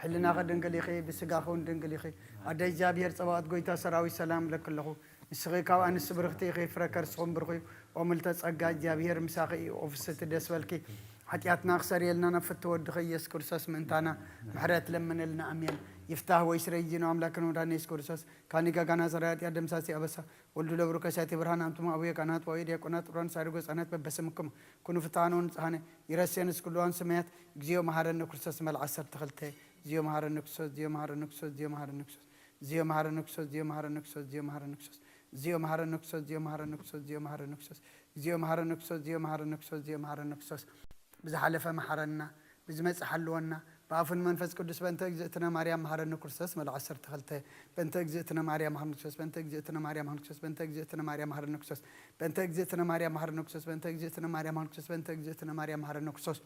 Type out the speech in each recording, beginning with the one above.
حلنا غدن قليخي بسقاخون دن قليخي أدي جابير صبات قويتا سراوي سلام لك الله نسخيكا وأن السبرختي خي فركر سخون برخي وملتس أجا جابير مساقي وفست دسوالكي حتياتنا خسري لنا نفت ودخي يسكرسس من تانا محرات لمن لنا أمين يفتح ويسريجنا أملاكنا وراني يسكرسس كاني كانا زرات يدم ساسي أبسا ولدو لبركة ساتي برهان أنتم أبويا كانت وإيديا كانت وران سارقوس أنات ببسمكم كونوا فتانون هاني يرسيان سكولوان سميات جيو مهارن كرسس مال عصر تخلته زيو مهارن نكسوس زيو مهارن نكسوس زيو مهارن نكسوس زيو مهارن نكسوس زيو مهارن نكسوس زيو مهارن نكسوس زيو مهارن نكسوس زيو مهارن نكسوس زيو مهارن نكسوس زيو مهارن نكسوس زيو مهارن نكسوس زيو مهارن نكسوس بزحلفه محرنا بزمص حلونا بافن منفس قدس بنت اجزتنا مريم مهرن كرسس مال عصر تخلته بنت اجزتنا مريم مهرن كرسس بنت اجزتنا مريم مهرن كرسس بنت اجزتنا مريم مهرن كرسس بنت اجزتنا مريم مهرن كرسس بنت اجزتنا مريم مهرن كرسس بنت اجزتنا مريم مهرن كرسس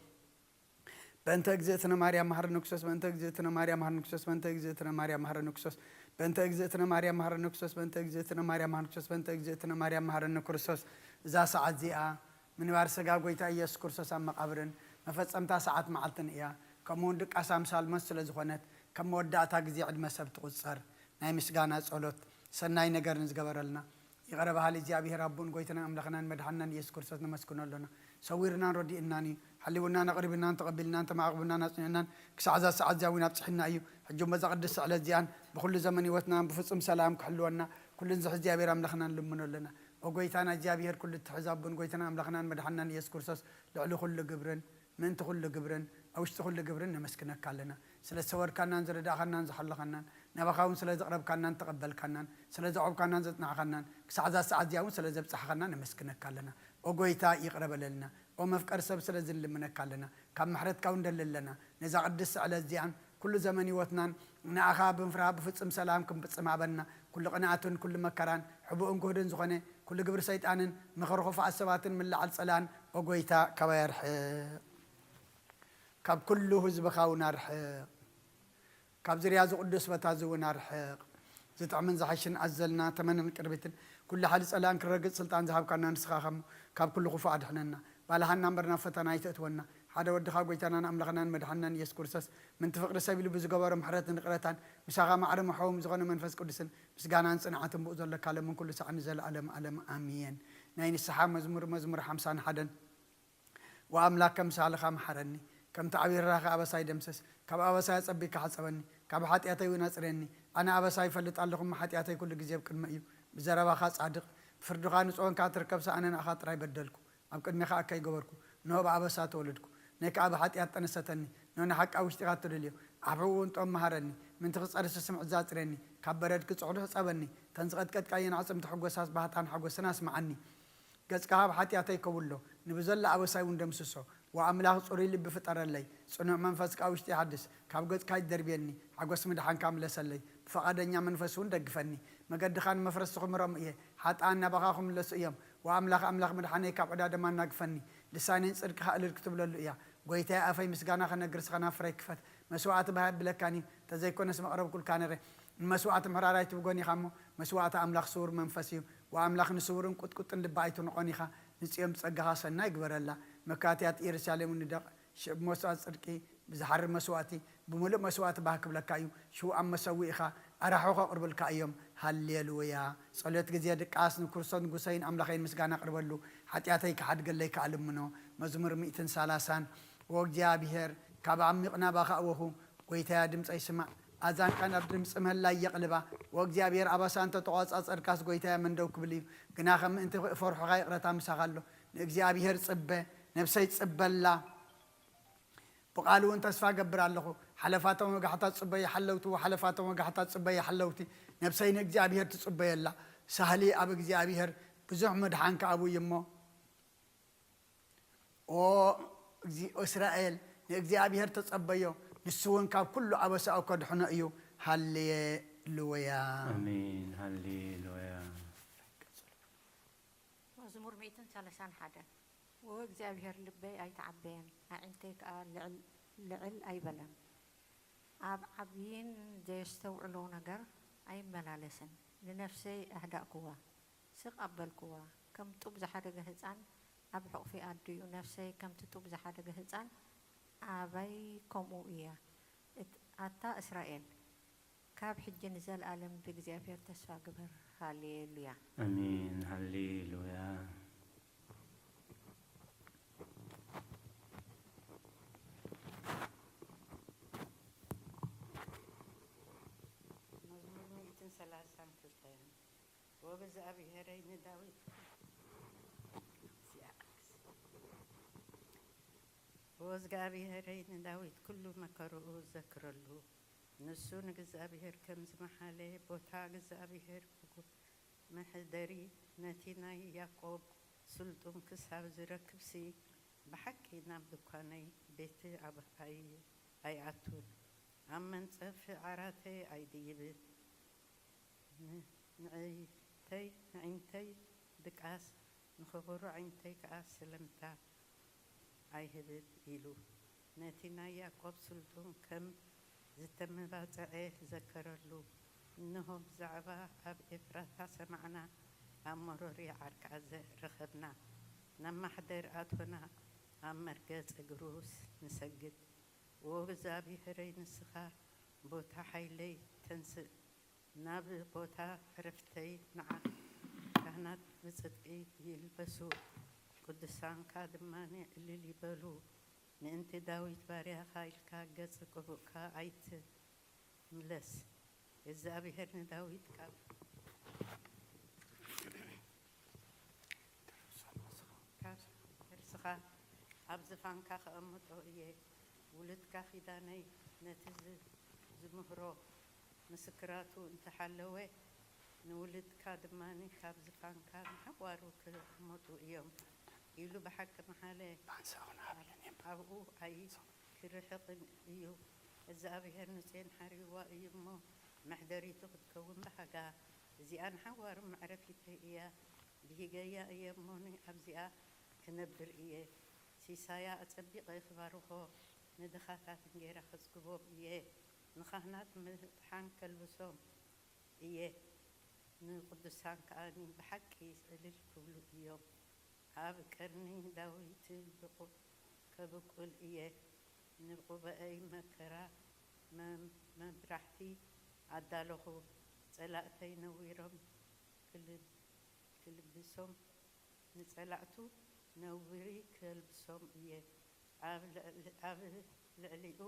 بنت اجزتنا مريم مهرن كرسس بنت اجزتنا مريم مهرن كرسس بنت اجزتنا مريم مهرن كرسس بنت اجزتنا مريم مهرن كرسس بنت اجزتنا مريم مهرن كرسس بنت اجزتنا مريم مهرن كرسس ذا ساعه زيا من وارسغا غويتا يس كرسس ام قبرن مفصمتا ساعات معلتن ايا كمون دق اسام سالمس ስለዝኾነት ከም ወዳእታ ግዜ ዕድመ ሰብ ትቁፀር ናይ ምስጋና ጸሎት ሰናይ ነገር ንዝገበረልና ይቀረባሃል እግዚአብሔር አቡን ጎይተና አምላኽናን መድኃናን ኢየሱስ ክርስቶስ ነመስክነሎና ሰዊርናን ረዲእናን حليونا نقربنا تقبلنا انت معقبنا نصنعنا كسعزا سعد زاوينا بصحنا ايو حجو مزقدس على زيان بكل زمن وتنا بفصم سلام كحلونا كل نزح እግዚአብሔር አምላኽና ለምኖለና وغويتانا እግዚአብሔር كل تحزابن غويتنا አምላኽናን መድኃናን ኢየሱስ ክርስቶስ لعلو كل جبرن من تخل جبرن أو اشتخل جبرن نمسكنا كلنا سلا سوار كنا نزرد أخنا نزحل خنا نبخاون سلا زقرب كنا نتقبل كنا سلا زعوب كنا نزتنا خنا كسعزا سعد يوم سلا زب صح خنا نمسكنا كلنا وقويتا يقرب لنا ومفكر سب سلا زل من كلنا كم محرت كون دللنا نزع الدس على الزيان كل زمن يوتنان نأخاب فراب بفتصم سلام كم بتصم عبنا كل قناعة كل مكران حبوا انقهدن زغنة كل جبر سيطان مخرخف عصبات من لعل سلان وقويتا كوير كاب كله حزب خاونا رحق كاب زرياز قدس بتازونا رحق زتعمن زحشن عزلنا تمنى قربتن كل حال سلام كرقص سلطان ذهب كنا نسخاخم كاب كله خفا دحننا بالها نمبرنا فتنا يتتونا هذا ودخا قويتنا املخنا مدحنا يسكرسس من تفقر سبيل بزغبر محرت نقرتان مساغا معرم حوم زغن منفس قدسن مسغانا صنعتم بوزل كلام من كل ساعه نزل علم امين ناين السحاب مزمور 50 حدن واملاك مسالخا محرني كم تعبير راخ أبساي دمسس كم أبساي صبيك حسبني كم حتياتي ونصرني أنا أبساي فلت علىكم حتياتي كل جزيب كل مايو بزربا خاص عدق فردقان صون كاتر كبس أنا أخاطر يبدلكم أم كن مخا أكاي جبركم نوب أبسات ولدكم نك أب حتيات تنستني نون حق أو اشتغلت لليو أبوون توم مهرني من تخص أرس سمع زاترني كبرت كتصعد حسبني تنسقط كت كاين عصم تحق وساس بهتان حق وسناس معني جز كهاب حتياتي كولو نبزل أبساي وندمسسو وأملاك صوري اللي بفتر اللي صنع منفسك أو اشتحدث كابقت كاي دربيني عقوس مدحان كامل سلي فقدني منفسون دقفني ما قد خان مفرسكم رميه حتى أنا بخاكم لسيام وأملاك مدحاني كاب عداد ما نقفني لسانين صدق خالد الكتب للإياه قويتها أفي مسجانا خنا جرس خنا فريك فت مسوعات بها بلكاني تزيكون اسم أقرب كل كان ره مسوعات محرارة تبغوني خامو مسوعات أملاك صور منفسي وأملاك نسورن كت اللي نقوني خا نسيم تسجها سنة يقبر الله مكاتيات إيرساليم وندق شب مسوات صدقي بزحر مسواتي بملء مسوات بحك بلكايو شو أم مسوي إخا أرحوخ قرب الكايوم هالليلويا صليت جزيادة قاسن كرسون قسين أملاخين مسجانا قرب له حتى أتيك حد قال لك علم منه مزمر 200 سلاسان وجا بهر كاب عمقنا بخاوه ويتادم سيسمع أذان كان أبدم سمه لا يقلبه وجا بهر أباسان تتواصل أركاس ويتا من دوك بلي جناخم أنت فرح غير رتام سغله جا بهر صبه نفسي تصبلا بقالوا انت اسفا قبر الله حلفاتهم وقحطات صبي حلوتو وحلفاتهم وقحطات صبي حلوتي نفسي እግዚአብሔር تصبيلا سهلي اب እግዚአብሔር بزح مدحانك ابو يمو او اسرائيل እግዚአብሔር تصبيو نسون كاب كله ابساو كدحنا ايو هاليلويا امين هاليلويا مزمور 231 وእግዚአብሔር ልበይ ኣይተዓበየን ኣዕንተይ ከዓ ልዕል ኣይበለን ኣብ ዓብይን ዘየስተውዕሎ ነገር ኣይመላለስን ንነፍሰይ ኣህዳእክዋ ስቕ ኣበልክዋ ከም ጡብ ዝሓደገ ህፃን ኣብ ሕቑፊ ኣድዩ ነፍሰይ ከምቲ ጡብ ዝሓደገ ህፃን ኣባይ ከምኡ እያ أتا إسرائيل كاب حجة نزال عالم بإግዚአብሔር تسفى قبر هاليلويا آمين هللويا مزمور 132 وبእግዚአብሔረይ ንዳዊት ወእግዚአብሔረይ ንዳዊት ኩሉ መከርኡ ዘክረሉ ንሱ ንእግዚአብሔር ከም ዝመሓለ ቦታ እግዚአብሔር መሕደሪ ነቲ ናይ ያዕቆብ ስልጡን ክሳብ ዝረክብሲ ብሓቂ ናብ ድኳነይ ቤት ኣይኣቱን ኣብ መንፀፍ ዓራተይ ኣይድይብን ንዕንተይ ድቃስ ንኽብሩ ዓይንተይ ከዓ ሰለምታ ኣይህብን ኢሉ ነቲ ናይ ያዕቆብ ስልጡን ከም ዝተመባፅዐ ዘከረሉ እንሆ ብዛዕባ ኣብ ኤፍራታ ሰማዕና ኣብ መሮሪ ዓርቃዘ ረኸብና ናብ ማሕደር ኣቶና ኣብ መርገፅ እግሩስ ንሰግድ ወእግዚአብሔረይ ንስኻ ቦታ ሓይለይ ተንስእ ናብ ቦታ ዕረፍተይ ንዓ ካህናት ብጽድቂ ይልበሱ ቅዱሳንካ ድማኒ ዕልል ይበሉ ምእንቲ ዳዊት ባርያኻ ኢልካ ገጽ ቅቡእካ ኣይትምለስ እግዚአብሔር ንዳዊት ካብ ርስኻ ኣብ ዝፋንካ ከቐምጦ እየ ውልድካ ኺዳነይ ነቲ ዝምህሮ ምስክራቱ እንተሓለወ ንውልድካ ድማኒ ካብ ዝፋንካ ንሓዋሩ ክቕመጡ እዮም ኢሉ ብሓቂ መሓለ ኣብኡ ኣይ ክርሕቕን እዩ እግዚአብሔር ንፅን ሓሪዋ እዩ እሞ መሕደሪቱ ክትከውን ብሓጋ እዚኣ ንሓዋሩ መዕረፊተይ እያ ብሂገያ እየ እሞኒ ኣብዚኣ ክነብር እየ ሲሳያ ኣጸቢቐ ክባርኾ ንድኻታት እንጌራ ክጽግቦም እየ ንኻህናት ምጥሓን ከልብሶም እየ ንቅዱሳን ከኣኒ ብሓቂ ዕልል ክብሉ እዮም ኣብ ቀርኒ ዳዊት ከብቁል እየ ንቁበአይ መከራ መብራሕቲ ኣዳለኹ ጸላእተይ ነዊሮም ክልብሶም ንጸላእቱ ነዊሪ ክልብሶም እየ ኣብ ልዕሊኡ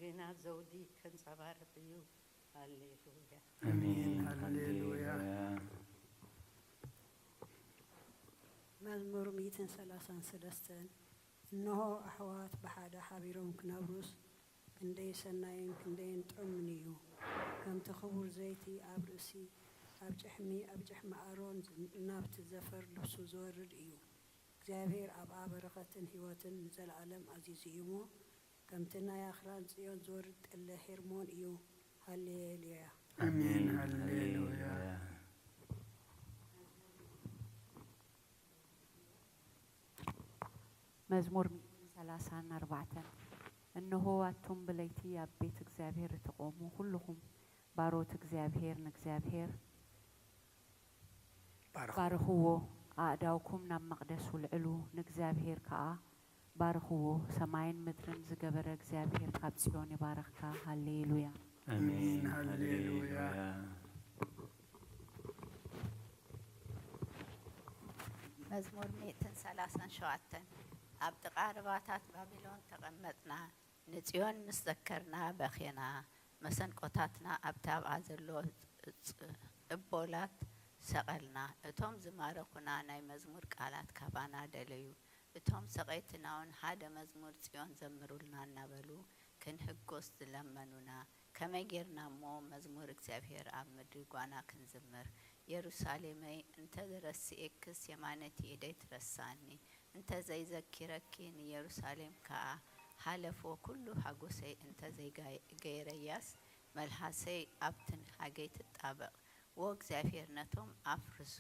ግና ዘውዲ ከንጸባርቕ እዩ ሃሌሉያ آمين هللويا. መዝሙር 133 እነሆ ኣሕዋት ብሓደ ሓቢሮም ክነብሩስ ክንደይ ሰናይን ክንደይን ጥዑምን እዩ ከምቲ ክቡር ዘይቲ ኣብ ርእሲ ኣብ ጭሕሚ ኣሮን ናብቲ ዘፈር ልብሱ ዝወርድ እዩ እግዚኣብሔር ኣብኣ በረኸትን ህይወትን ንዘለኣለም ኣዚዙ እዩ እሞ ከምቲ ናይ ኣኽራን ጽዮን ዝወርድ ጥለ ሄርሞን እዩ ሃሌሉያ آمين هللويا. መዝሙር 134 እነሆ ኣቱም ብለይቲ ኣብ ቤት እግዚአብሔር ተቆሙ ኩልኩም ባሮት እግዚአብሔር ንእግዚአብሔር ባርኽዎ ኣእዳውኩም ናብ መቕደስ ውልዕሉ ንእግዚአብሔር ከዓ ባርኽዎ ሰማይን ምድርን ዝገበረ እግዚአብሔር ካብ ጽዮን ይባረኽካ ሃሌሉያ آمين هللويا. هللويا መዝሙር 137 ኣብ ጥቓ ርባታት ባቢሎን ተቐመጥና ንጽዮን ምስ ዘከርና በኺና መሰንቆታትና ኣብቲ ኣብኣ ዘሎ ዕቦላት ሰቐልና እቶም ዝማረኹና ናይ መዝሙር ቃላት ካባና ደለዩ እቶም ሰቐይትና እውን ሓደ መዝሙር ጽዮን ዘምሩልና እናበሉ ክንሕጎስ ዝለመኑና ከመይ ጌርና እሞ መዝሙር እግዚአብሔር ኣብ ምድሪ ጓና ክንዝምር ኢየሩሳሌመይ እንተ ዘረሲኤክስ የማነቲ ኢደይ ትረሳኒ እንተ ዘይዘኪረኪ ንኢየሩሳሌም ከዓ ሓለፎ ኩሉ ሓጎሰይ እንተ ዘይገይረያስ መልሓሰይ ኣብትን ሓገይ ትጣበቕ ወእግዚአብሔር ነቶም ኣፍርሱ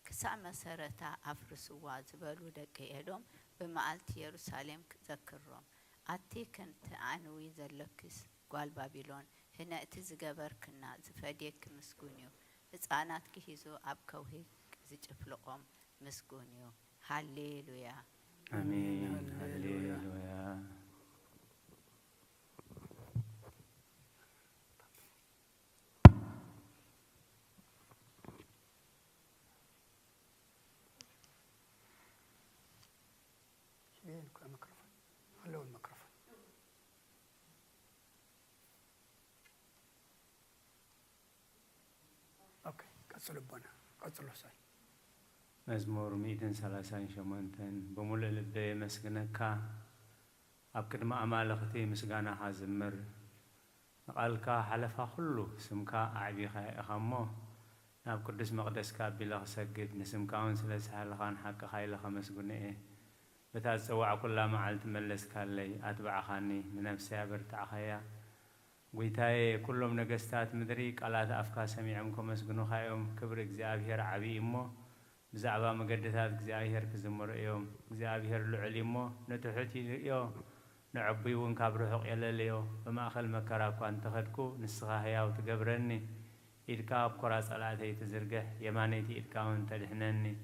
ክሳዕ መሰረታ ኣፍርስዋ ዝበሉ ደቂ ኤዶም ብመዓልቲ ኢየሩሳሌም ዘክሮም ኣቲ ክንቲ ኣንዊ ዘለክስ ጓል ባቢሎን ህነእቲ ዝገበርክና ዝፈድየክ ምስጉን እዩ ህፃናት ክሂዙ ኣብ ከውሂ ዝጭፍልቆም ምስጉን እዩ ሃሌሉያ آمين هللويا قصلوا بنا قصلوا ساي مزمور 138 بملء لبي مسكنك أبكر ما أمالختي مسجانا حازمر قالك حلفا كله سمك أعبي خامو ناب قدس مقدس كابيلا سجد نسمك أنسلس حالخان حق خايل خمس جنيه بتزوع كل ما علت ملس كالي أتبع خاني من نفسي برتع خيا ويتاي كلهم نجستات مدري قالات أفكار سميعكم مسجنو خايم كبر إجزابير عبي إمه بزعبا مقدسات إجزابير كزمر يوم إجزابير لعلمه نتحتي يوم نعبي ونكبر حق يلا ليو بما أخل مكراكو أن تخدكو نسخة هيا وتقبرني إركاب كراس على تزرقه يمانيتي إركاون تدحنني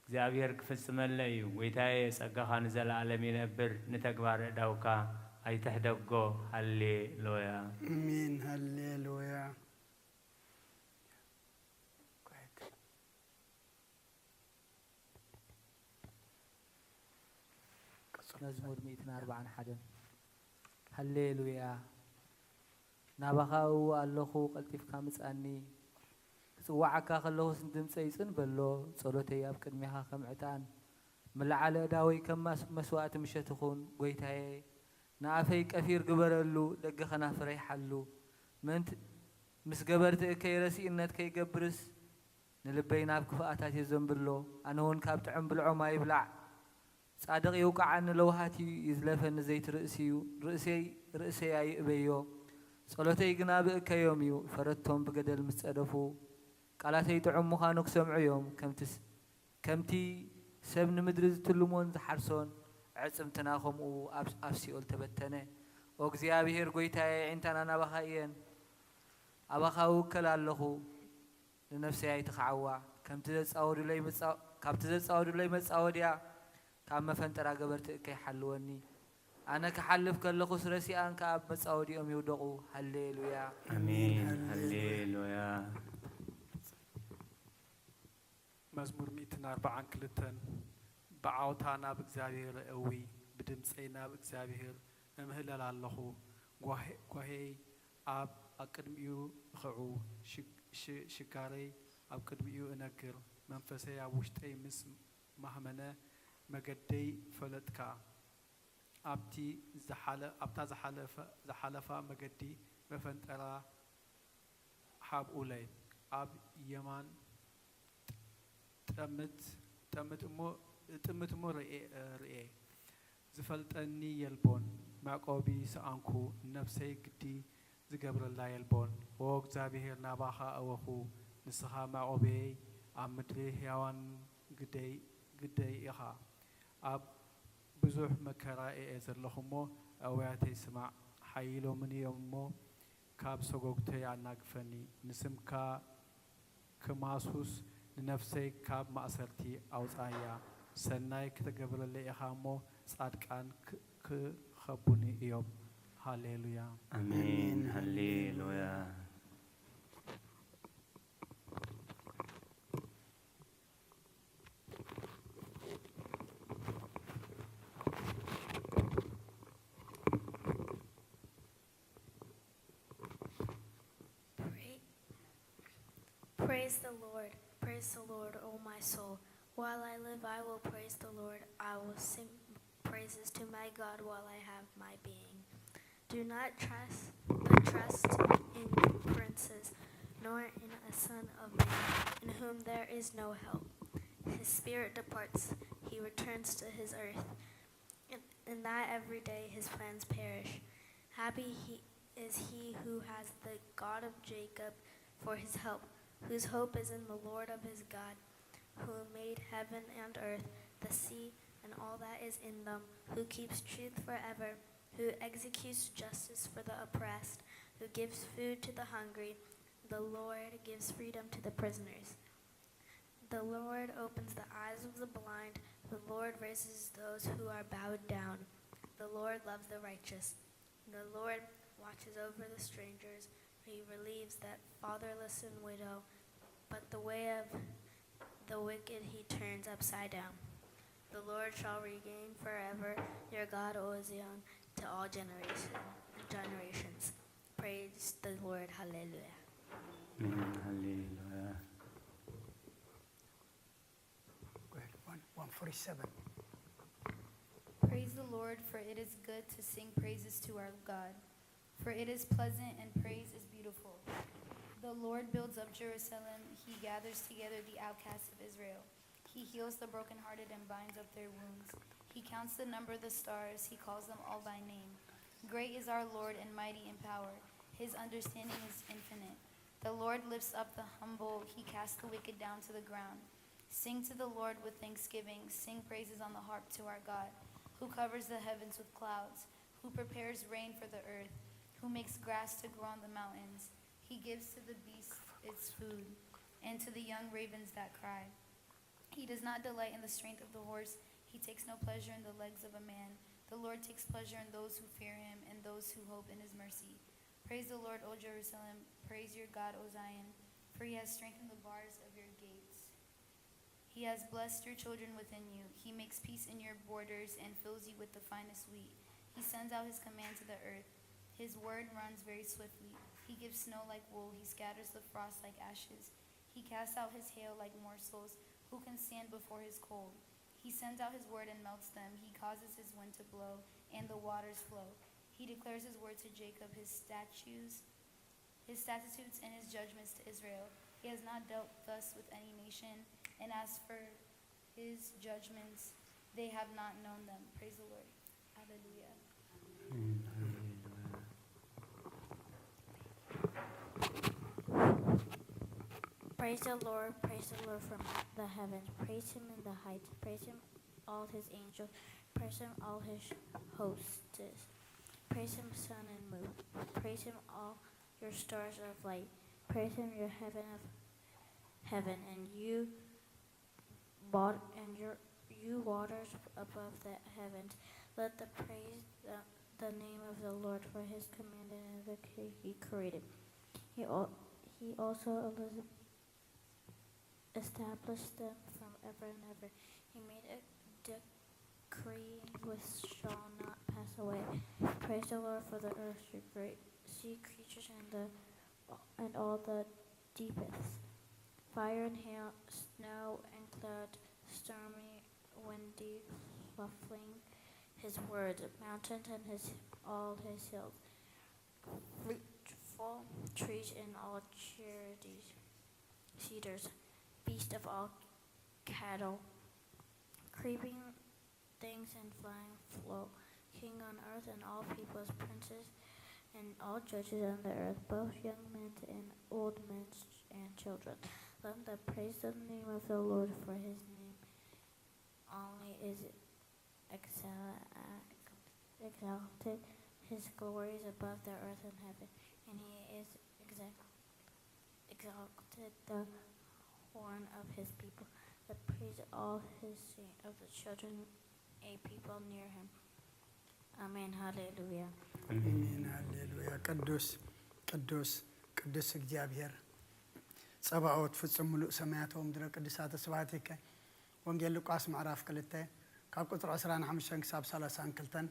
إجزابير كفص ملأي ويتاي سقخا نزل عالمي نبر نتقبار دوكا أي تحدقو هالليلويا امين هالليلويا مزمور 141 هللويا نابخاو اللهو قلتيف كامصاني صواعكا خلو سندمصي صنبلو صلوتي اب قدميها خمعتان ملعله داوي كم مسواعت مشتخون غويتاي نافي كفير غبرلو دغخنا فريحلو منت مس غبرت كيرسينت كيغبرس نلبينا بكفاتات يزنبلو انا هون كاب طعم بلعو ما يبلع صادق يوقع عن لوهاتي يزلفن زيت رأسي أي أبيو صلاتي جناب كيوميو فردتهم بقدر مستأدفو قالتي تعم مخانك سمع يوم كمتي سبن مدرز تلمون زحرسون عصم تناخم وأبسي قلت بتنه وكزيابي هرقويتاي عندنا أنا بخاين أبخاو كلا لخو لنفسي أي تخعوا كمتزت أوري لي مسأوديا كم فنترا قبرت كي حلوني أنا كحلف كل خسرسي أنك أب مسعودي أم يودقو هللويا أمين هللويا مزمور 140 كلتن بعوتانا بإግዚአብሔር قوي بدمصينا بإግዚአብሔር مهلل الله وهي أب أقدميو خعو شكاري أب قدميو أنكر منفسي أبوشتي مس مهمنة مجدي فلتكا أبتي زحلفا مجدي مفنترا حاب أولي أب يمان تمت مو رئي زفلتني يلبون معقوبي سأنكو نفسي قدي زقبر الله يلبون ووق زابيهر ناباخا أوخو نسخا معقوبي عمدري هيوان قدي إخا أب بزوح مكرا إيزر لخمو أوياتي سمع حيلو من يومو كاب سوغوكتي عناك فني نسمكا كماسوس لنفسي كاب مأسرتي أوزايا سناي كتقبل اللي إخامو صادقان كخبوني يوم هاليلويا أمين هاليلويا Praise the Lord, O my soul. While I live, I will praise the Lord. I will sing praises to my God while I have my being. Do not trust in princes, nor in a son of man, in whom there is no help. His spirit departs, he returns to his earth, and that every day his plans perish. Happy is he who has the God of Jacob for his help, whose hope is in the Lord of his God, who made heaven and earth, the sea, and all that is in them, who keeps truth forever, who executes justice for the oppressed, who gives food to the hungry. The Lord gives freedom to the prisoners. The Lord opens the eyes of the blind. The Lord raises those who are bowed down. The Lord loves the righteous. The Lord watches over the strangers. He relieves that fatherless and widow, but the way of the wicked he turns upside down. The Lord shall regain forever your God, O Zion, to all generations. Praise the Lord. Hallelujah. Hallelujah. 47. Praise the Lord, for it is good to sing praises to our God. For it is pleasant and praise is beautiful. The Lord builds up Jerusalem. He gathers together the outcasts of Israel. He heals the brokenhearted and binds up their wounds. He counts the number of the stars. He calls them all by name. Great is our Lord and mighty in power. His understanding is infinite. The Lord lifts up the humble. He casts the wicked down to the ground. Sing to the Lord with thanksgiving. Sing praises on the harp to our God, who covers the heavens with clouds, who prepares rain for the earth, who makes grass to grow on the mountains. He gives to the beasts its food, and to the young ravens that cry. He does not delight in the strength of the horse. He takes no pleasure in the legs of a man. The Lord takes pleasure in those who fear him and those who hope in his mercy. Praise the Lord, O Jerusalem. Praise your God, O Zion, for he has strengthened the bars of your gates. He has blessed your children within you. He makes peace in your borders and fills you with the finest wheat. He sends out his command to the earth. His word runs very swiftly. He gives snow like wool. He scatters the frost like ashes. He casts out his hail like morsels. Who can stand before his cold? He sends out his word and melts them. He causes his wind to blow, and the waters flow. He declares his word to Jacob, his statutes and his judgments to Israel. He has not dealt thus with any nation, and as for his judgments, they have not known them. Praise the Lord. Hallelujah. Praise the Lord from the heavens. Praise him in the heights. Praise him, all his angels. Praise him, all his hosts. Praise him, sun and moon. Praise him, all your stars of light. Praise him, your heaven of heaven, and you waters above the heavens. Let the praise the name of the Lord, for his commanded and the he created. He also established them from ever and ever. He made a decree which shall not pass away. Praise the Lord for the earth, your great sea creatures and all the deepest. Fire and hail, snow and cloud, stormy, windy, ruffling his words, mountains and all his hills, fruitful trees and all cedars, beast of all cattle, creeping things and flying flow, king on earth and all peoples, princes and all judges on the earth, both young men and old men and children. Let them praise the name of the Lord, for his name only is exalted. His glory is above the earth and heaven, and he is exalted the horn of his people. Let praise all his saints of the children, a people near him. Amen. Hallelujah. አሜን ሃሌሉያ ቅዱስ ቅዱስ ቅዱስ እግዚአብሔር ጸባኦት ፍጹም ሙሉእ ሰማያቶም ምድረ ቅዱሳተ ስብሐት ይከ ወንጌል ሉቃስ ምዕራፍ 2 ካብ ቁጥሪ 25 ክሳብ 32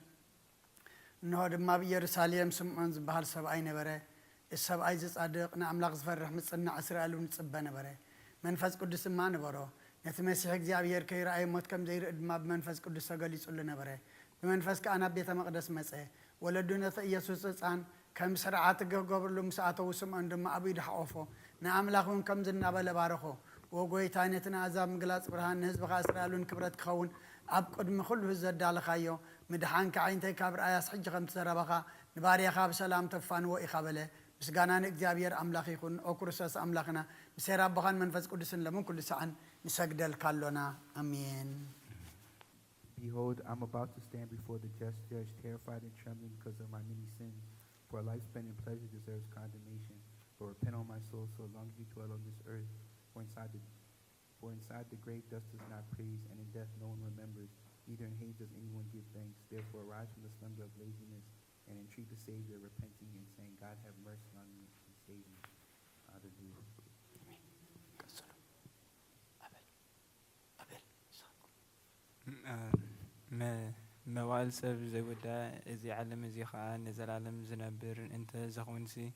እንሆ ድማ ብኢየሩሳሌም ስምዖን ዝበሃል ሰብኣይ ነበረ እዚ ሰብኣይ ዝጻድቕ ንኣምላኽ ዝፈርሕ ምጽናዕ እስራኤል ንጽበ ነበረ መንፈስ ቅዱስ ድማ ነበሮ ነቲ መሲሕ እግዚአብሔር ከይረአይ ሞት ከም ዘይርኢ ድማ ብመንፈስ ቅዱስ ተገሊጹሉ ነበረ بمنفس كأنا بيت مقدس مسيح ولدنا يسوع سان كم سرعات قبل مساعته وسم عندما أبيد حقفه نعم لهم كم زنا بلا بارخو وقوي تانيتنا عذاب مقلاص برهان نهز بخاسر علون كبرت خون أبقد مخلو الزد على خايو مدحان كعين تكبر آياس حج خمس سربخا نباري خاب سلام تفان وإخابله بس قانا نجابير أملاخ يكون أكرسس أملاخنا مسيراب بخان منفس قدس لمن كل ساعة نسجد الكالونا أمين. Behold, I'm about to stand before the just judge, terrified and trembling because of my many sins. For a life spent in pleasure deserves condemnation. But repent, O my soul, so long as you dwell on this earth. For inside the grave dust does not praise, and in death no one remembers. Neither in Hades does anyone give thanks. Therefore arise from the slumber of laziness, and entreat the Savior, repenting and saying, God have mercy on me and save me. Hallelujah. موال سب زي ودا زي علم زي خان نزل علم زنبر انت زخونسي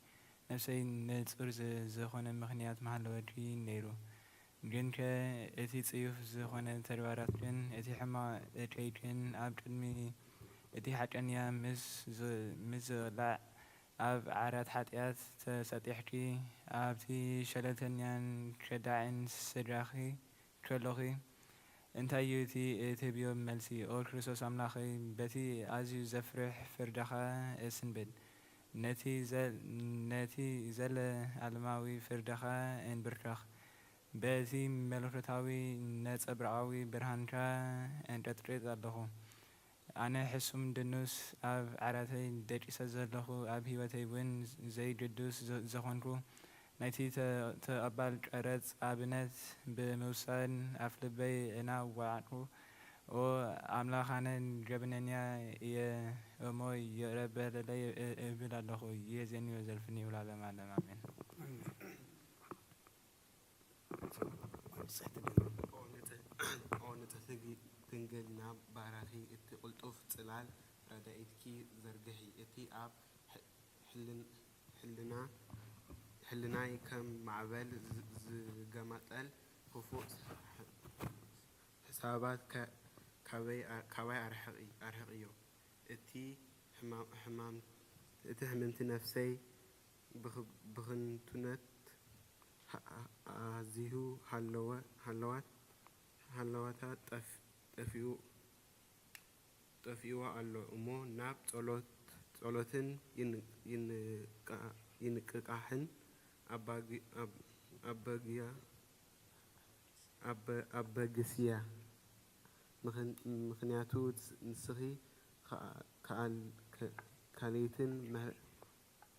نفسي نتصور زخون مخنيات محل ودري نيرو ግን እቲ ጽዩፍ ዝኾነ ተግባራት ግን እቲ ሕማቕ እከይ ግን ኣብ ቅድሚ እቲ ሓቀኛ ምስ ዝቕላዕ ኣብ ዓራት ሓጢኣት ተሰጢሕኪ ኣብቲ ሸለልተኛን ከዳዕን ስድራኺ ከለኺ እንታይ እዩ እቲ እትህብዮ መልሲ? ኦ ክርስቶስ ኣምላኸይ በቲ ኣዝዩ ዘፍርሕ ፍርድኻ እስንብድ ነቲ ዘለኣለማዊ ፍርድኻ እንብርከኽ በቲ መለኮታዊ ነጸብራቃዊ ብርሃንካ እንቀጥቅጥ ኣለኹ። ኣነ ሕሱም ድኑስ ኣብ ዓራተይ ደቂሰ ዘለኹ ኣብ ህይወተይ እውን ዘይግዱስ ዝኾንኩ ናይቲ ተቐባል ቀረጽ ኣብነት ብምውሳድ ኣፍ ልበይ እናዋዕኩ ኦ ኣምላኽ ኣነ ጀብነኛ እየ እሞ ይቕረበለለይ እብል ኣለኹ። የዜኒ ወዘልፍኒ ይብላ ዓለም ኣሜን። ድንግል ናብ ባራኺ እቲ ቅልጡፍ ጽላል ረዳኢትኪ ዘርግሒ እቲ ኣብ ሕልናይ ከም ማዕበል ዝገማጠል ክፉእ ሕሳባት ካባይ ኣርሕቕዮ እቲ ሕምምቲ ነፍሰይ ብኽንቱነት ኣዝዩ ሃለዋታ ጠፊእዋ ኣሎ እሞ ናብ ጸሎትን ይንቅቃሕን ኣበግስያ ምኽንያቱ ንስኺ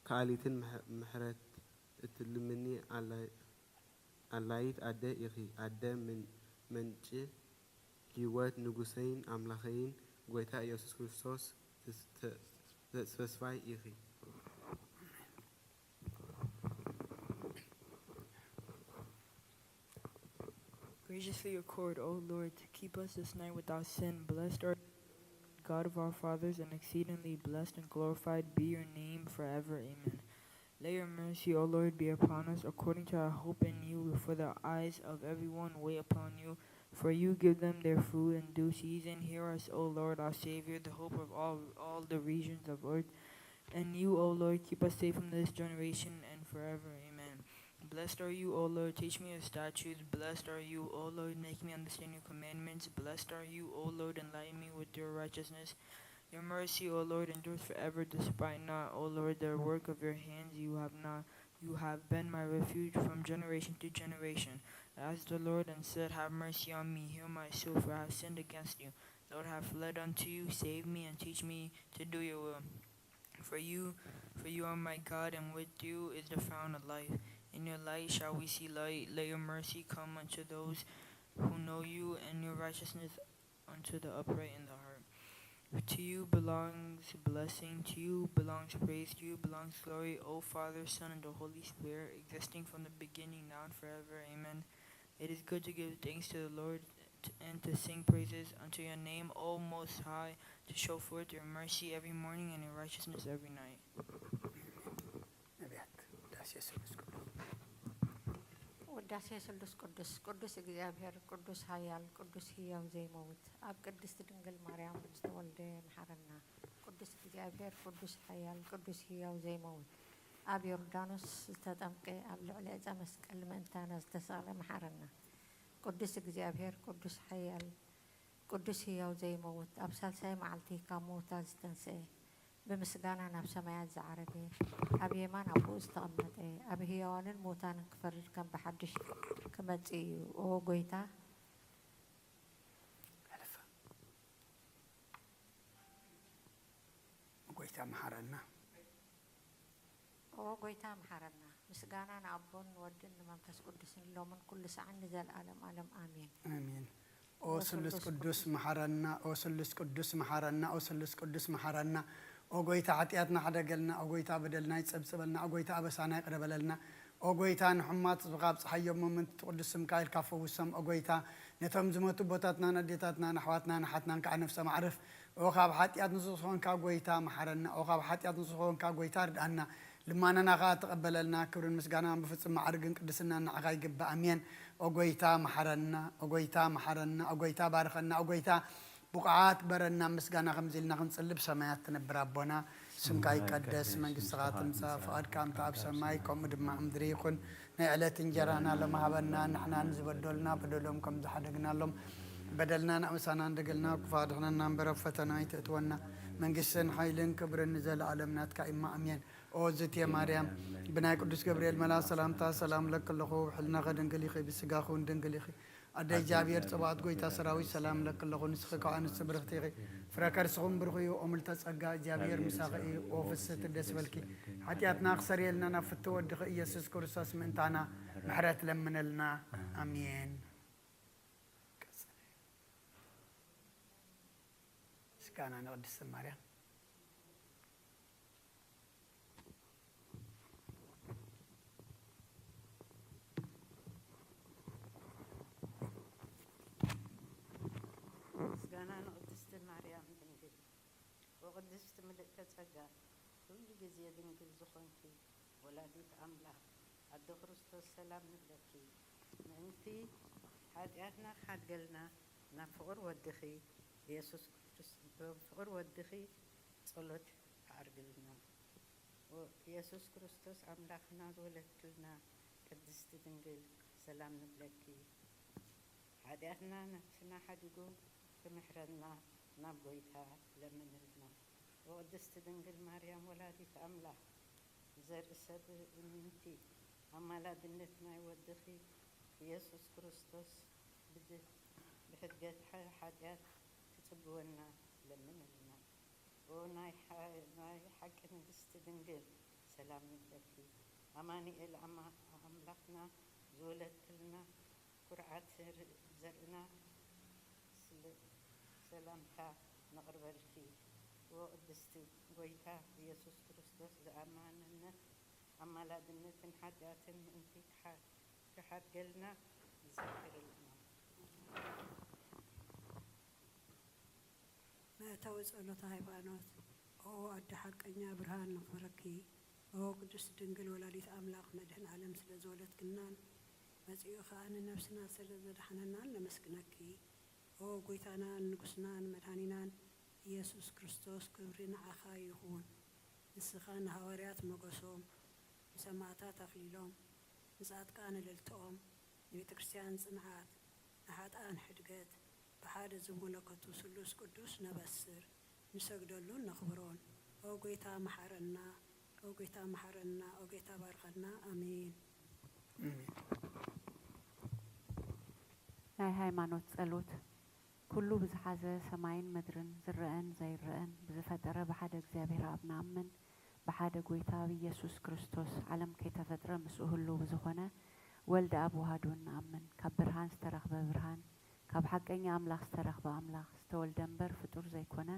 ከኣሊትን ምሕረት እትልምኒ ኣላይት ኣደ ኢኺ ኣደ ምንጭ ህይወት ንጉሰይን ኣምላኸይን ጐይታ ኢየሱስ ክርስቶስ ተስፋይ ኢኺ። Graciously accord, O Lord, to keep us this night without sin. Blessed are God of our fathers, and exceedingly blessed and glorified be your name forever. Amen. Let your mercy, O Lord, be upon us according to our hope in you, for the eyes of everyone wait upon you. For you give them their food in due season. Hear us, O Lord, our Savior, the hope of all the regions of earth. And you, O Lord, keep us safe from this generation and forever. Amen. Blessed are you, O Lord, teach me your statutes. Blessed are you, O Lord, make me understand your commandments. Blessed are you, O Lord, enlighten me with your righteousness. Your mercy, O Lord, endures forever. Despite not, O Lord, the work of your hands, you have been my refuge from generation to generation. As the Lord and said, have mercy on me, hear my soul, for I have sinned against you. Lord, I have fled unto you, save me and teach me to do your will. For you are my God, and with you is the fountain of life. In your light shall we see light. Let your mercy come unto those who know you, and your righteousness unto the upright in the heart. To you belongs blessing, to you belongs praise, to you belongs glory, O Father, Son, and the Holy Spirit, existing from the beginning, now and forever. Amen. It is good to give thanks to the Lord and to sing praises unto your name, O Most High, to show forth your mercy every morning and your righteousness every night. ውዳሴ ስሉስ ቅዱስ እግዚአብሔር ቅዱስ ኃያል ቅዱስ ሕያው ዘይመውት ኣብ ቅድስቲ ድንግል ማርያም ዝተወልደ መሓረና ቅዱስ እግዚአብሔር ቅዱስ ኃያል ቅዱስ ሕያው ዘይመውት ኣብ ዮርዳኖስ ዝተጠምቀ ኣብ ልዕሊ ዕፀ መስቀል ምእንታና ዝተሰቕለ መሓረና ቅዱስ እግዚአብሔር ቅዱስ ኃያል ቅዱስ ሕያው ዘይመውት ኣብ ሳልሳይ መዓልቲ ካብ ምውታት ዝተንስአ ብምስጋና ናብ ሰማያት ዝዓረገ ኣብ የማን ኣቦኡ ዝተቐመጠ ኣብ ህያዋንን ሞታንን ክፈርድ ከም ብሓድሽ ክመጽእ እዩ። ኦ ጎይታ መሓረና ኦ ጎይታ መሓረና ምስጋና ንኣቦን ንወድን ንመንፈስ ቅዱስን ሎምን ኩሉ ሰዓን ንዘለኣለም ዓለም አሜን አሜን። ኦ ስሉስ ቅዱስ መሓረና ኦ ስሉስ ቅዱስ መሓረና ኦ ስሉስ ቅዱስ መሓረና ኦ ጎይታ ኃጢአትና ሓደገልና ኦ ጎይታ በደልና ይጸብጽበልና ኦ ጎይታ አበሳና ይቅረበለልና ኦ ጎይታ ንሕማት ዝኻብ ፀሓዮም ሞመንት ቅዱስ ሚካኤል ካፈውሰም ኦ ጎይታ ነቶም ዝመቱ ቦታትና ነዴታትና ናሕዋትና ናሓትና ከዓ ነፍሰ ማዕረፍ ኦ ካብ ኃጢአት ንዝኾንካ ጎይታ መሓረና ኦ ካብ ኃጢአት ንዝኾንካ ጎይታ ርዳአና لما أنا نقا تقبلنا كبر المسجنا بفصل معرقن قدسنا نعقاي جب أمين أقويتا محرنا أقويتا محرنا أقويتا بارخنا أقويتا بقعات برنا مسجنا خمزلنا خنصلب سمايات تنبرابنا سمكاي قدس من قصات مسا فؤاد كام تعب سماي كم دماء مدريكون نعلة انجرانا لما هبنا نحنا نزبدلنا بدلهم كم زحدقنا لهم بدلنا نأمسنا ندقلنا كفادنا نمبر فتنا يتأتونا من قسن حيلن كبر النزل عالمنا تكايما أمين أوزت يا مريم بناي قدس جبريل ملا سلام تا سلام لك الله حلنا غدن قليخي بسقاخون دنقليخي أدي جابير صباط قوي تسراوي سلام لك الله نسخك عن السبرختيغي فراكر سخون برغي وأمل تسقى جابير مساقي وفست الدسبلكي حتياتنا أخسري لنا نفتو ودخي يسوس كرساس من تانا محرات لمن لنا أمين كان أنا قدس مريم مسجنا أنا قدست مريم دنجل وقدست ملك تسجى كل جزية دنجل زخنتي ولادي أملا عد كريستوس سلام لكي أنتي حاجاتنا حاجلنا نفقر ودخي يسوع فقر ودخي صلوت عرقلنا ويسوع كريستوس أملاكنا ولدتنا قدست دنجل سلام نبلكي حاجاتنا نفسنا حدقو كمحرنا نبويتها لمنلنا وقدست دنجل مريم ولادي أملاك زر سب منتي أما لا دنتنا يودخي يسوع كريستوس بده بحدقات حاجات تبونا لمنلنا وناي حق نقست دنجل سلام لكي أماني الأما أملاكنا زولت لنا قرعة زرنا سلامتا نقرب لكي وقدست قويتا يسوع كريستوس زأماننا أما لا دنتن حاجات انتي كحد قلنا ذكر لنا ما توصلت هايبانوت أو أدي حقنا برهان نخبركي أو قدس دنقل ولاديت أملاق مدهن عالم سلزولت كنان مسيو خان نفسنا سلزد حننان لمسكنكي أو قويتانا نقصنان مدهانينان يسوع كريستوس كبرنا عخا يخون نسخان هواريات مقصوم مسمعتا تخليلهم نسعات كان للتقوم نبيت كريستيان صنعات أحد آن حدقات بحاد زمولكتو سلوس قدوس نبسر نسجدلون نخبرون أو قيتا محرنا أو قيتا محرنا أو قيتا بارخنا أمين ناي هايمانوت ጸሎት ኩሉ ብዝሓዘ ሰማይን ምድርን ዝረአን ዘይረአን ብዝፈጠረ ብሓደ እግዚኣብሔር ኣብ ንኣምን ብሓደ ጎይታ ኢየሱስ ክርስቶስ ዓለም ከይተፈጥረ ምስኡ ህልው ብዝኾነ ወልዲ ኣብ ውሃዱ ንኣምን ካብ ብርሃን ዝተረኽበ ብርሃን ካብ ሓቀኛ ኣምላኽ ዝተረኽበ ኣምላኽ ዝተወልደ እምበር ፍጡር ዘይኮነ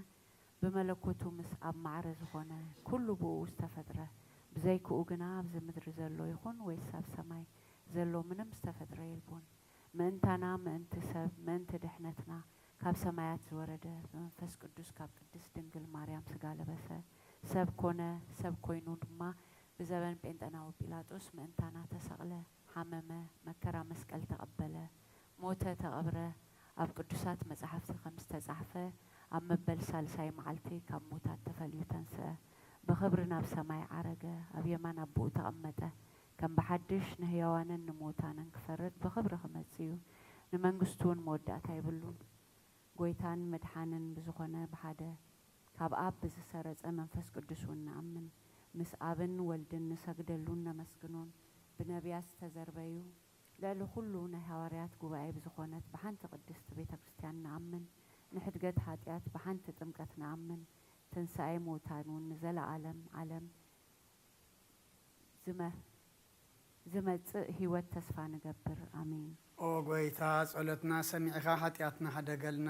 ብመለኮቱ ምስ ኣብ ማዕረ ዝኾነ ኩሉ ብኡ ዝተፈጥረ ብዘይክኡ ግና ኣብዚ ምድሪ ዘሎ ይኹን ወይስ ኣብ ሰማይ ዘሎ ምንም ዝተፈጥረ የልቦን ምእንታና ምእንቲ ሰብ ምእንቲ ድሕነትና ካብ ሰማያት ዝወረደ ብመንፈስ ቅዱስ ካብ ቅድስት ድንግል ማርያም ስጋ ለበሰ ሰብ ኮነ ሰብ ኮይኑ ድማ ብዘበን ጴንጠናዊ ጲላጦስ ምእንታና ተሰቕለ ሓመመ መከራ መስቀል ተቐበለ ሞተ ተቐብረ ኣብ ቅዱሳት መጻሕፍቲ ከም ዝተጻሕፈ ኣብ መበል ሳልሳይ መዓልቲ ካብ ሞታት ተፈልዩ ተንስአ ብኽብሪ ናብ ሰማይ ዓረገ ኣብ የማን ኣቦኡ ተቐመጠ ከም ብሓድሽ ንህያዋንን ንሞታንን ክፈርድ ብኽብሪ ክመጽእ እዩ ንመንግስቱ እውን መወዳእታ የብሉን ጎይታን መድሓንን ብዝኾነ ብሓደ ካብ ኣብ ብዝሰረጸ መንፈስ ቅዱስ እውን ንኣምን ምስ ኣብን ወልድን ንሰግደሉን ነመስግኖን ብነቢያት ዝተዘርበዩ ልዕሊ ኩሉ ናይ ሃዋርያት ጉባኤ ብዝኾነት ብሓንቲ ቅድስቲ ቤተ ክርስቲያን ንኣምን ንሕድገት ሓጢኣት ብሓንቲ ጥምቀት ንኣምን ትንሳኤ ሞታን እውን ንዘለዓለም ዓለም ዝመጽእ ህይወት ተስፋ ንገብር ኣሜን ኦ ጎይታ ጸሎትና ሰሚዕኻ ሓጢኣትና ሃደገልና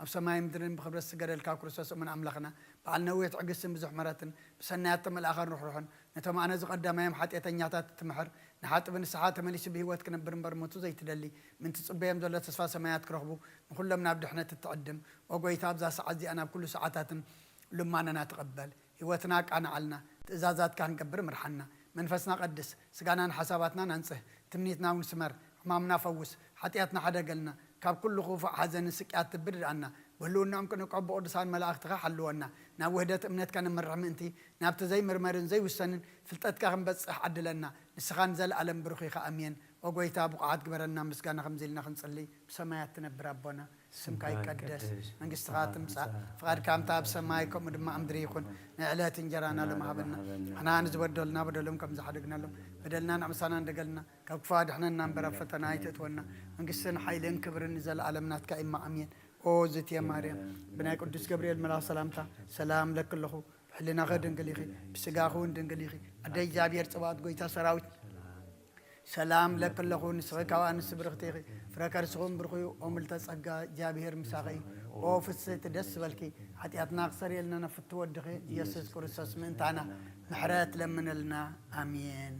أب سماي مدرن بخبر السجر الكاكروسوس من أملاخنا بعلنا ويت عجسم بزح مراتن بسنات تم الآخر روحن نتما أنا زقدام يوم حتى يتنياتات تمحر نحات بن الساعات مليش بهوات كنا برنبر موتو زي تدلي من تصبيهم دولة تصفى سمايات كرهبو نقول لهم نبدأ إحنا تتقدم وقوي تابزا ساعات دي أنا بكل ساعاتات لما أنا نتقبل هواتناك أنا علنا إزازات كان كبر مرحنا منفسنا قدس سجانا حساباتنا ننسه تمنيتنا ونسمر أمامنا فوس حتياتنا حدا قلنا كاب كل خوف حزن سكيات تبرر عنا بلونا ممكن نقعد قدسان ملاك تخا حلونا نا وحدة أمنيت كان مرحم أنتي نابت زي مرمرن زي وسنن فلتت كان بس عدلنا نسخان زل ألم بروخي أمين وقويتا بقعد كبرنا مسكنا خمزيلنا خنصلي بسماياتنا بربنا سمكاي قدس من قستغات مسا فقد كام تاب سمايكم مدما أمدري يكون نعلات انجرانا لما هبنا احنا نزبدلنا بدلهم كم زحدقنا لهم بدلنا نعمسانا ندقلنا كفاد احنا ننبر فتنا يتتونا من قستنا حيلين كبر نزل علمنات كإما أمين او زيت يا مريم بناي قدس جبريل ملا سلامتا سلام لك الله حلنا غدن قليخي بسقاخون دنقليخي أدي جابير صبات قويتا سراوت سلام لك الله نسغك وانس برختيخي فركر سغم برخي وملت صقا جابير مساقي او فسيت دس بالكي حتياتنا قصر يلنا نفتو ودخي يسوس كريستوس من تانا محرات لمن لنا امين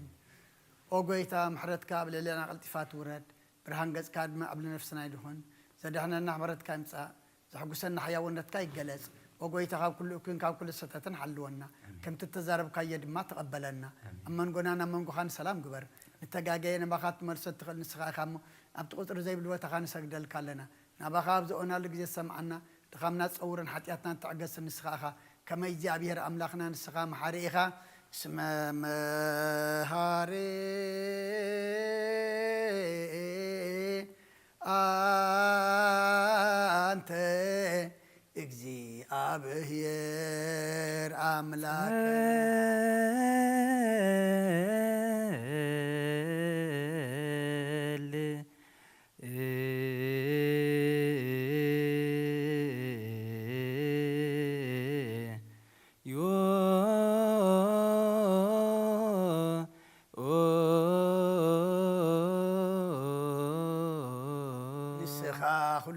او قويتا محرت كابل لنا التفات ورد برهان قص كاد ما قبل نفسنا يدهون زدحنا نحمرت كامصا زحقسنا حيوانات كاي جلس او قويتا كل كن كل ستتن حلونا كم تتزارب كايد ما تقبلنا اما نقولنا من خان سلام قبر نتجاجين بخات مرسد تخل نسخة خامو أبتقطر زي بالوقت خان سجدل كلنا نبخاب زونا لقي سمعنا دخمنا تصورن حتياتنا تعجز النسخة كما يجي عبير أملاخنا نسخة محريخة اسم مهاري أنت اجزي أبهير أملاك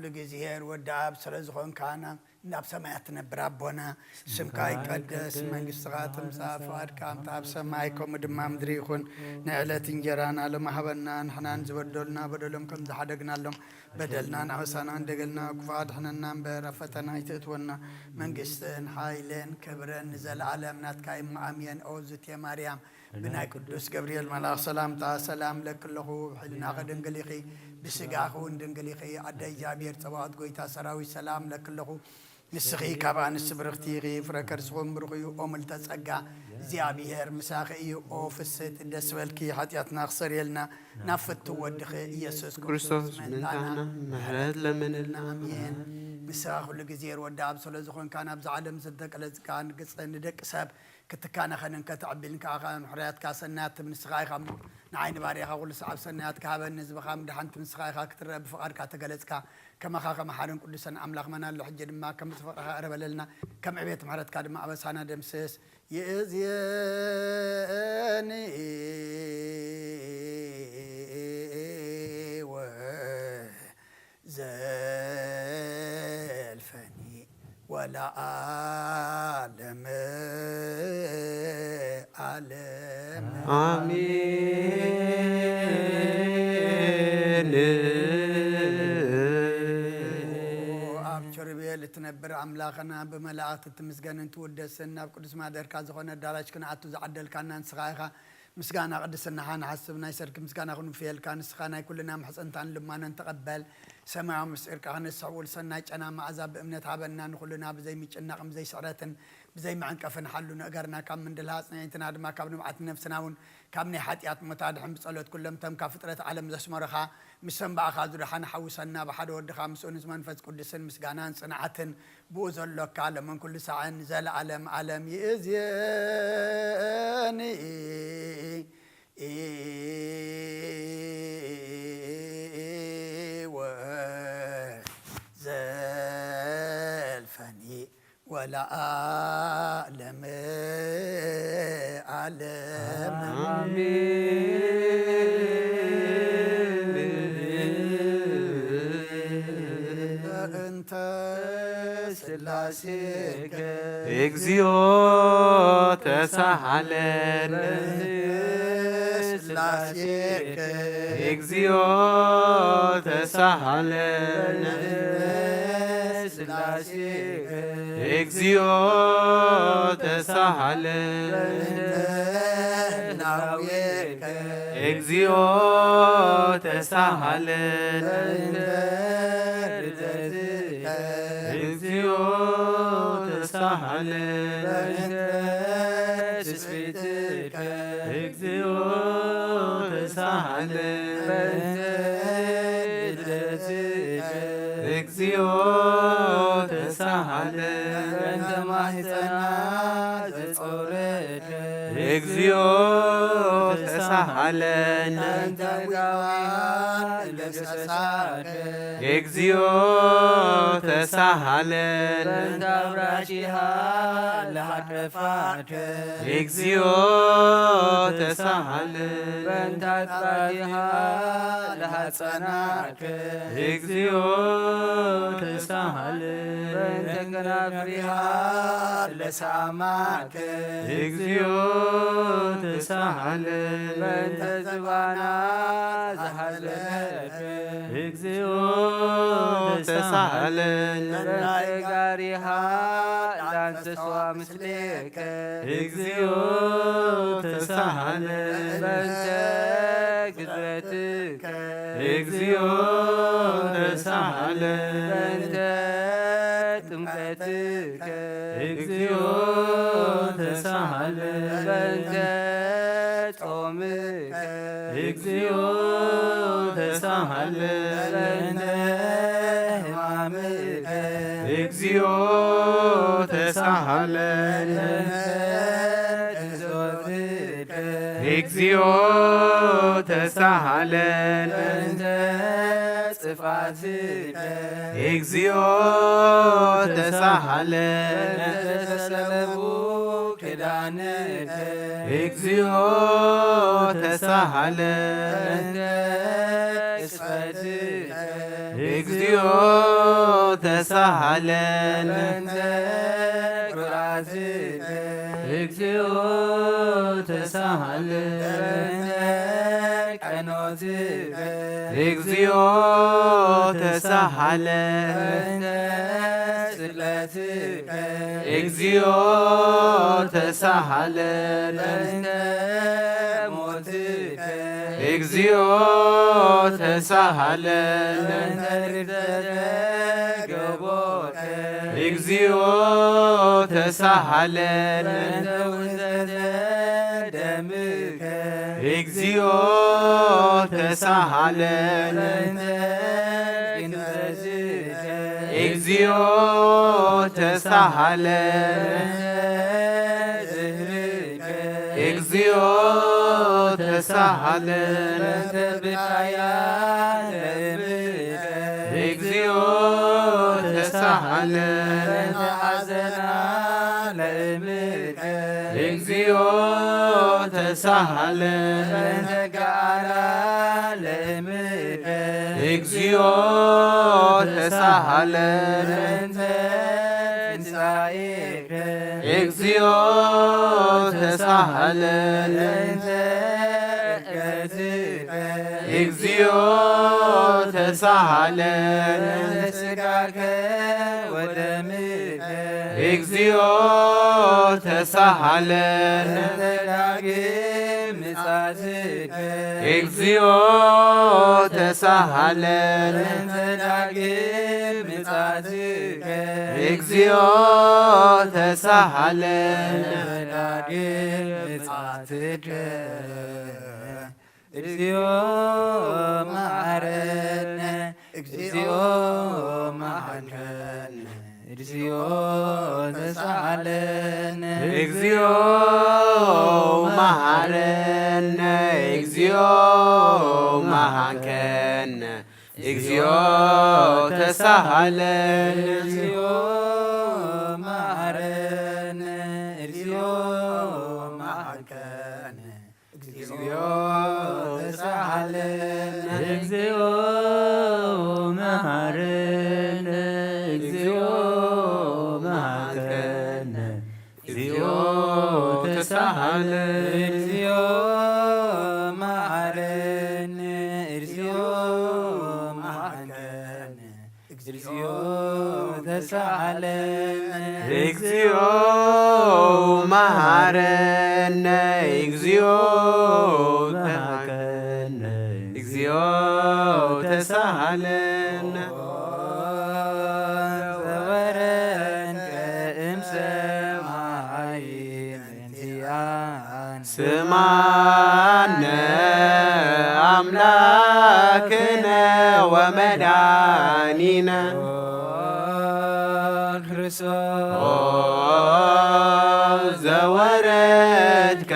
كل جزير ودعاب سرزخون كانا ناب سماياتنا برابونا سمكاي قدس من قصغات مسافر كام تاب سمايكم دمام دريخون نعلة انجرانا لما حبنا نحنا نزبدلنا بدلهم كم زحدقنا لهم بدلنا نعوسانا ندقلنا كفاد حنا ننبر فتنا يتتونا من قصتين حايلين كبرين نزل عالمنا تكايم معامين أوزت يا مريم بناي قدوس جبريل ملاك سلام تا سلام لك الله حلنا غدن قليخي بسقاخون دنقليخي عدي جابير صوات قويتا سراوي سلام لك الله نسخي كابان السبرختيغي فركر سغم برغي أمل تسقى زيابيهر مساخي أو فسيت الدسوالكي حتياتنا خسر يلنا نفت ودخي يسوس كريستوس من لنا محرات لمن لنا أمين مساخو لقزير ودعب سلزخون كان أبز عدم زدك لزكان قصة ندك ساب كتكانا خنن كتعبين كاخان حريات كاسنات من سخاي خام نعين باريخا قول سعب سنات كابن نزب خام دحنت من سخاي خا كتر بفقر كاتقلصكا كما خا محارن قدسن املاخ منا لحجد ما كم تفقر ربللنا كم عبيت محرت كادما ابسانا دمسس يزيني و زلفني ولا عالم آمين أبشر بيل تنبر أملاخنا بملاءات التمسجن تودسنا بقدس ما درك زخنا دارج كنا عتو زعدل كنا نسخايخا مسجانا قدسنا حنا حسبنا يسرك مسجانا خن فيل كان سخانا كلنا محسن تان لما نتقبل سماع مسير كان السعول سناج أنا مع عذاب أمنة عبنا نخلنا بزي ميتشنا قم زي سعرتن بزي ما عنك فن حلنا قرنا كم من دلهاس نتناد ما كابن معت نفسنا ون كم حتيات متعدد حمص قلت كلهم تم كفترة عالم زسمرها مسلم بأخذ حنا حوسنا بحد ورد خامس ونزمان فز قدسن مسجانان صنعتن بوزل لك عالم من كل ساعة نزل عالم عالم يزيني زلفني ولا أعلم أعلم أنت ስላሴከ እግዚኦ ተሳሃለን ስላሴከ እግዚኦ ተሳሃለን ስላሴከ እግዚኦ ተሳሃለን ናውየከ እግዚኦ ተሳሃለን ርደትከ እግዚኦ ተሳሃለን ትስብእትከ እግዚኦ ተሳሃለን ልደትከ እግዚኦ ተሳሃለን ማህፀና ዘጾረከ እግዚኦ ተሳሃለን ዳዊት ለገሰሳከ እግዚኦ ተሳሃለን ታብራጂሃ ለሐደፋከ እግዚኦ ተሳሃለን በንታጥባጂሃ ለሐፀናከ እግዚኦ ተሳሃለን በንተከናፍሪሃ ለሳማከ እግዚኦ ተሳሃለን በንተዝባና ዘሐዘነከ እግዚኦ ተሳሃለን በንተጋሪሃ ላንተሷ ምስሌከ እግዚኦ ተሳሃለን በንተ ግዝረትከ እግዚኦ ተሳሃለን በንተ ጥምቀትከ እግዚኦ ተሳሃለን በንተ ጾምከ እግዚኦ ተሳሃለን በንተ ሕማምከ እግዚኦ ተሳሃለን ግዞትከ እግዚኦ ተሳሃለን በንተ ጽፋትከ እግዚኦ ተሳሃለን ተሰለቡ ክዳንከ እግዚኦ ተሳሃለን በንተ ቅስፈትከ እግዚኦ ተሳሃለን በንተ ኩራትከ እግዚኦ ተሳሃለን በንተ ቀኖትከ እግዚኦ ተሳሃለን በንተ ስቅለትከ እግዚኦ ተሳሃለን በንተ ሞትከ እግዚኦ ተሳሃለን በንተ ርደተ ገቦከ እግዚኦ ተሳሃለን በንተ ውሕዘተ ደምከ እግዚኦ ተሳሃለን በንተ ግንዘትከ እግዚኦ ተሳሃለን ዝህርከ እግዚኦ ተሳሃለን በንተ ብቃያ ለእምከ እግዚኦ ተሳሃለን በንተ ሐዘና ለእምከ እግዚኦ ተሳሃለን በንተ ጋራ ለእምከ እግዚኦ ተሳሃለን በንተ ትንሣኤከ እግዚኦ ተሳሃለን በንተ ዕርገትከ እግዚኦ ተሳሃለን በንተ ሥጋከ ወደምከ እግዚኦ ተሳሃለን በንተ ዳግም ምጽአትከ እግዚኦ ተሳሃለን በንተ ዳግም ምጽአትከ እግዚኦ ተሳሃለን ዳግም ምጽአትከ እግዚኦ መሐረነ እግዚኦ መሐረነ እግዚኦ ተሳሃለን እግዚኦ መሐረነ እግዚኦ መሐከነ እግዚኦ ተሳሃለን እግዚኦ መሐረነ እግዚኦ መሐከነ እግዚኦ ተሳሃለን እግዚኦ መሐረነ እግዚኦ እግዚኦ ተሳሃለነ እግዚኦ መሃረነ እግዚኦ ተሃከነ እግዚኦ ተሳሃለነ ስማነ አምላክነ ወመድኃኒነ ክርስቶስ ዘወረድከ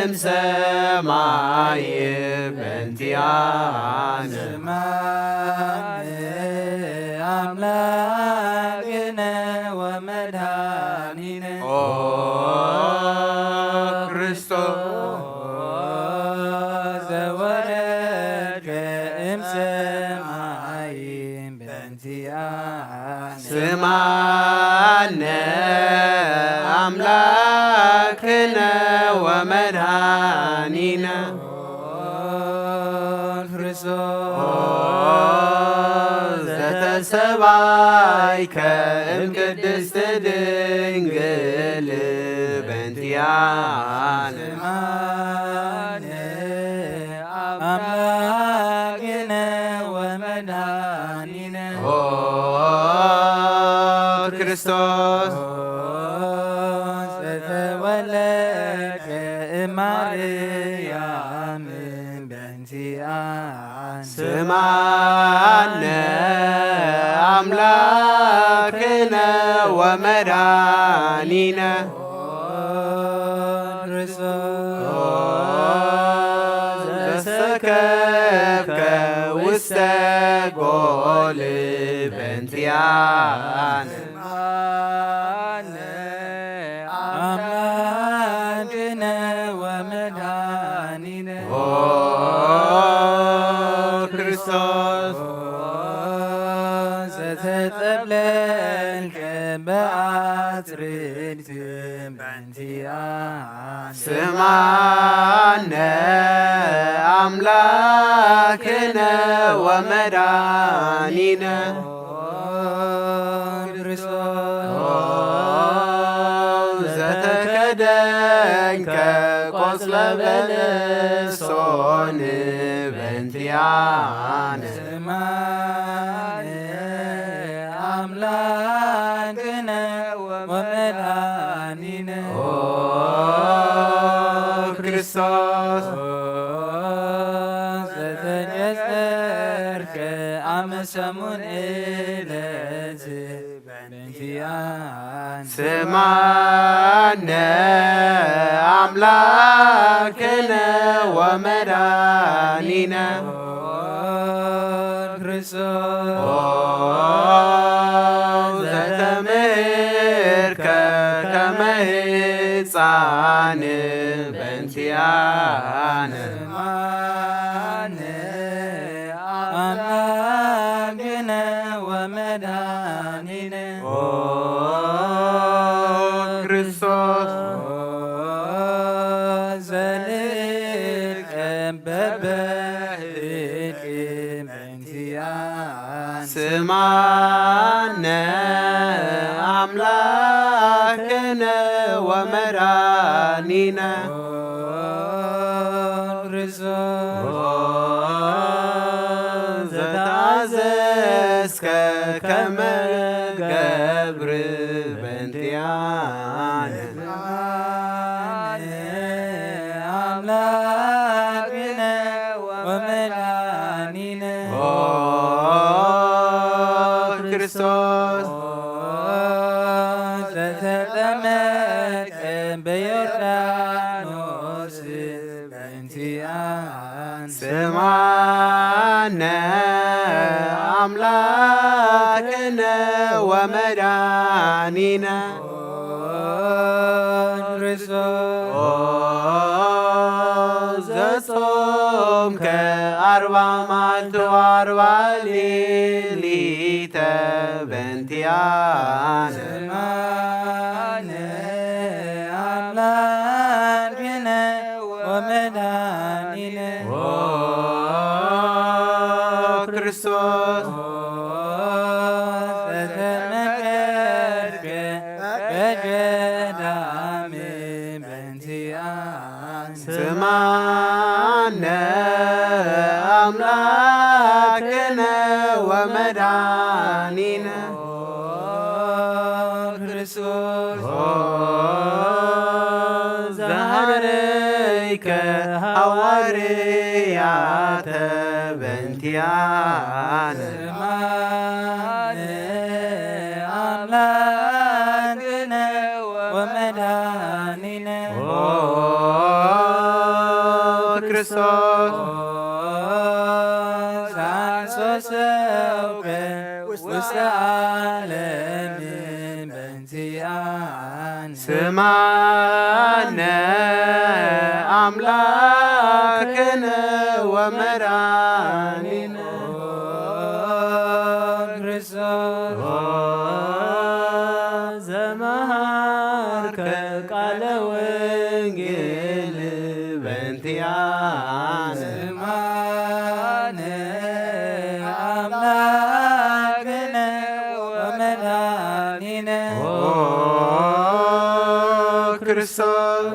እምሰማይ በእንቲአነ ስማነ አምላክነ ወመድኃኒነ ስማነ አምላክነ ወመድኃኒነ ክርስቶስ ዘተሰባይከ እምቅድስት ድንግል በእንቲአነ አምላክነ ወመድኃኒነ ክርስቶስ ዘተወለደ እማርያም በእንቲአነ ስማነ አምላክነ ወመድኃኒነ ክርስቶስ ዘሰከብከ ውስተ ጎል በእንቲአነ አምላክነ ወመድኃኒነ ክርስቶስ ዘተጠብለልከ በአጽርዕት በእንቲአነ ስማነ አምላክነ ወመድኃኒነ ዘተከደንከ ቆስለ በለሶን በእንቲአነ ስማነ አምላክነ ወመድኃኒነ ክርስቶስ ዘተነጸርከ አመ ሰሙን ዕለት በእንቲአነ ስማነ አምላክነ ወመድኃኒነ ክርስቶስ ዘተምህርከ ከመ ሕፃን በእንቲአነ ስማነ አምላክነ ወመድኃኒነ ክርስቶስ ዘልቀ በበህቅ በእንቲአነ ስማነ አምላክነ ወመድኃኒነ ክርስቶስ ዘታዘዝከ ከመ ገብር በእንቲአነ አምላክነ ወመድኃኒነ ክርስቶስ ዘተጠመቀ በዮርዳኖስ በእንቲአነ ስማነ አምላክነ ወመድኃኒነ ክርስቶስ ዘጾምከ 40 መዓልተ ወ40 ሌሊተ በእንቲአነ ስማነ አምላክነ ወመድኃኒነ ክርስቶስ ዘተመከርክ በገዳም በእንቲአነ ስማነ አምላክነ ወመድኃኒነ ክርስቶስ ዘሃረይከ ሐዋርያተ በእንቲአነ ስማነ አምላክነ ወመድኃኒነ ክርስቶስ ዛንሶሰውከ ውስተ ዓለም በእንቲአነ ስማነ አምላክነ ወመድኃኒነ ክርስቶስ ዘመሃርከ ቃለ ወንጌል በእንቲአነ ስማነ አምላክነ ወመድኃኒነ ክርስቶስ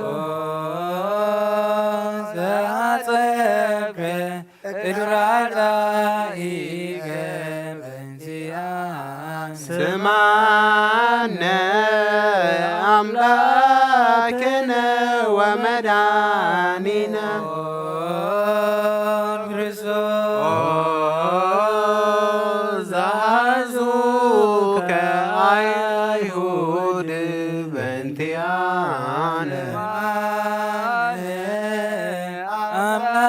ዘአጸብከ እድረ አርዳኢከ በእንቲአነ ስማነ አምላክነ ወመድኃኒነ ክርስቶስ ዘአዙከ አይሁድ በእንቲአነ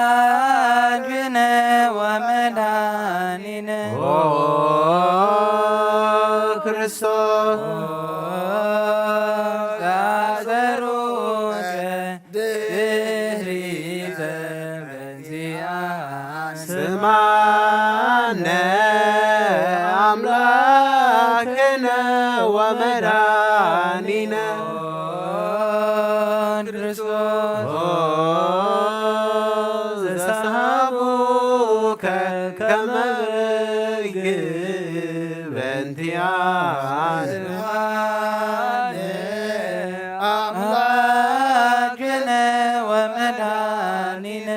አምላክነ ወመድኃኒነ ክርስቶስ ዘአዘሩከ ድኅሪተ በእንቲአነ ስማነ አምላክነ ወመድኃኒነ ክርስቶስ ዘሰሃቡከ ከመ በግዕ በእንቲአነ አምላክነ ወመድኃኒነ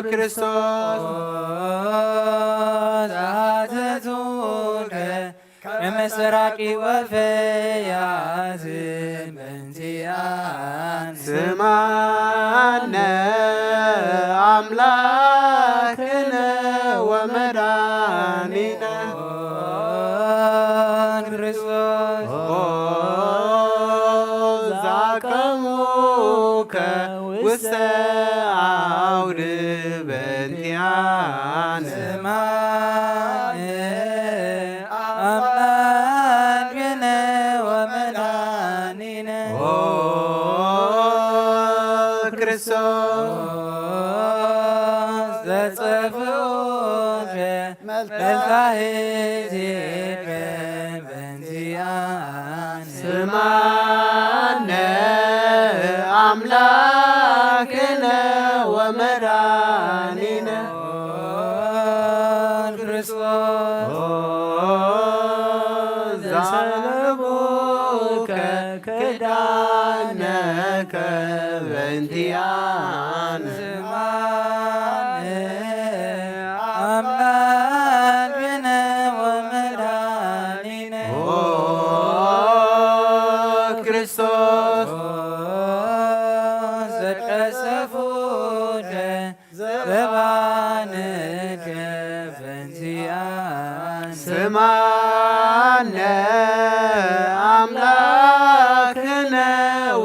ክርስቶስ ዛተቱከ ከመሰራቂ ወፈያት በእንቲአነ ስማነ አምላክነ ወመድኃኒነ ክርስቶስ ዛቀሙከ ውስተ አውድ በእንቲአነ ስማነ አምላክነ ወመድኃኒነ ክርስቶስ ዘጸፍኦከ መልታሕቲከ በእንቲአነ ስማነ አምላክነ ወመድኃኒነ ክርስቶስ ዘሰለቡከ ክዳነከ በእንቲአነ ስማነ አምላክነ ወመድኃኒነ ክርስቶስ ዘቀሰፉከ ዘባንከ በእንቲአነ ስማነ አምላክነ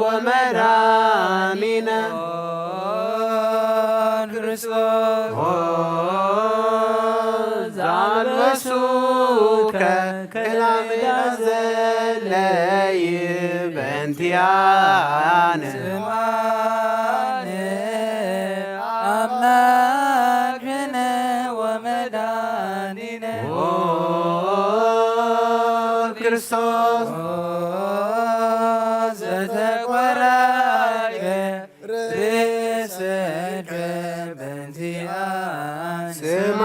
ወመድኃኒነ ክርስቶስ ዛልበሱከ ክላሜዳ ዘለይ በእንቲአነ ስማነ አምላክነ ወመድኃኒነ ክርስቶስ ዘተቆራኘ ርእሰከ በእንቲአነ ስማ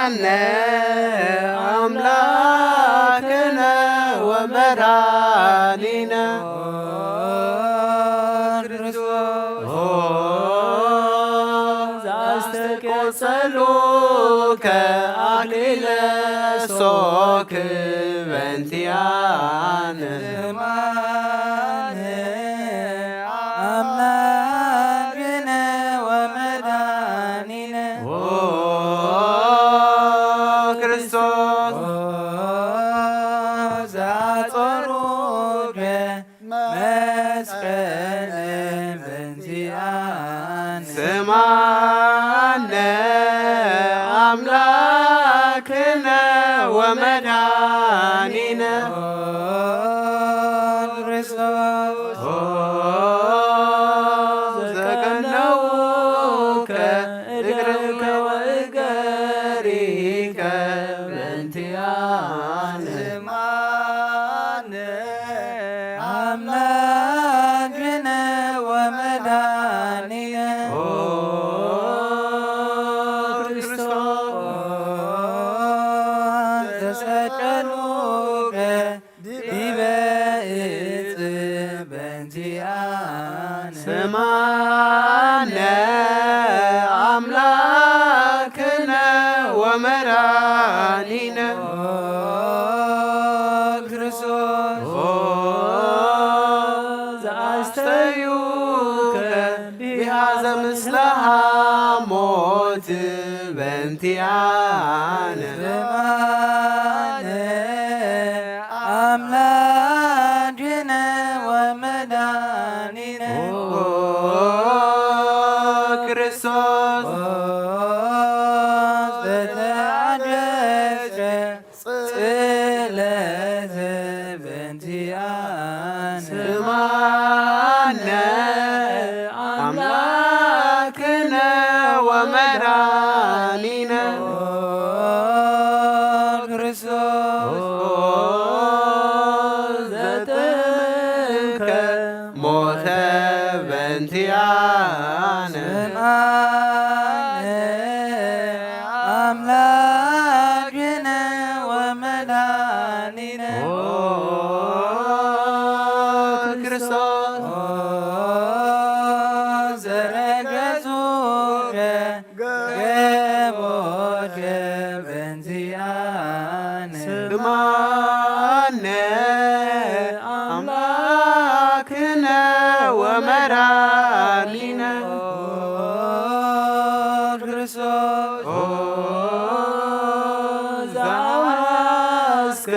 سمعنا أملاكنا ومراننا زاستقصلوك أكليل سوك بنتيان سمعنا أملاكنا ومراننا كريستوس زاتروك مسكن بنتيان سمعنا أملاكنا ومداننا كريستوس زكنوك ذكرك وإقريك بنتيان سمعنا أملاكنا ومداننا تسجلوك ببيت بنتيان سمعنا أملاكنا ومراننا كريستوس أستيوك بهذا مثلها موت بنتيان أملاكنا ومداننا كريستوس تتعجز صلة بنتيان سمعنا أملاكنا ومداننا كريستوس ذاتك موت بنتيان أملاكنا ومداننا كريستوس زرقزوك قبوك بنتيان سمعنا أملاكنا ومراننا كريستوس زعسك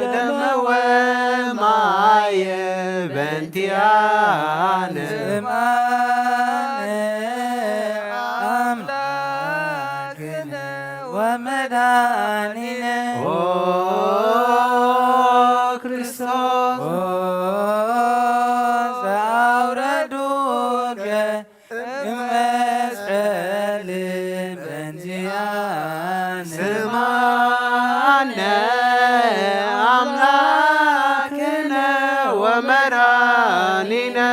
دم وماي بنتيان سمعنا أملاكنا ومداننا كريستوس أوردوك مسأل بنتيان سمعنا أملاكنا ومراننا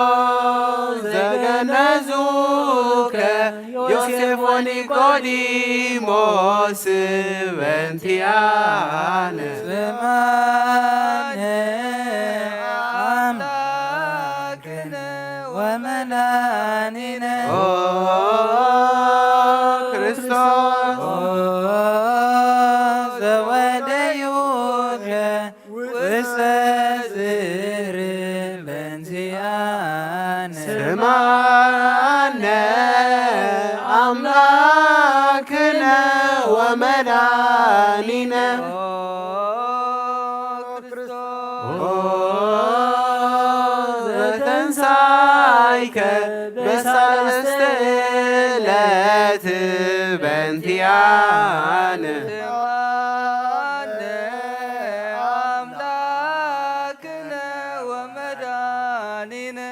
كريستوس زغنزوك يوسف ونيقوديموس بنتيان سمعنا أملاكنا ومناننا كريستوس زوديوك وسازر بنتيان سمعنا أملاكنا ومداننا تنسايك بسلسة إلات بنتيان أملاكنا ومداننا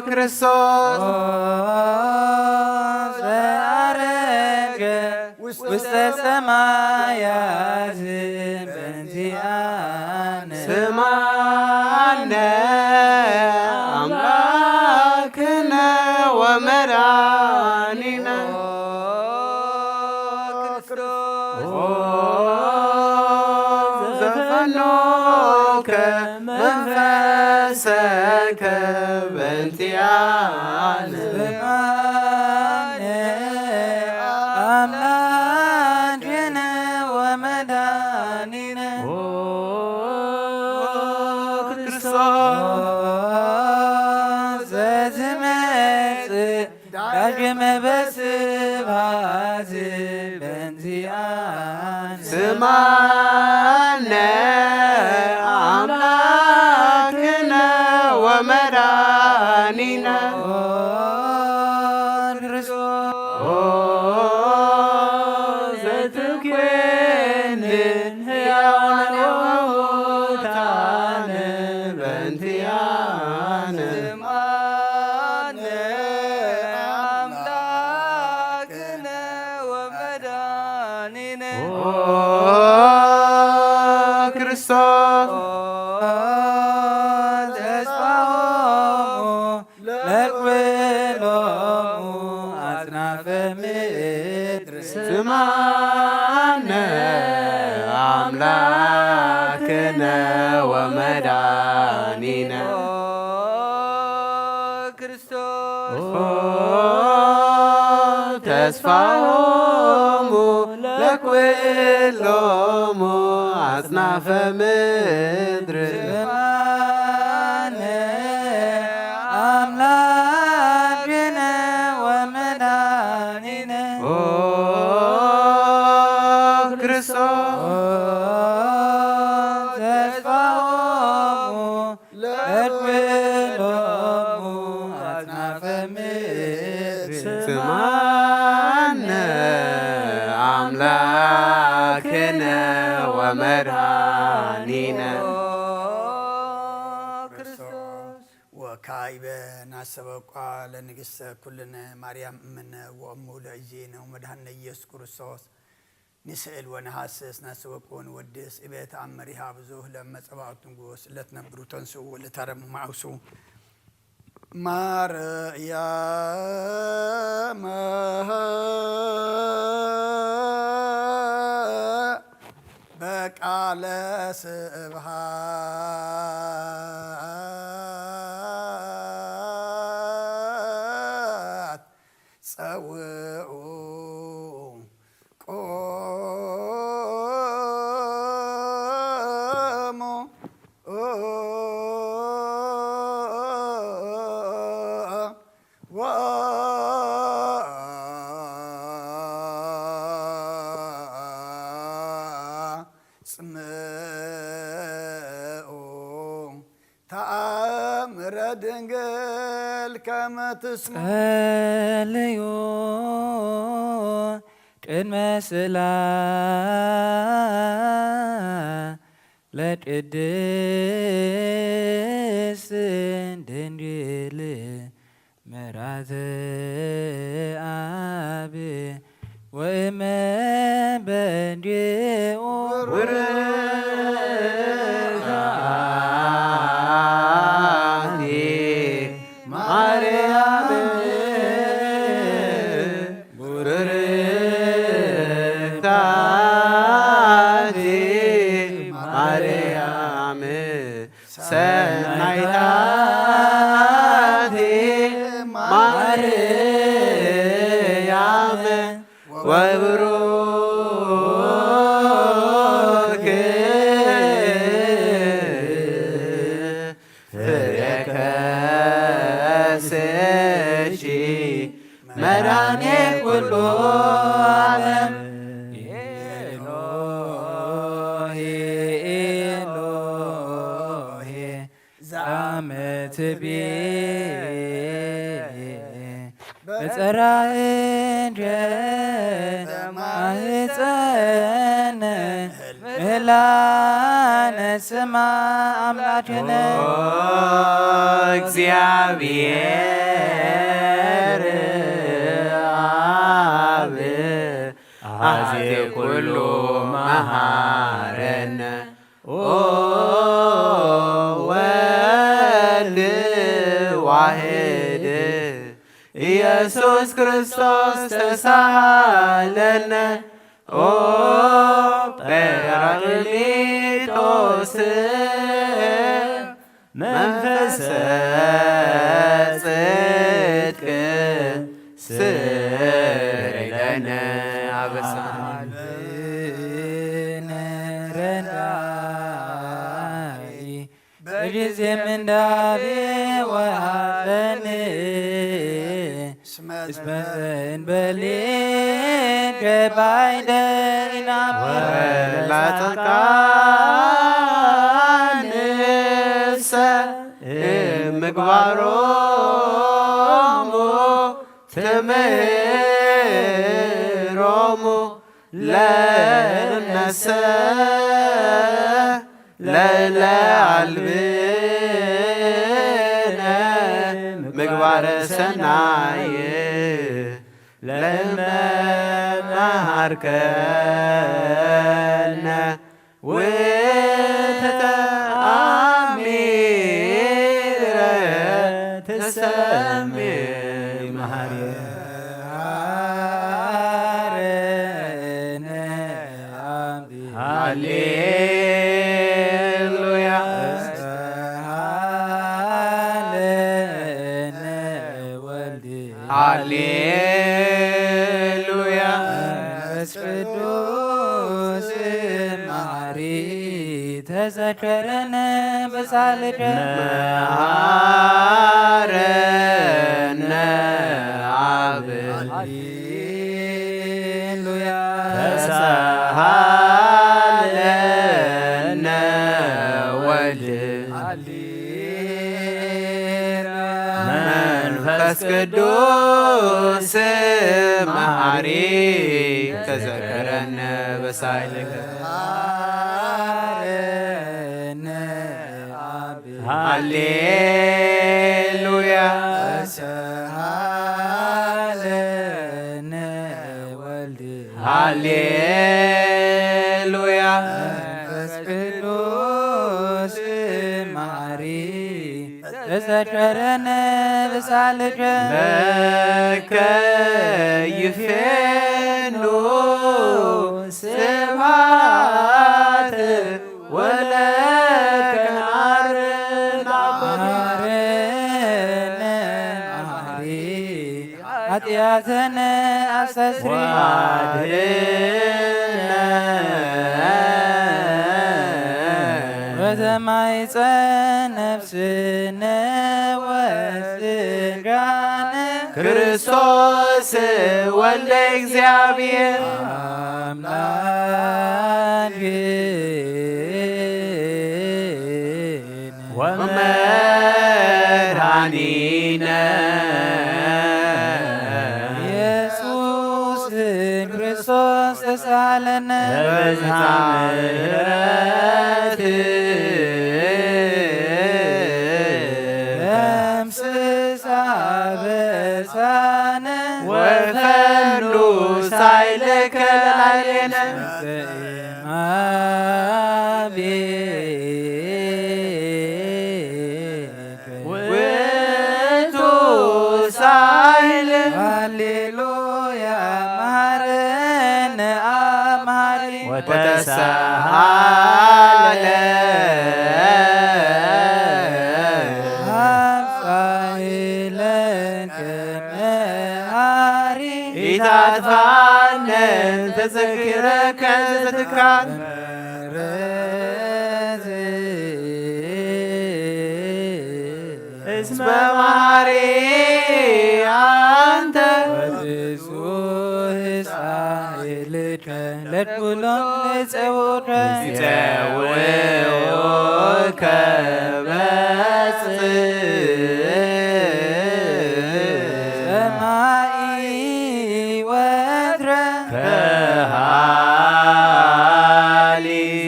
كريستوس وسط السمايات بنتيان سمعنا أملاكنا ومداننا زفنوك منفسك بانتيان أملاكنا ومداننا كريستوس زمت داقم بسبات بنزيان سمعنا أملاكنا ومداننا كريستوس زتكوين هيان وموتان بنتيان سمعنا أملاكنا ومداننا كريستوس تسبحهم لكلهم أطراف مدر سمعنا أملاكنا ومداننا كريستوس تسفهم لكلهم أصناف مدر أملاكنا ومداننا كريستوس تسبحهم لكلهم أطراف مدر سمعنا أملاكنا ومداننا وكايبة ناسبق لنقص كلنا مريم من وأمه لعزينا ومدهن يسوع كريستوس نسأل ونحسس نسبق ونودس إبيت عمرها بزوه لما سبعت نقوس لا تنبرو تنسو ولا ترموا معوسو مريم بك على سبحات سوء قوموا تأمر دنقل كما تسمع ليو ቅድመ ለቅድስት ድንግል መራተ አብ ወእመ በንዲኡ እግዚአብሔር አብ አዜ ኩሉ መሐረነ ወልድ ዋሕድ ኢየሱስ ክርስቶስ ተሳሃለነ ኦ ጰራቅሊጦስ መንፈሰ ጽድቅ ስረይ ለነ አበሳነ ረዳኢ በጊዜ ምንዳቤ ወሐዘን እስመን በሌን ገባይደና ወላጸቃንሰ ምግባሮሙ ትምህሮሙ ለነሰ ለለዓልብነ ምግባረ ሰናይ ለመመሃርከነ ወተአሚረ ተሰምዕ መሐረነ ሃሌሉያ ሃሌነ ወልድ ሃሌሉያ መንፈስ ቅዱስ መሐሪ ተዘከረነ በሳልከ መሐረነ አብ ሃሌሉያ ተሳሃለነ ወልድ መንፈስ ቅዱስ መሐሪ ተዘከረነ በሳይልከ ሃሌሉያ ተሳሃለነ ወልድ ሃሌሉያ መንፈስ ቅዱስ መሐሪ ተዘከረነ በሳልከ ለከ ይፌኑ ስብሐት ወለከ ናርነ መሐሪ ኃጢአተነ አስተስሪ አድኅነ በተማይፀ ነፍስነ ወስጋነ ክርስቶስ ወልደ እግዚአብሔር አምላክነ ወመድኃኒነ ኢየሱስ ክርስቶስ ተሳለነ በብዝኃ ምሕረት ደምስሳ በሳነ ወፈኑ ሳይለከ ላዕሌነ ውእቱ ሳይል ሃሌሉያ መሐረነ አብ መሐሪ ወተሳሃለ ኢታጥፋነ ተዘክረከ ዘትካን እስመ መሐሪ አንተ ወብዙሕ ኃይልከ ለኩሎም ንጸውከ ይጸውዑከ ሰማይ ወትረ ከሃሊ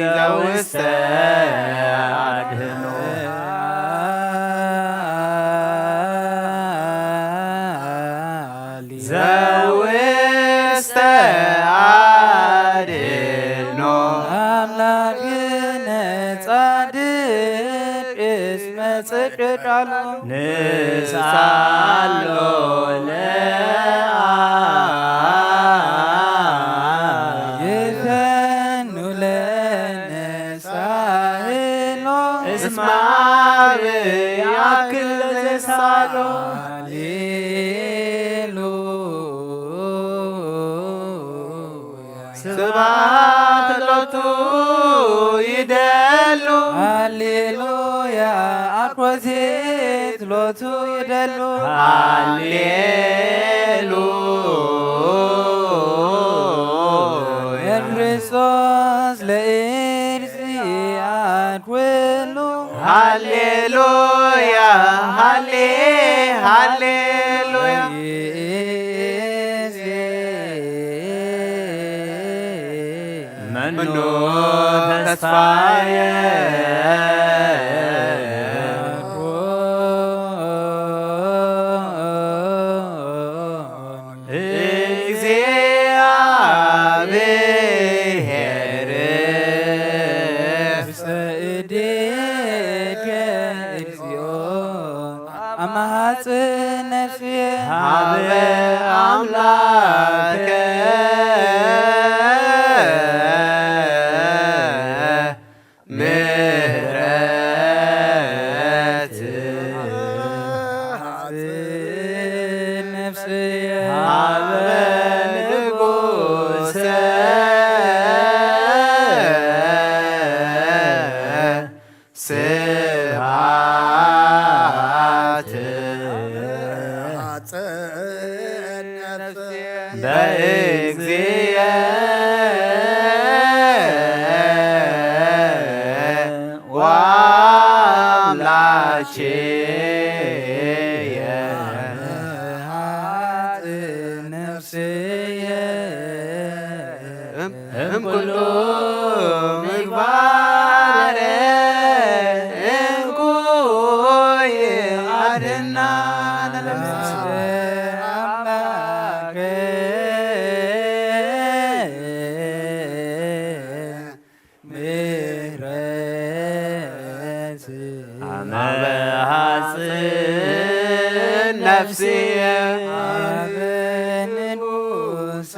ዘውስተ አድኅኖ ዘውስተ አድኅኖ አምላክነ ጻድቅ እስመ ጽድቅ ቃሉ ንስአሎ ይሳሎ ስብሐት ሎቱ ይደሉ ሃሌሉያ አኮቴት ሎቱ ይደሉ ሃሌሉያ ክርስቶስ ለእርሲ አድወሉ ሃሌሉያ ሃሌሉያ መኑ ተስፋየ እግዚአብሔር ሰእዴከ እግዚኦ አማጽእ ነፍስየ ሀበ አምላከ ምህረት ነፍስየ ሀበ ንጉሠ ስብሐት በእግዚእ ወአምላክየ ነፍስየ እምኩሉ ምግባረ እንኩይ አድኅና ለነፍስየ አምላከ ምህረት ሀበ ሐጽን ነፍስየ ሀበ ንጉሠ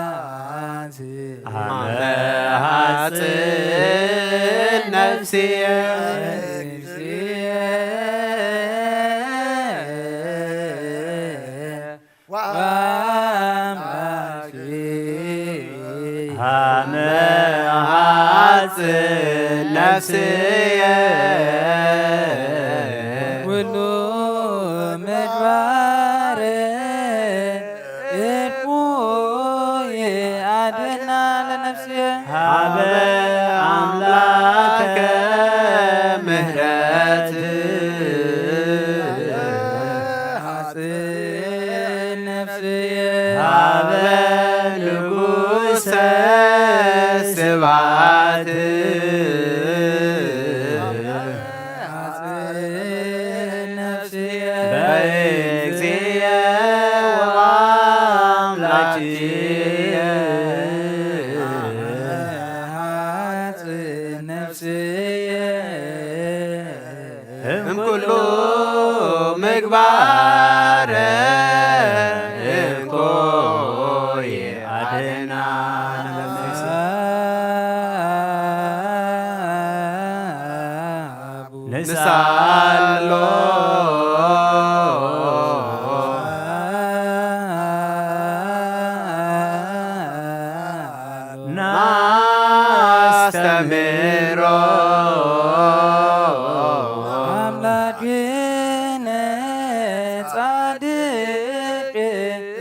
ስብሐት ሀበ ሐጽን ነፍስየ ሀበ ሐጽን ነፍስየ ኩሉ ምግባር እኩይ አድኅና ለነፍስየ ሀበ አምላከ ምህረት ሐጽን ነፍስየ ሀበ ንጉሠ ስብሐት ሐጽን ነፍስየ በእግዚእ ወአምላክየ ሐጽን ነፍስየ እምኩሉ ምግባረ እንኮይ አድኅና ንሳሎ ናስተምሮ አምላክነ ጻድቅ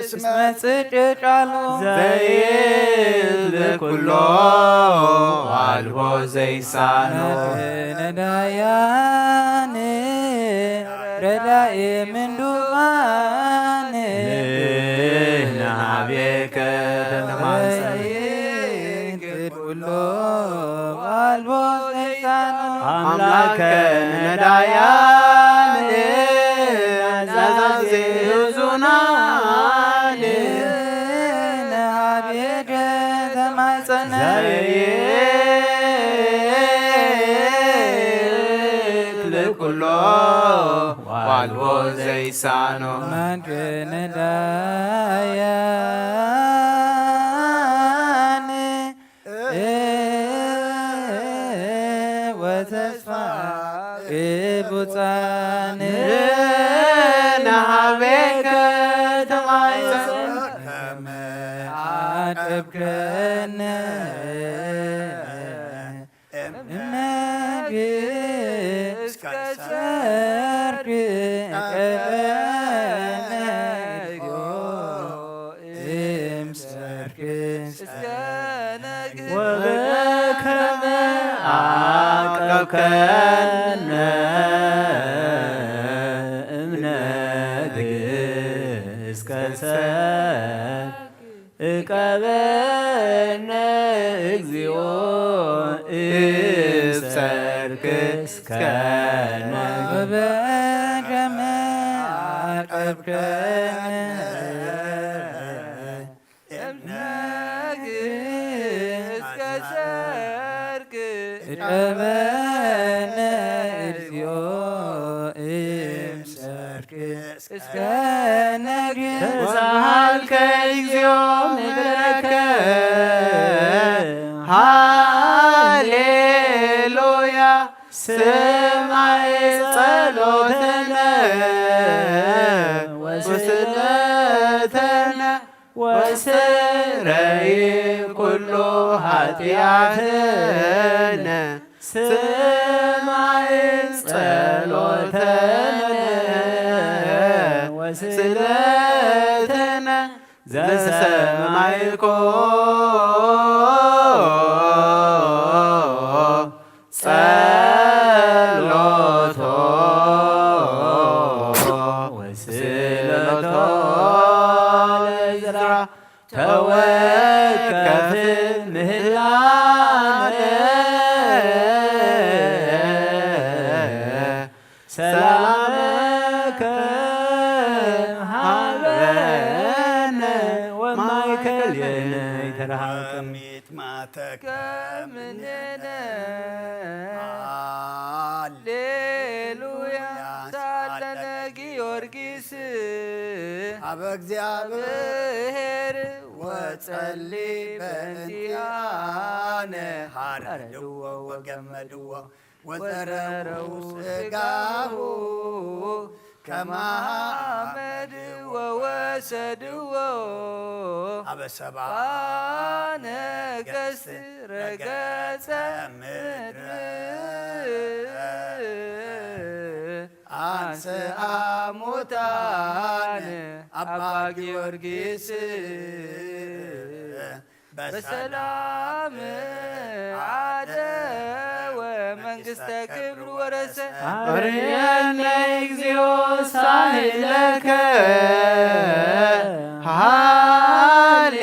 እስመ ጽድቅ ቃሉ ዘይብል ኩሎ አልቦ ዘይሳኖ ነዳያን ረዳኤ ምንዱባን ንሕናቤከ ተማጸን ኩሎ አልቦ ዘይሳኖ አምላከ ነዳያን አዛዜ ብዙናን ነሃቤከ ተማጸነ ዘይክል ኩሎ ዋልቦ ዘይሳኖ ማንከነዳያን ተስፋ ቅቡፃን ንሃቤከ ተማይፀን አቅብከነ እምነግስ ከሰርክ ቀበነዮ እምሰርክስ ወበከመ አቀብከነ እምነግስ ከሰርክ እቀበነ እግዚኦ እምሰርክስ ከነ ወበከመ አቀብከነ እቀበነ እግዚኦ እምሰርክ እስከ ነግህ ተሳሃልከ እግዚኦ ምድረከ ሃሌሉያ ስማይ ጸሎተነ ወስለተነ ወስረይ ኩሉ ኃጢአትነ ስማይ ጸሎተነ ወስለተነ ዘሰማይኮ ጸሎቶ ወስለቶ ለዕዝራ ተወከፍ ምህላነ ሰላመከ ሀበነ ወማእከልየነ ይትረሃቅም ከምንነ ሃሌሉያ ሳለነ ጊዮርጊስ አበ እግዚአብሔር ወጸሊ በእንቲአነ ሐረድዎ ወገመድዎ ወዘረረው ስጋሁ ከማመድ ወወሰድዎ አበሰብአ ነገሥት ረገጸ ምድር አንስአ ሙታን አባ ጊዮርጊስ በሰላም አደወ መንግሥተ ክብር ወረሰ አርየነ እግዚኦ ሳህለከ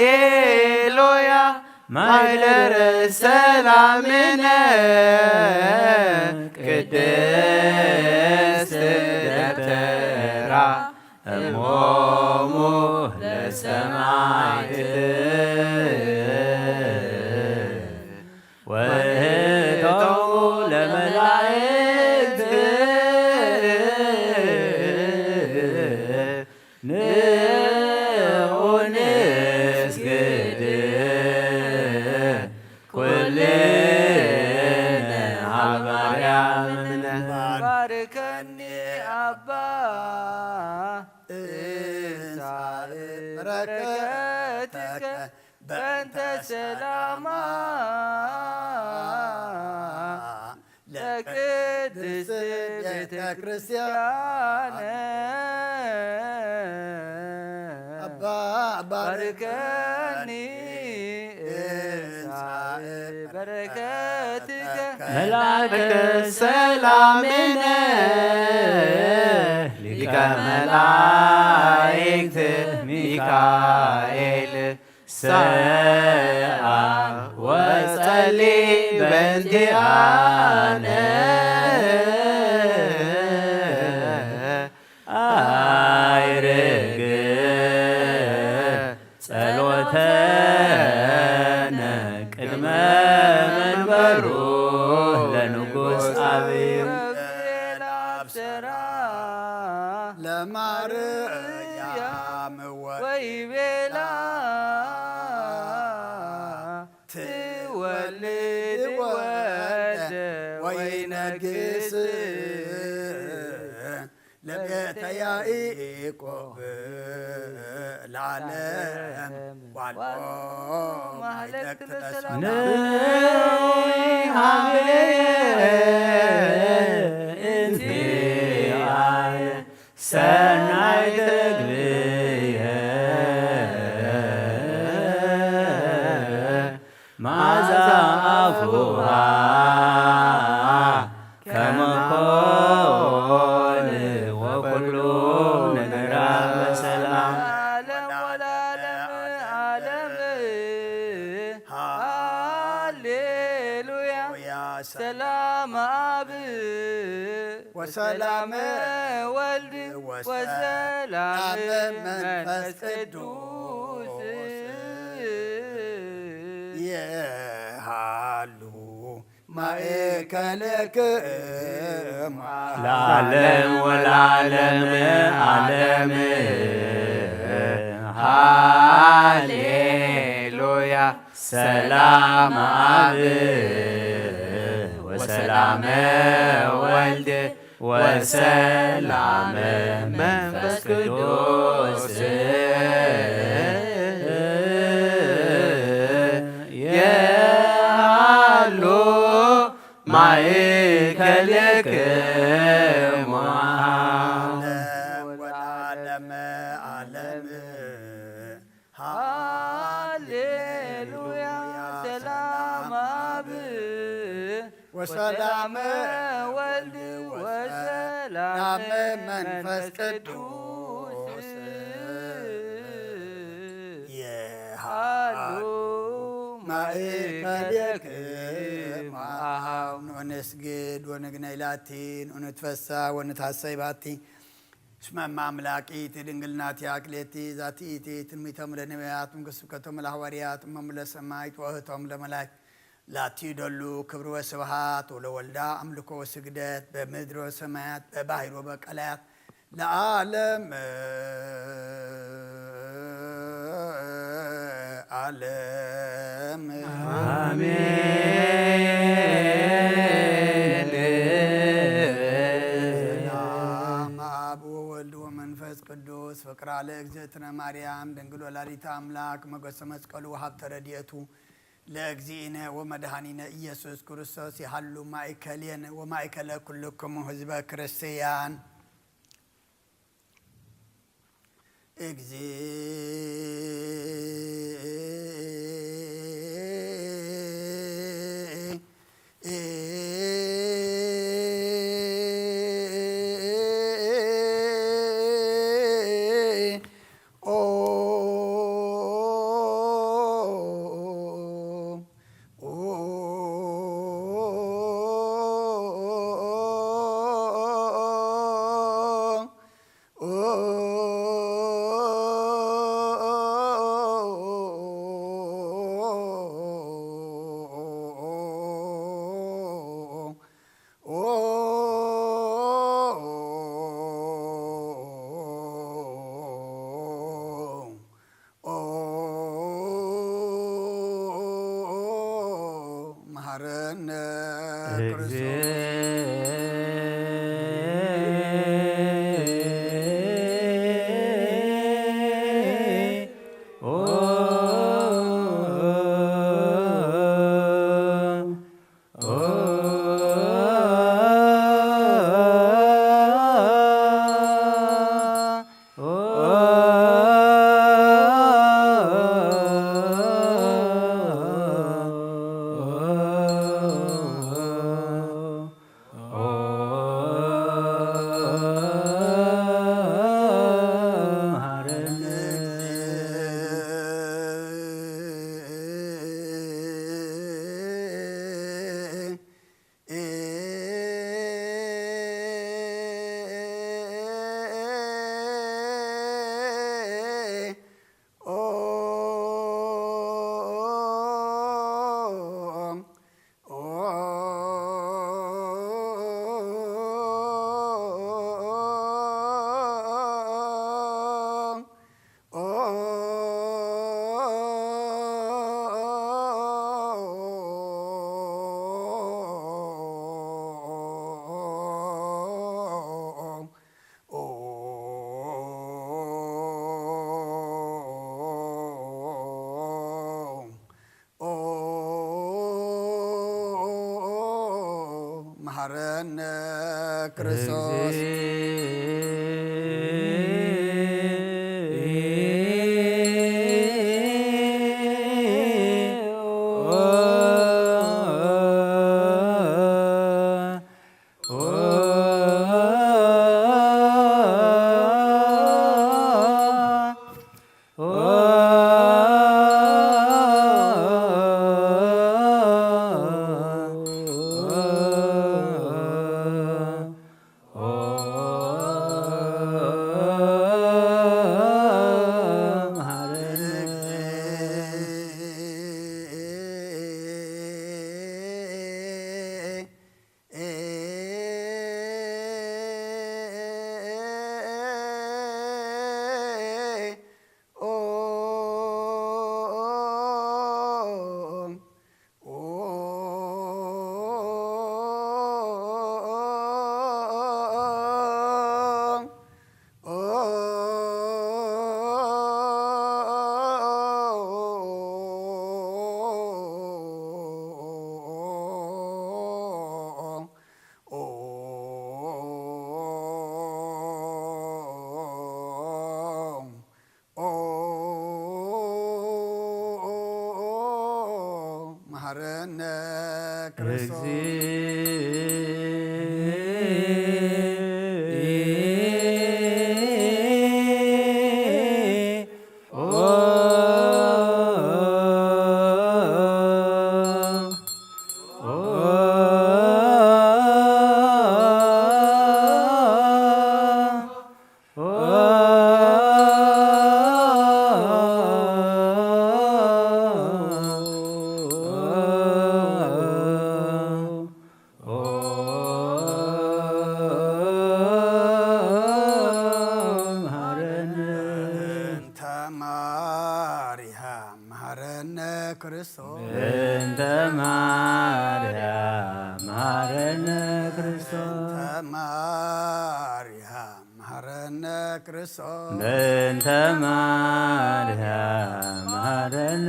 ሃሌሉያ ማይለረ ሰላምነ ቅድስት ደብተራ እሞሙ ለሰማዕት ወእቶሙ ለመላእክት ንዑ ንስግድ ኩልነ ሀበ ማርያምነ ባርከኒ አባ በረከትከ በእንተ ሰላማ ለቅድስት ቤተ ክርስቲያን ባርከኒ በረከትከ መልአከ ሰላምነ ሊቀ መላእክት ሚካኤል ሰአ ወጸሊ በእንቲአነ አይርግ ጸሎተነ ቅድመ መንበሩ ለንጉሥ አብዩ ለማርያም ወይቤላ ትወልድ ወልደ وينقس لبيت يعقوب العالم والقوم هلك تسلم انتي على سناي تقبيه ماذا أفوها كما قول وكل نجرى بسلام عالم والعالم عالم هاليلويا سلام أب وسلام ولد وسلام منفس قدوس يهالو مايكلك العالم والعالم عالم هاليلويا سلام أب وسلام ولد وسلام منفس قدوس يالو مايكلك والعالم عالم هاليلويا سلام أب وسلام ولد وسلام منفس قدوس يهالو مايكلك ونسجد ونجنيلاتين ونتفسى ونتحسيباتي اسمع مملاكي تدنقلناتي أكلتي ذاتي تنميتهم لنبيات مقصبكتهم الحواريات مملا سمايت وهتهم لملاك لا تيدلو كبر وسبحات ولولدا أملكو وسجدات بمدر وسمايات بباهر وبكالات لعالم عالم آمين سلام أب وولد ومنفس قدوس فقر على اجزتنا مريم دنقل ولاريت أملاك مقص مسقل وحب ترديتو لأجزينا ومدهانينا إيسوس كريستوس يحلو مايكالين ومايكال كلكم حزب كريستيان መሐረነ ክርስቶስ መሐረነ ክርስቶስ እንተ ማርያም መሐረነ ክርስቶስ ማርያም መሐረነ ክርስቶስ በእንተ ማርያም መሐረነ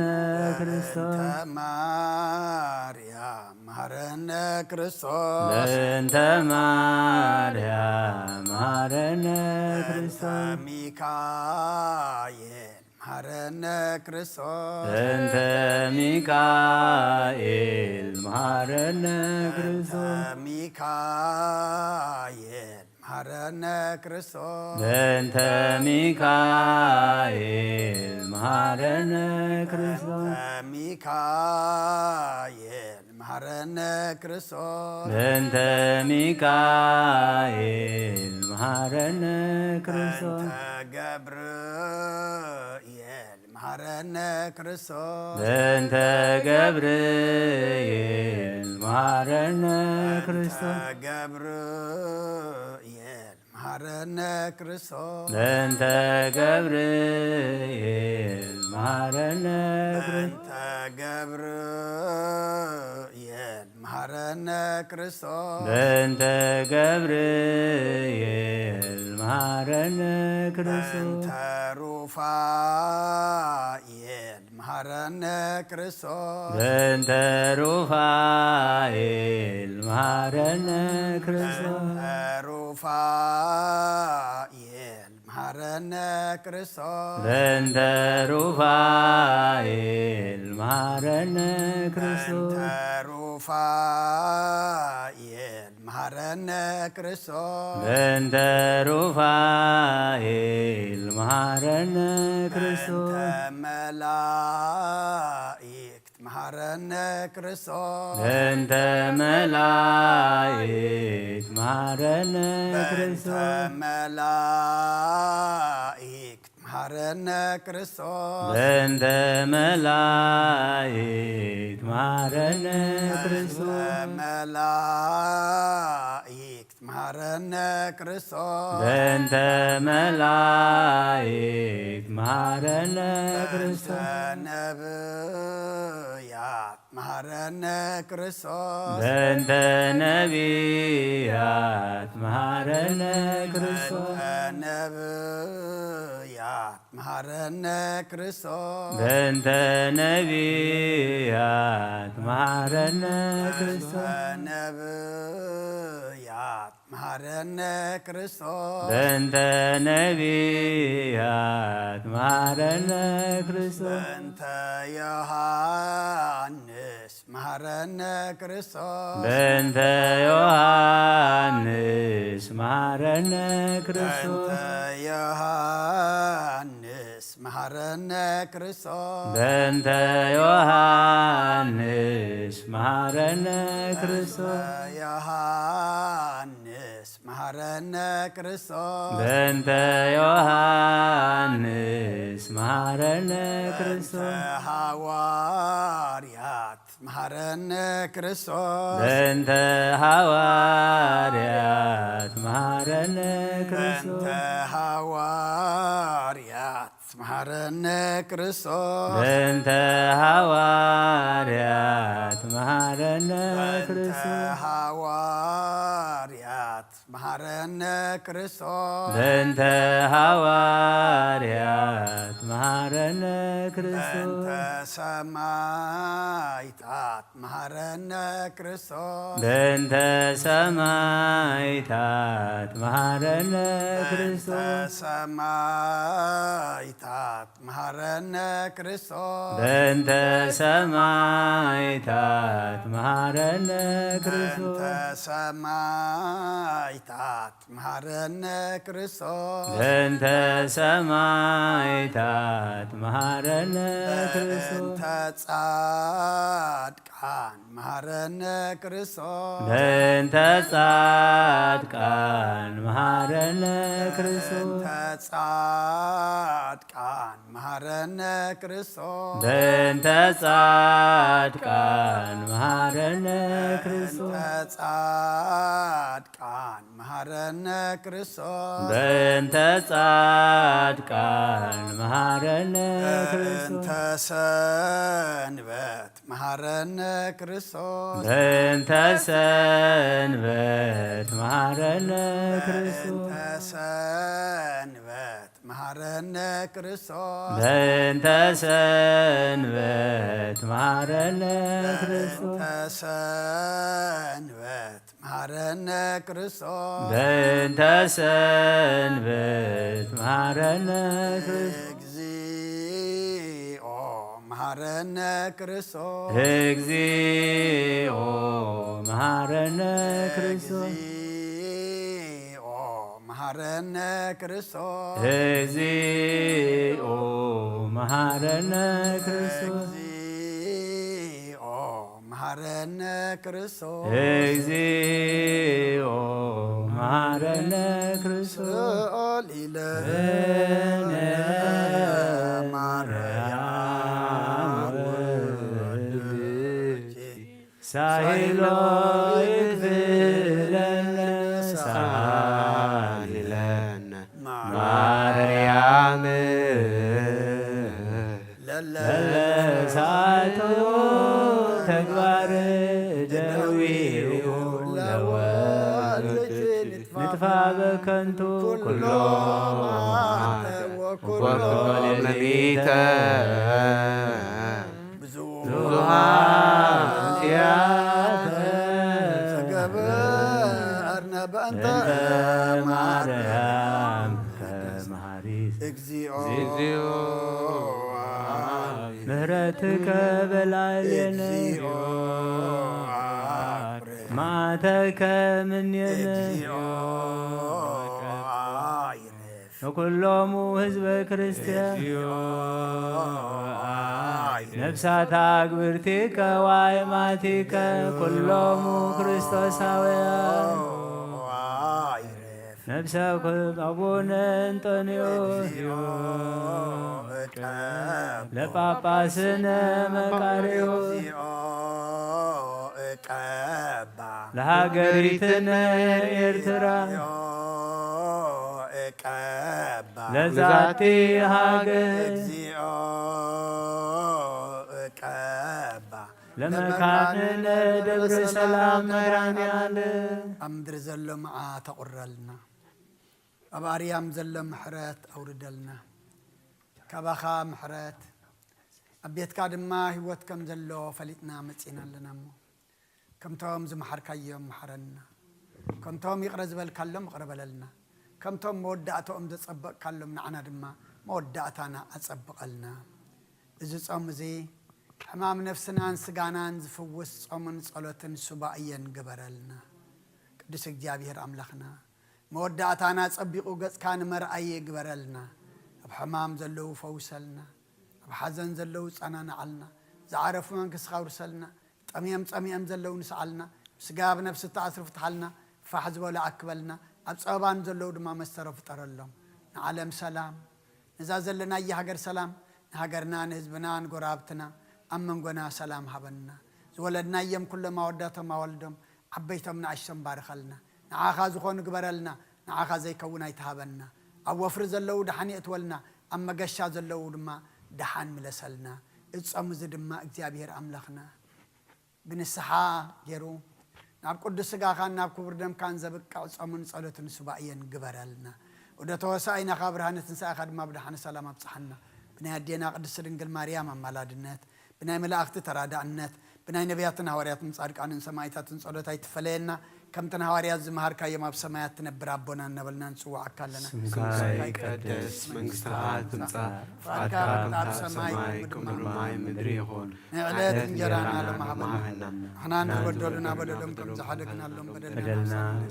ክርስቶስ ማርያም መሐረነ ክርስቶስ በእንተ ማርያም መሐረነ ክርስቶስ ሚካኤል መሐረነ ክርስቶስ እንተ ሚካኤል መሐረነ ክርስቶስ ሚካኤል መሐረነ ክርስቶስ እንተ ሚካኤል መሐረነ ክርስቶስ ሚካኤል መሐረነ ክርስቶስ እንተ ሚካኤል መሐረነ ክርስቶስ ገብርኤል መሐረነ ክርስቶስ በእንተ ገብርኤል መሐረነ ክርስቶስ ገብርኤል መሐረነ ክርስቶስ በእንተ ገብርኤል መሐረነ ክርስቶስ ገብርኤል መሐረነ ክርስቶስ በእንተ ገብርኤል መሐረነ ክርስቶስ ሩፋኤል መሐረነ ክርስቶስ በእንተ ሩፋኤል መሐረነ ክርስቶስ ሩፋኤል መሐረነ ክርስቶስ በእንተ ሩፋኤል መሐረነ ክርስቶስ ሩፋኤል መሐረነ ክርስቶስ በእንተ ሩፋኤል መሐረነ ክርስቶስ መላእክት መሐረነ ክርስቶስ በእንተ መላእክት መሐረነ ክርስቶስ መላእክት መሐረነ ክርስቶስ በእንተ መላእክት መሐረነ ክርስቶስ መላእክት መሐረነ ክርስቶስ በእንተ መላእክት መሐረነ ክርስቶስ ነብያት መሐረነ ክርስቶስ በእንተ ነቢያት መሐረነ ክርስቶስ ነብያት مهرنا كريستوس بنت نبيات مهرنا كريستوس نبيات مهرنا كريستوس بنت نبيات مهرنا كريستوس بنت يوحنس مهرنا كريستوس بنت يوحنس مهرنا كريستوس بنت يوحنس مهرنا كريستوس بنت يوحنس مهرنا كريستوس يوحنس مهرنا كريستوس بنت يوحنس مهرنا كريستوس حواريات مهرنا كريستوس بنت حواريات مهرنا كريستوس بنت حواريات مهرنا كريستوس بنت حواريات مهرنا كريستوس حواريات مهرنا كريستوس بنت حواريات مهرنا كريستوس بنت سمايتات مهرنا كريستوس بنت سمايتات مهرنا كريستوس سمايتات مهرنا كريستوس بنت سمايتات مهرنا كريستوس بنت سمايتات مهرنا كريستوس بنت سمايتات مهرنا كريستوس بنت صادقان مهرنا كريستوس بنت صادقان مهرنا كريستوس بنت صادقان مهرنا كريستوس بنت صادقان مهرنا كريستوس بنت صادقان مهرنا كريستوس بنت صادقان مهرنا كريستوس بنت سنبت مهرنا كريستوس بنت سنبت مهرنا كريستوس بنت سنبت مهرنا كريستوس بنت سنبت مهرنا كريستوس بنت سنبت مهرنا كريستوس بنت سنبت مهرنا كريستوس مهرنا كريستوس እግዚኦ መሐረነ ክርስቶስ መሐረነ ክርስቶስ እግዚኦ መሐረነ ክርስቶስ መሐረነ ክርስቶስ እግዚኦ መሐረነ ክርስቶስ ሊለነ ሳይሎ ይክፍለነ ሳይለነ ማርያም ለለሳቶ ተግባር ደዊኡ ለወልድ ንጥፋ በከንቱ ኩሎ ወኩሎ ሌሊተ ብዙኃን ዚአተ ተገበርነ በእንተ ማርያም ከመሐሪት እግዚኦ ምህረትከ በላዕሌነ መዓተከ እምኔነ ወኩሎሙ ህዝበ ክርስቲያን ነፍሳት አግብርቲከ ወአእማቲከ ኩሎሙ ክርስቶሳውያን ነፍሰ አቡነ እንጦንዮስ ለጳጳስነ መቃርዮስ ለሀገሪትነ ኤርትራ ለዛቲ ሀገር ለመካንነ ደብረ ሰላም መድኃኔዓለም ኣብ ምድሪ ዘሎ መዓት ኣቑረልና ኣብ ኣርያም ዘሎ ምሕረት ኣውርደልና كبخا محرات أبيت كادما هوت كم زلو فلتنا متسينا لنا مو كم توم زمحر كيوم محرنا كم توم يقرز بالكلم قرب لنا كم توم مودعتهم تصبق كلم نعنا دما مودعتنا أتصبق لنا إذا صوم زي حمام نفسنا نسقانا نزفوس صومن صلوة سباعيا قبرلنا قدس እግዚአብሔር أملخنا مودعتنا تصبقوا قد كان مرأي قبرلنا بحمام زلو فوسلنا بحزن زلو صنانا علنا زعرف من كسخاور سلنا طميم زلو نسعلنا سقاب نفس التعصرف تحلنا فحزب ولا أكبلنا أبصابان زلو دما مسترف طرلهم عالم سلام نزا زلنا يهجر سلام هجرنا نهزبنا نقرابتنا أمن قنا سلام حبنا زولدنا يم كل ما وداتهم ما ولدهم عبيتهم نعشم بارخلنا نعاخا زخون قبرلنا نعاخا زي كونا يتهابنا أو وفرز اللو دحاني اتولنا أما قشا زلو دما دحان ملسلنا اتصمز دما اكتيابير أملخنا بنسحا جيرو ناب قدس قاخان ناب كبر دم كان زبك اتصمن صلوة سبائيا قبرلنا ودا توسعينا خابرهانة تنسى أخد ما بدحان سلام بصحنا بناي دينا قدس رنجل مريم مالادنات بناي ملاخت ترادعنات بناي نبياتنا هورياتن صادقان سمايتاتن صلوتاي تفلينا كم تنهاريات زمهار كاي ما بسمايات تنبر ربنا نبلنا نسوا عكلنا سمكاي قدس منستها تنصا فاتكا بسماي كمرماي مدريهون نعلات انجرانا لما حبنا احنا نبدلنا بدلهم كم زحدقنا لهم بدلنا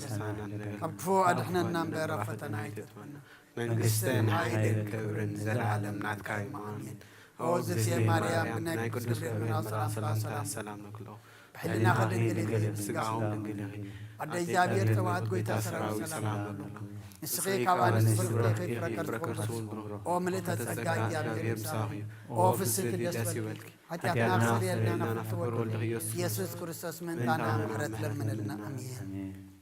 أبكفو أدحنا نام برفتنا يتتمنى منجستن هايدن كورن زلعلم ناتكاي مامين أوزس يا مريم بناي قدس من سلام نكلو بحلنا خدن قليل سقاهم نقلي أدي جابير توات قويتا سراوي سلام نسخي كوان سفرقي فركرسون أو ملتا تسقى جابير مساخي أو في السك دسولك حتى ناخسر يلنا نفور يسوس كريستوس من تانا مهرت لمن لنا أمين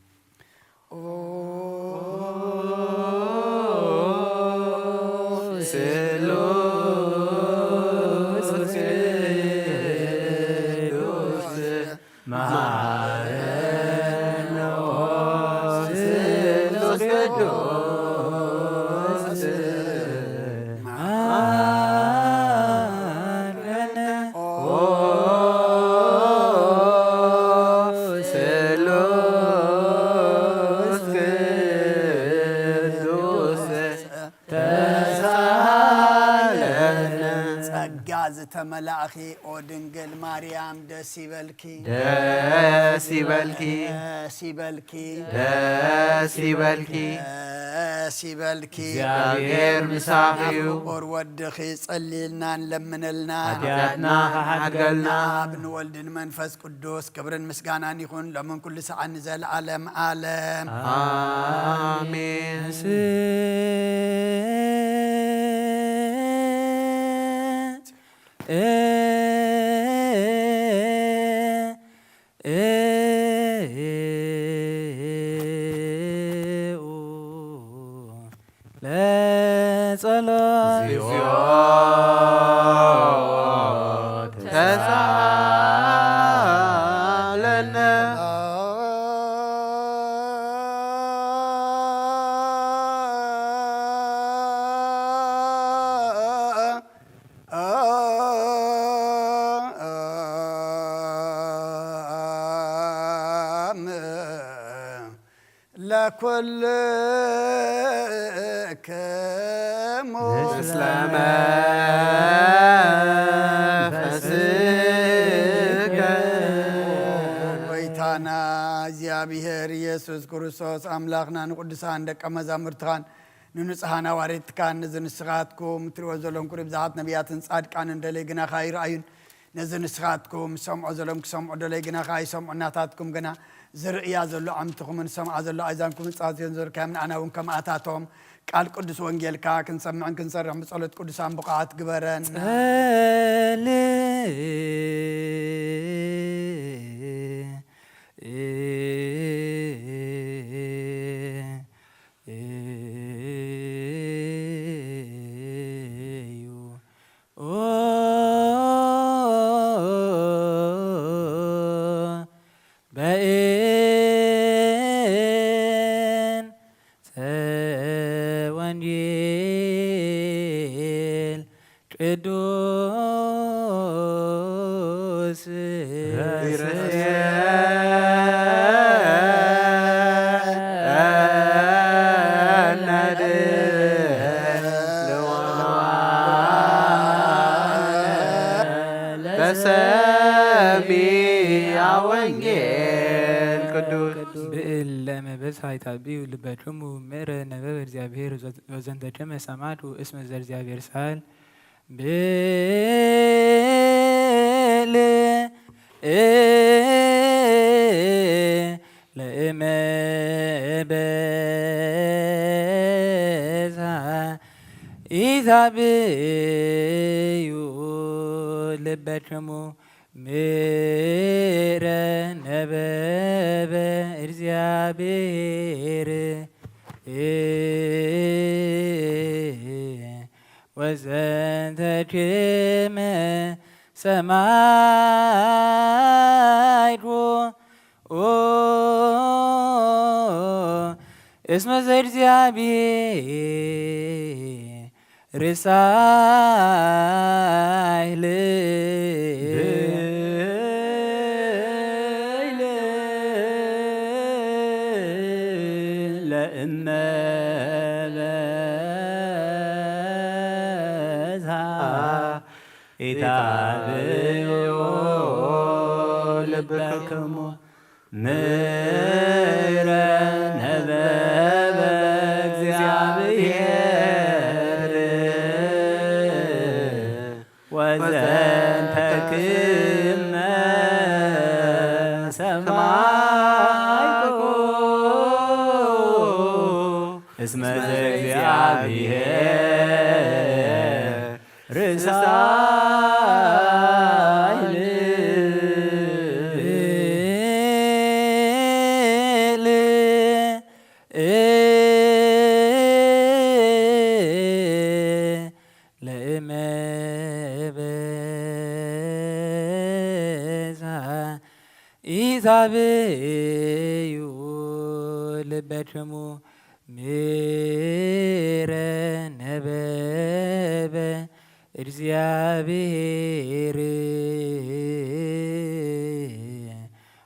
تملاخي أودنجل مريم دسيبلكي دسيبلكي دسيبلكي دسيبلكي دسيبلكي يا غير مساخيو اور ودخي صليلنا نلمنلنا حدياتنا حقلنا ابن ولد منفس قدوس كبرن مسغانا يكون لمن كل ساعة نزل عالم عالم آمين لا صلاة تزعلنا لكل مسلم فسك ويتانا እግዚአብሔር ኢየሱስ ክርስቶስ አምላክና ንቅዱሳን ደቀ መዛሙርትኻን ንንጽሐና ዋሬትካን ንዝንስኻትኩም ትሪኦ ዘለኩም ኩሪ ብዙሓት ነቢያትን ጻድቃን እንደለይ ግና ካይረአዩን ነዝንስኻትኩም ሰምዖ ዘሎም ክሰምዑ ደለይ ግና ካይሰምዑ እናታትኩም ግና ዝርእያ ዘሎ ዓምትኹምን ሰምዓ ዘሎ ኣዛንኩም ጻዝዮን ዘርካዮም ንኣና እውን ከምኣታቶም ቃል ቅዱስ ወንጌልካ ክንሰምዕን ክንሰርሕ ብጸሎት ቅዱሳን ብቕዓት ግበረን وانجيل بئل لما بس هاي تابيو لبجمو ميرا نباب الزيابير وزنت جمع سمعت واسم الزيابير سال بئل لما بزها إذا بيو لبجمو ميرا نباب إرزيابير وزنت جمع سمايرو اسم إرزيابير رسائل إتابعوا لبكم ميرا نباب እግዚአብሔር ወዘንተክመ ሰማይኮ እስመ ዘእግዚአብሔር ርሳይል ኢዛብዩ ልበድሙ ሜረ ነበበ እግዚአብሔር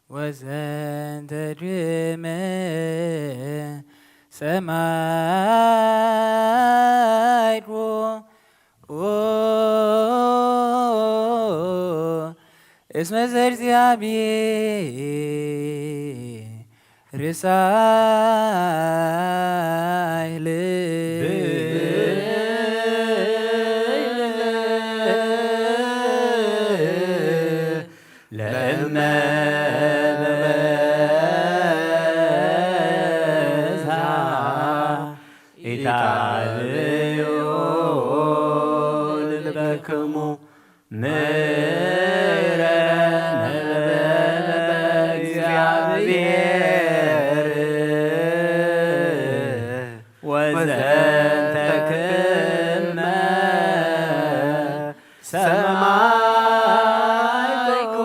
ወዘንተ ድመ ሰማይሮ እስመ ዘእግዚአብሔር ርሳይል ለእመ በዛ ኢታብዮ ልበክሙ ምረ ነበበ እግዚአብሔር ወዘንተክመ ሰማይኮ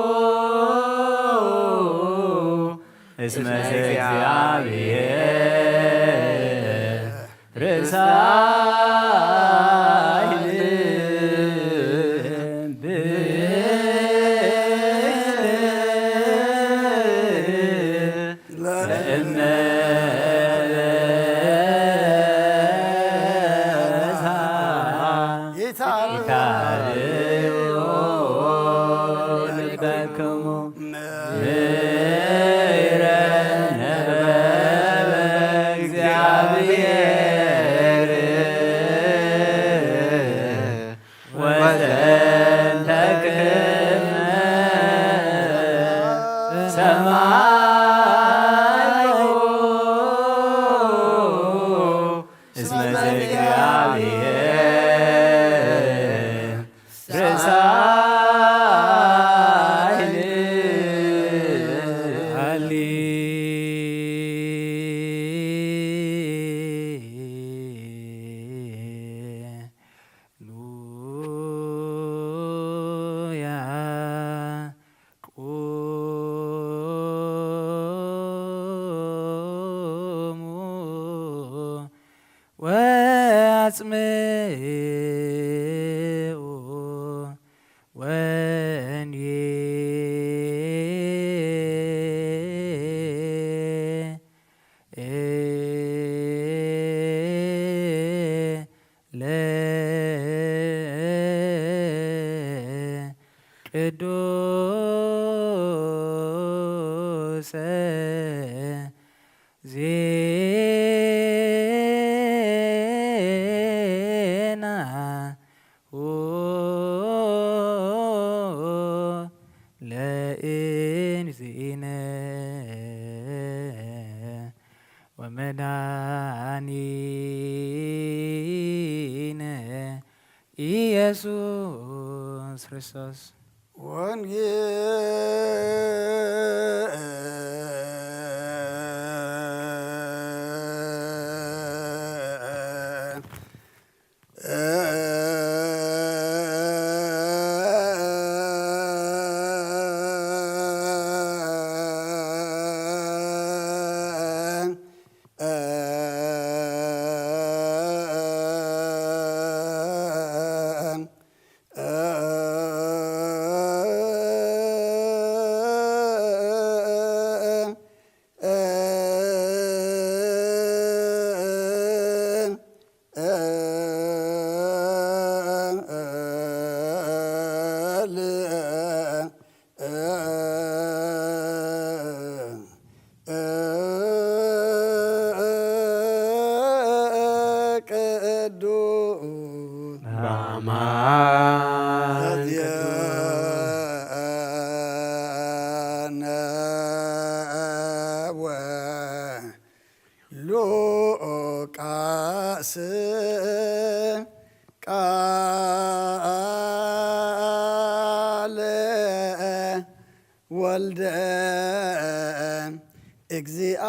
እስመ ዘእግዚአብሔር ርሳይል ለእመ በዛ ኢታብዮ ልበክሙ ምረ ነበበ እግዚአብሔር زينا لئن زينا ومدانينا ኢየሱስ ክርስቶስ ሉቃስ ቃለ ወልደ እግዚአብሔር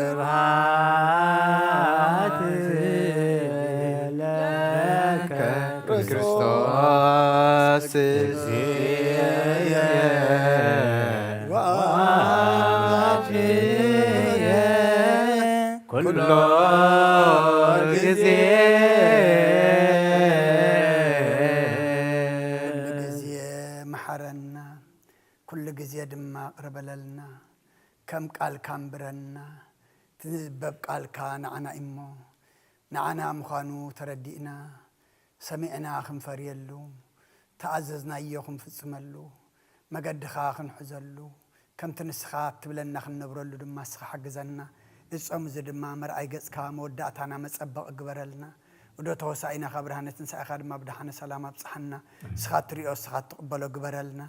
ስብሐት ለከ ክርስቶስ ኩሎ ጊዜ መሐረና ኩሉ ጊዜ ድማ ቅርበለልና ከም ቃልካ እምብረና ትንበብ ቃልካ ንዓና እሞ ንዓና ምዃኑ ተረዲእና ሰሚዕና ክንፈርየሉ ተኣዘዝናዮ ክንፍፅመሉ መገድኻ ክንሕዘሉ ከምቲ ንስኻ ትብለና ክንነብረሉ ድማ ንስኻ ሓግዘና እጾም እዚ ድማ መርኣይ ገጽካ መወዳእታና መጸበቕ ግበረልና ወደ ተወሳኢና ካብ ብርሃነ ትንሣኤኻ ድማ ብድሓነ ሰላም ኣብፅሓና ንስኻ ትሪኦ ንስኻ ትቕበሎ ግበረልና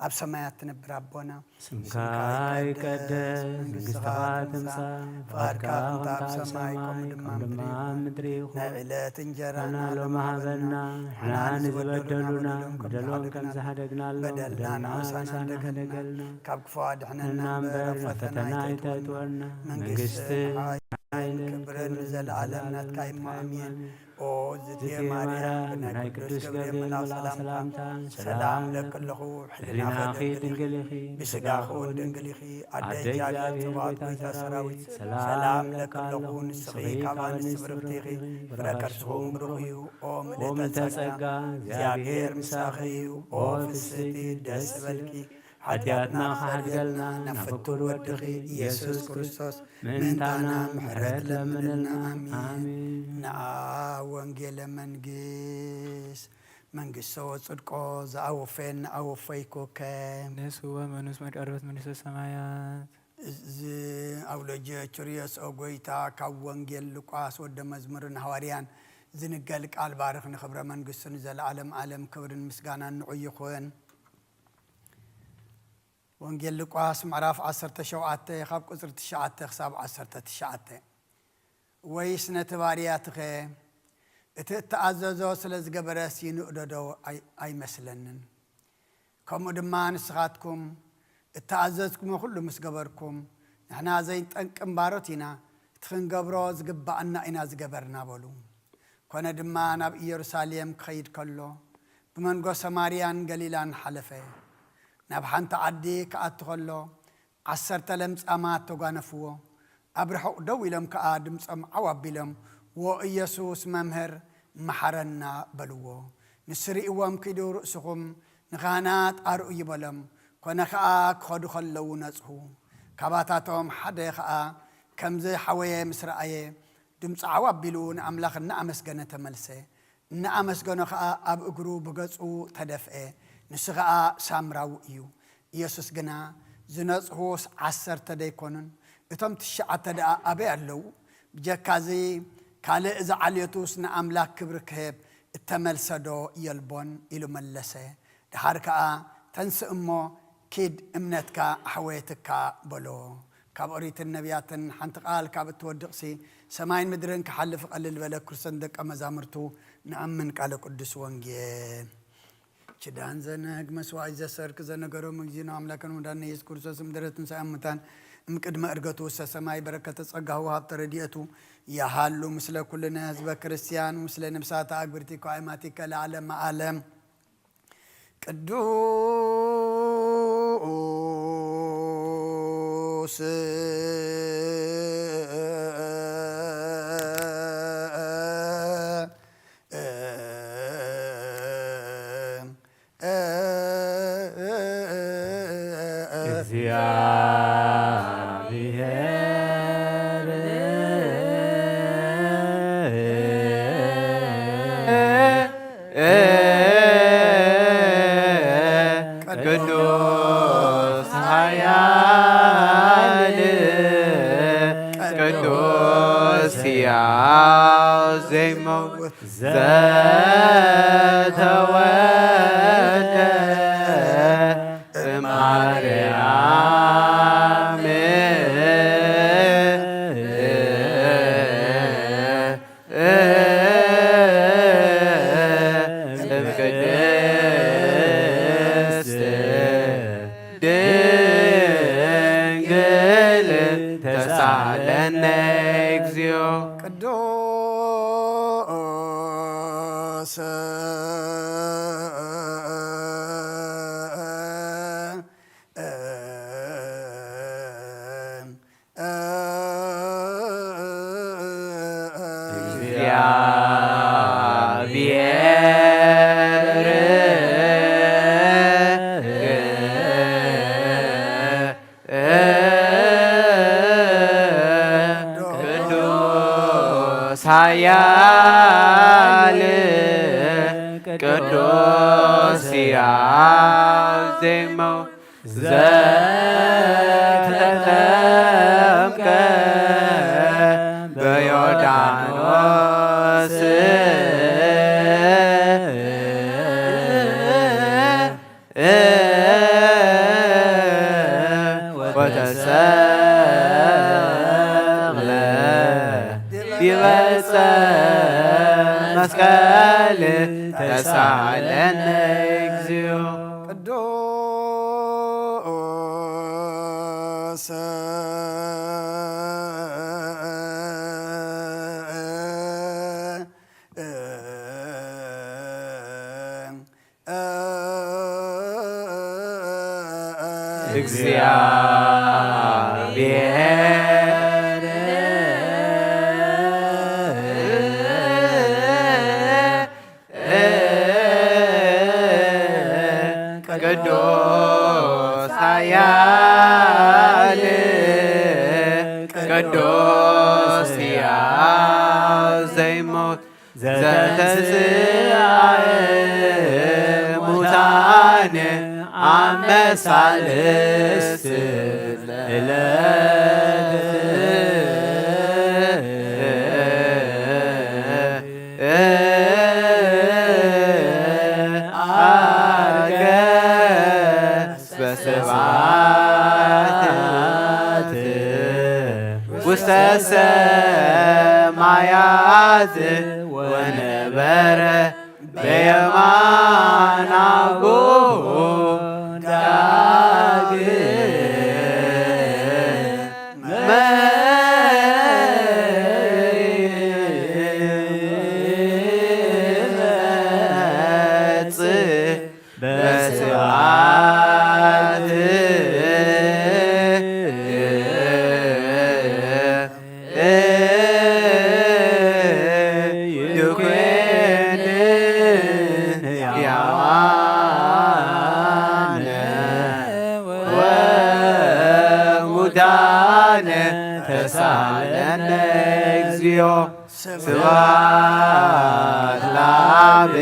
ኣብ ሰማያት ትነብር ኣቦና ስምካ ይቀደስ መንግሥትኻ ትምጻእ ፈቃድካ ከምቲ ኣብ ሰማይ ከምኡ ድማ ኣብ ምድሪ ይኹን ናይ ዕለት እንጀራና ሎሚ ሃበና ንሕና ንዝበደሉና በደሎም ከም ዝሓደግናሎም በደልና ንዓሳና እንደገለልና ካብ ክፉ ኣድሕነና እምበር ናብ ፈተና ይተእትወና መንግሥትን ኃይልን ክብርን ዘለዓለም ናትካ እሞ ኣሜን ኦ ዝትየ ማርያም ናይ ቅዱስ ገብርኤል መልኣክ ሰላምታ ሰላም ለክለኹ ሕሊናኺ ድንግል ኢኺ ብስጋኹ ድንግል ኢኺ ኣደይ እግዚአብሔር ጽባኦት ጐይታ ሰራዊት ሰላም ለክለኹ ንስኺ ካብ ኣንስቲ ብርክቲ ኢኺ ፍረ ከርስኹም ብሩኽ እዩ ኦ ምልዕተ ጸጋ እግዚአብሔር ምሳኺ እዩ ኦ ፍስሕቲ ደስ በልኪ ኃጢአትና ካሕድገልና ናብ ፍቱር ወድኺ ኢየሱስ ክርስቶስ ምእንታና ምሕረት ለምንልና አሜን ንኣ ወንጌለ መንግሥት መንግሥቶ ጽድቆ ዝኣወፈየን ኣወፈይኮከ ንስወ መንስ መቀርበት መንግሥተ ሰማያት እዚ ኣውሎጀ ቹርዮስ ኦጎይታ ካብ ወንጌል ሉቃስ ወደ መዝሙርን ሐዋርያን ዝንገል ቃል ባርኽ ንኽብረ መንግሥቱን ዘለዓለም ዓለም ክብርን ምስጋናን ንዑ ይኹን ወንጌል ሉቃስ ምዕራፍ 17 ካብ ቁፅሪ 9 ክሳብ 19 ወይስ ነቲ ባርያትኸ እቲ እተኣዘዞ ስለ ዝገበረስ ይንእዶ ኣይመስለንን ከምኡ ድማ ንስኻትኩም እተኣዘዝኩሞ ኩሉ ምስ ገበርኩም ንሕና ዘይንጠንቅም ባሮት ኢና እቲ ክንገብሮ ዝግባአና ኢና ዝገበርና በሉ ኮነ ድማ ናብ ኢየሩሳሌም ክኸይድ ከሎ ብመንጎ ሰማርያን ገሊላን ሓለፈ ናብ ሓንቲ ዓዲ ከኣቱ ከሎ 10 ለምጻማት ተጓነፍዎ ኣብ ርሑቕ ደው ኢሎም ከዓ ድምፆም ዓው ኣቢሎም ወኢየሱስ መምህር መሓረና በልዎ ንስሪእዎም ክኢዱ ርእስኹም ንኻህናት ኣርኡ ይበሎም ኮነ ከዓ ክኸዱ ከለዉ ነጽሑ ካባታቶም ሓደ ከዓ ከምዚ ሓወየ ምስ ረኣየ ድምፂ ዓው ኣቢሉ ንኣምላኽ እናኣመስገነ ተመልሰ እናኣመስገኖ ከዓ ኣብ እግሩ ብገጹ ተደፍአ ንሱ ከዓ ሳምራዊ እዩ ኢየሱስ ግና ዝነጽሆስ 10 ደይኮኑን እቶም 9 ደኣ ኣበይ ኣለዉ ብጀካዚ ካልእ እዛ ዓልየቱስ ንኣምላክ ክብሪ ክህብ እተመልሰዶ የልቦን ኢሉ መለሰ ድሓር ከዓ ተንስእ እሞ ኪድ እምነትካ ኣሕወየትካ በሎ ካብ ኦሪትን ነቢያትን ሓንቲ ቃል ካብ እትወድቕሲ ሰማይን ምድርን ክሓልፍ ቀልል በለ ክርስቶስ ደቀ መዛሙርቱ ንኣምን ቃለ ቅዱስ ወንጌል ችዳን ዘነግ መስዋዕት ዘሰርክ ዘነገሮም እግዚእነ አምላክን ወዳነ ኢየሱስ ክርስቶስ ምድረትን ሳያሙታን እምቅድመ እርገቱ ውስተ ሰማይ በረከተ ጸጋሁ ሀብተ ረድኤቱ ያሃሉ ምስለ ኩልነ ህዝበ ክርስቲያን ምስለ ነብሳተ አግብርቲ ከአይማቲከ ለዓለመ ዓለም ቅዱስ ኃያል ቅዱስ ሕያው ዜማው ዘተጠምቀ በዮርዳኖስ ወተሰቅለ ዲበ መስቀል ተሳለነ እግዚኦ ቅዱስ እግዚአብሔር ቅዱስ ኃያል ቅዱስ ሕያው ዘይሞት ዘተንሥአ እሙታን አመ ሣልስት ዕለት በስብሐት ውስተ ሰማያት ወነበረ በየማነ አቡሁ ዳግመ ይመጽእ በስብሐት ተሳለነ እግዚኦ ስብሐት ለአብ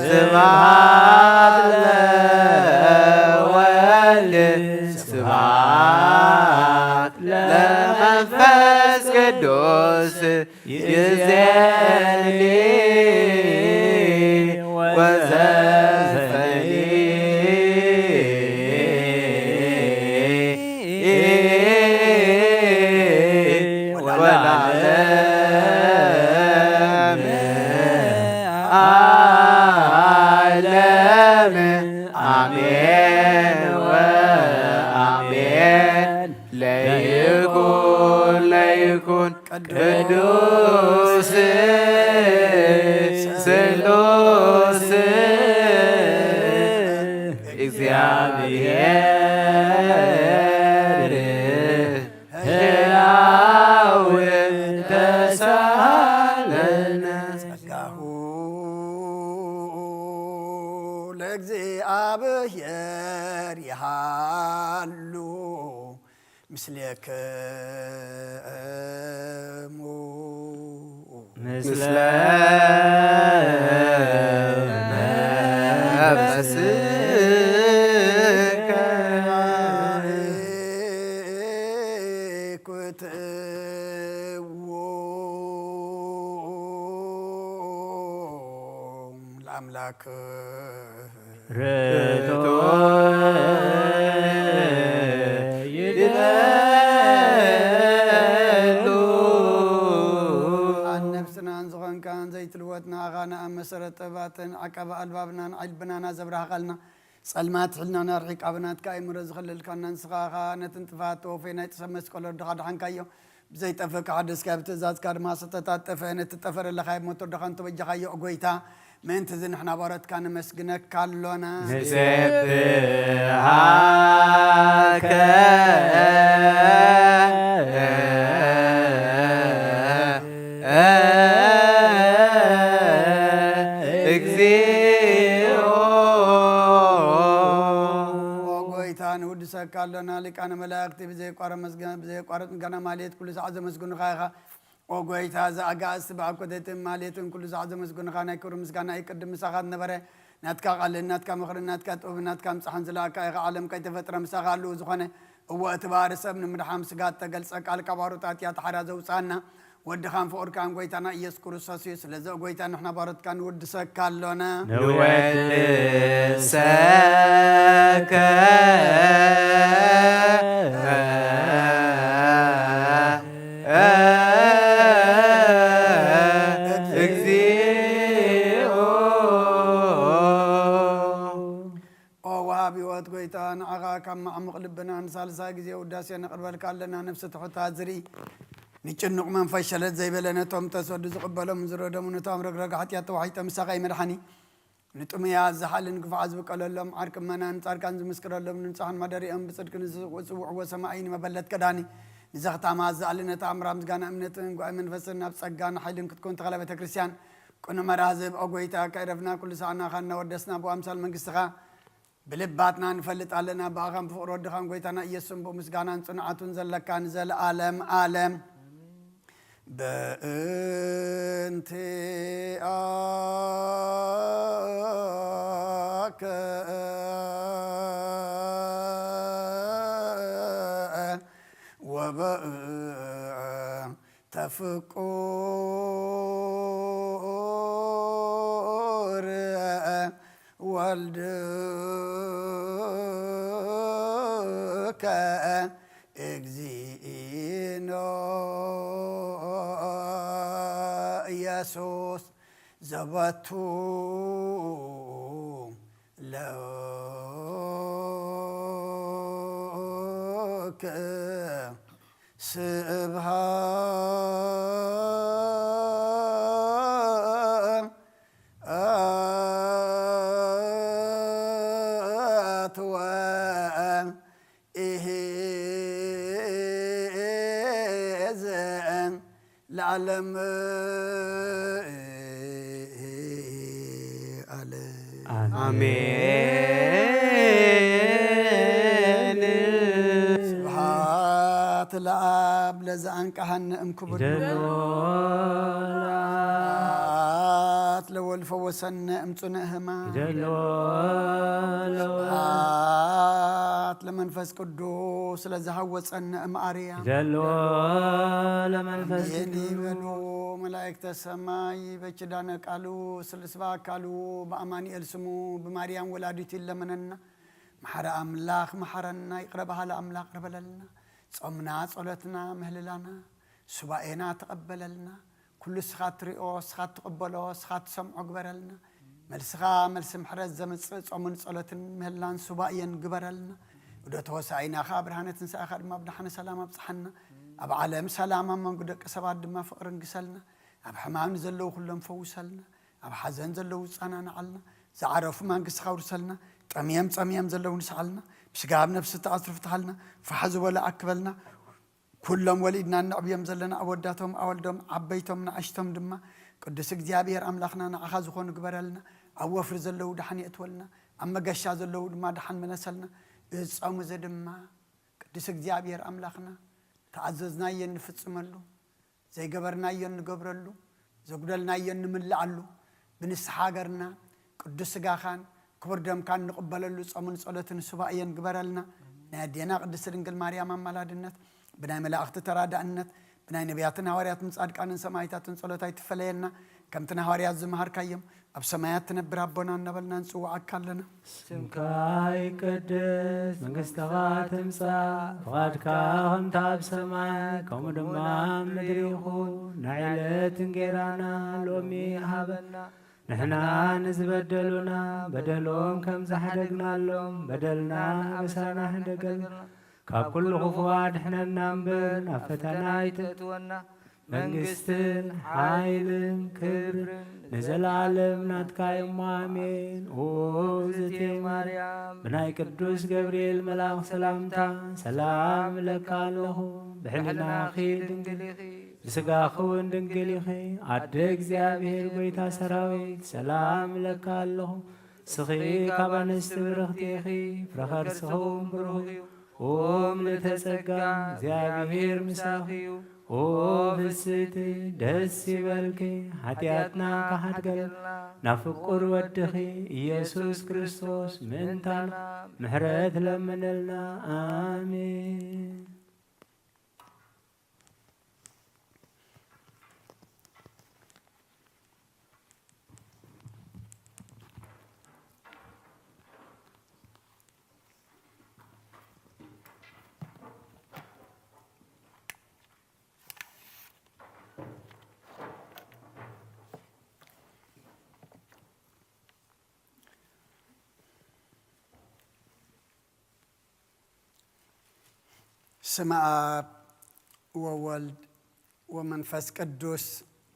ስብሐት ለወልድ ስብሐት ለመንፈስ ቅዱስ ይእዜኒ ወዘልፈኒ ወለዓለመ ዓለም አሜን ወአሜን። ለይኩን ቅዱስ ስሉስ እግዚአብሔር ሕያው ተሳለነ ጸጋሁ ለእግዚአብሔር ይሃሉ ምስሌክሙ ምስለ ነፍስከ ኩትዎ ለአምላክ ርቶ ነፍስናን ዝኾንካን ዘይትልወትና ኣኻና ኣብ መሰረት ጥበባትን ዓቀባ ኣልባብናን ዓልብናና ዘብራህቐልና ጸልማት ሕልናና ርሒቃብናትካ እምሮ ዝኽልልካና ንስኻ ኻ ነትን ጥፋት ተወፈይ ናይ ጥሰብ መስቀሎ ድኻ ድሓንካዮ ብዘይጠፍካ ሓደስካ ብትእዛዝካ ድማ ሰተታት ጠፍአ ነቲ ጠፈረለኻዮ ሞቶር ድኻ እንተበጃኻዮ ጎይታ ምእንቲ እዚ ንሕና ባሮትካ ነመስግነካ ኣሎና ንሴብሃከ እግዚኦ ጎይታ ንውድሰካ ኣሎና ሊቃነ መላእክቲ ብዘይቋረጥ መስገን ብዘይቋረጥ ገና ማሌት ኩሉ ሰዓት ዘመስግኑኻ ኢኻ ኦ ጎይታ ዝኣጋእዝቲ ብኣኮተትን ማሌትን ኩሉ ሰዓት ዘመስግኑኻ ናይ ክብሪ ምስጋና ይቅድም ምሳኻ ዝነበረ ናትካ ቃልህን ናትካ ምኽርን ናትካ ጥበብን ናትካ ምፅሓን ዝለኣካ ኢኻ ዓለም ከይተፈጥረ ምሳኻ ኣለዎ ዝኾነ እወ እቲ ባህሪ ሰብ ንምድሓም ስጋት ተገልፀ ቃልካ ባሮታት እያ ተሓዳ ዘውፃና ወድኻን ፍቑርካን ጎይታና ኢየሱስ ክርስቶስ እዩ ስለዚ ጎይታ ንሕና ባሮትካ ንውድሰካ ኣሎና ንወድሰከ እግዚኦ ኦ ወሃብ ህይወት ጎይታ ንዓኻ ካብ ማዕሙቕ ልብና ንሳልሳይ ግዜ ውዳሴ ነቕርበልካ ኣለና ነፍሲ ትሑታት ዝርኢ ንጭኑቕ መንፈስ ሸለት ዘይበለ ነቶም ተስወዱ ዝቕበሎም ዝረደሙ ነቶም ረግረግ ሓጢኣት ተዋሒጦ ምሳኻ ይመድሓኒ ንጥሙያ ዝሓልን ግፋዓ ዝብቀለሎም ዓርቂ መናን ጻድቃን ዝምስክረሎም ንንፅሓን ማደሪኦም ብፅድቂ ንዝፅውዕዎ ሰማይን መበለት ቀዳኒ ንዘኽታማ ዝኣልነታ ኣምራ ምስጋና እምነትን ጓይ መንፈስን ናብ ጸጋን ሓይልን ክትኮን ተኸላ ቤተ ክርስቲያን ቁኑ መራህዝብ ኦ ጎይታ ከይረፍና ኩሉ ሰዓና ኻ እናወደስና ብኣምሳል መንግስትኻ ብልባትና ንፈልጥ ኣለና ብኣኻን ብፍቕሪ ወድኻን ጎይታና ኢየሱስን ብኡ ምስጋናን ጽኑዓቱን ዘለካ ንዘለኣለም ኣለም በእንቲአከ ወበእንተፍቁር ወልድከ እግዚእነ ኢየሱስ ዘበቱ ለከ ስብሃት ወኢሕዘን ለዓለም አሜን። ስብሃት ለአብ ለዘአንቀሐነ እምክቡድ ስብሃት لو الفوسن امصنهما جلو لمنفس قدوس لزهوصن ماريام جلو لمنفس ينيبلو ملائكة السماء بچدان قالو سلسبا قالو بأمانيኤል ስሙ بماريام ولادت لمننا محر أملاخ محرنا يقربها لأملاخ قربلنا صمنا صلتنا مهللنا سبائنا تقبللنا كل سخات رئو سخات تقبلو سخات سمع قبرلنا ملسخا ملس محرز زمن صمن صلتن مهلان سبائين قبرلنا ودو توسعينا خابرهانة تنسى آخر ما بدحنا سلامة بصحنا أب عالم سلامة من قدك سباد ما فقر انقسلنا أب حمام نزلو كلهم فوسلنا أب حزن زلو صانانا علنا زعرف ما انقس خورسلنا طميم زلو نسعلنا بسقاب نفس تعصرف تحلنا فحزب ولا أكبلنا كلهم وليدنا نعبيهم زلنا أوداتهم أولدهم عبيتهم نعشتهم دما قدس እግዚአብሔር አምላኽና ንዓኻ ዝኾኑ ግበረልና ኣብ ወፍሪ ዘለው ድሓን ይእትወልና ኣብ መገሻ ዘለው ድማ ድሓን መነሰልና እጾሙ ዘድማ ቅዱስ እግዚአብሔር አምላኽና ተዓዘዝናዮ ንፍጽመሉ ዘይገበርናዮ ንገብረሉ ዘጉደልናዮ ንምልዓሉ ብንስሓ ገርና ቅዱስ ስጋኻን ክቡር ደምካን ንቕበለሉ ጾሙን ጸሎትን ሱባኤን ግበረልና ናይ ኣዴና ቅድስት ድንግል ማርያም ኣማላድነት بناي ملاقت ترادعنت بناي نبياتنا هواريات مصادقان سمايتات صلوتاي تفلينا كم تنهواريات زمهر كايم اب سمايات تنبر ربنا نبلنا نصوا عكلنا سمكاي قدس منغستغا تمصا فقادكا هم تاب سماي كوم دمام مدريخون نعيلت انجيرانا لومي هابنا نحنا نزبدلنا بدلهم كم زحدقنا لهم بدلنا بسانا هندقلنا كاب كل خفوات احنا ننبر نفتنا يتأتونا منقستن حايلن كبرن نزل عالم ناتكاي امامين اوزتي مريم بناي قدوس جبريل ملاك سلامتا سلام لك الله بحلنا خير دنقليخي بسقا خون دنقليخي عدك زيابير بيتا سراويت سلام لك الله سخي كابانست برختيخي فرخر سخوم بروخيو ኦም ለተጸጋ እግዚአብሔር ምሳኺዩ ኦ ፍስቲ ደስ ይበልኪ ኃጢአትና ካሓድገልና ናፍቁር ወድኺ ኢየሱስ ክርስቶስ ምንታና ምሕረት ለምንልና አሜን ስመ አብ ወወልድ ወመንፈስ ቅዱስ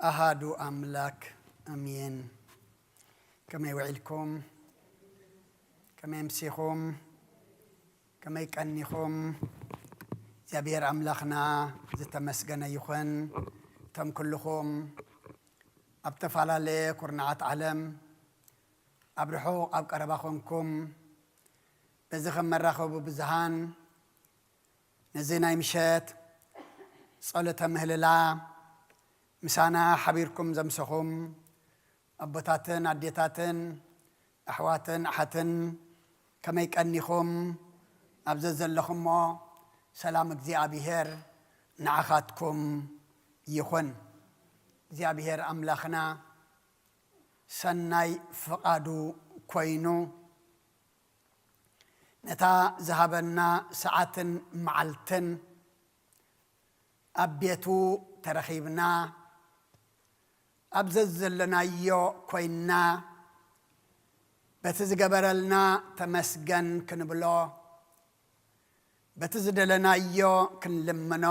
አሃዱ አምላክ አሜን። ከመይ ውዒልኩም ከመይ ምሲኹም ከመይ ቀኒኹም እግዚአብሔር አምላኽና ዝተመስገነ ይኹን። እቶም ኩልኹም ኣብ ተፈላለየ ኩርናዓት ዓለም ኣብ ርሑቕ ኣብ ቀረባ ኮንኩም በዚ ከም መራኸቡ ብዝሃን ነዚ ናይ ምሸት ጸሎተ ምህልላ ምሳና ሓቢርኩም ዘምሰኹም ኣቦታትን ኣዴታትን ኣሕዋትን ኣሓትን ከመይ ቀኒኹም ኣብዘ ዘለኹሞ ሰላም እግዚኣብሔር ንዓኻትኩም ይኹን። እግዚኣብሔር ኣምላኽና ሰናይ ፍቓዱ ኮይኑ ነታ ዝሃበና ሰዓትን መዓልትን ኣብ ቤቱ ተረኺብና ኣብዘ ዘለናዮ ኮይንና በቲ ዝገበረልና ተመስገን ክንብሎ በቲ ዝደለናዮ ክንልምኖ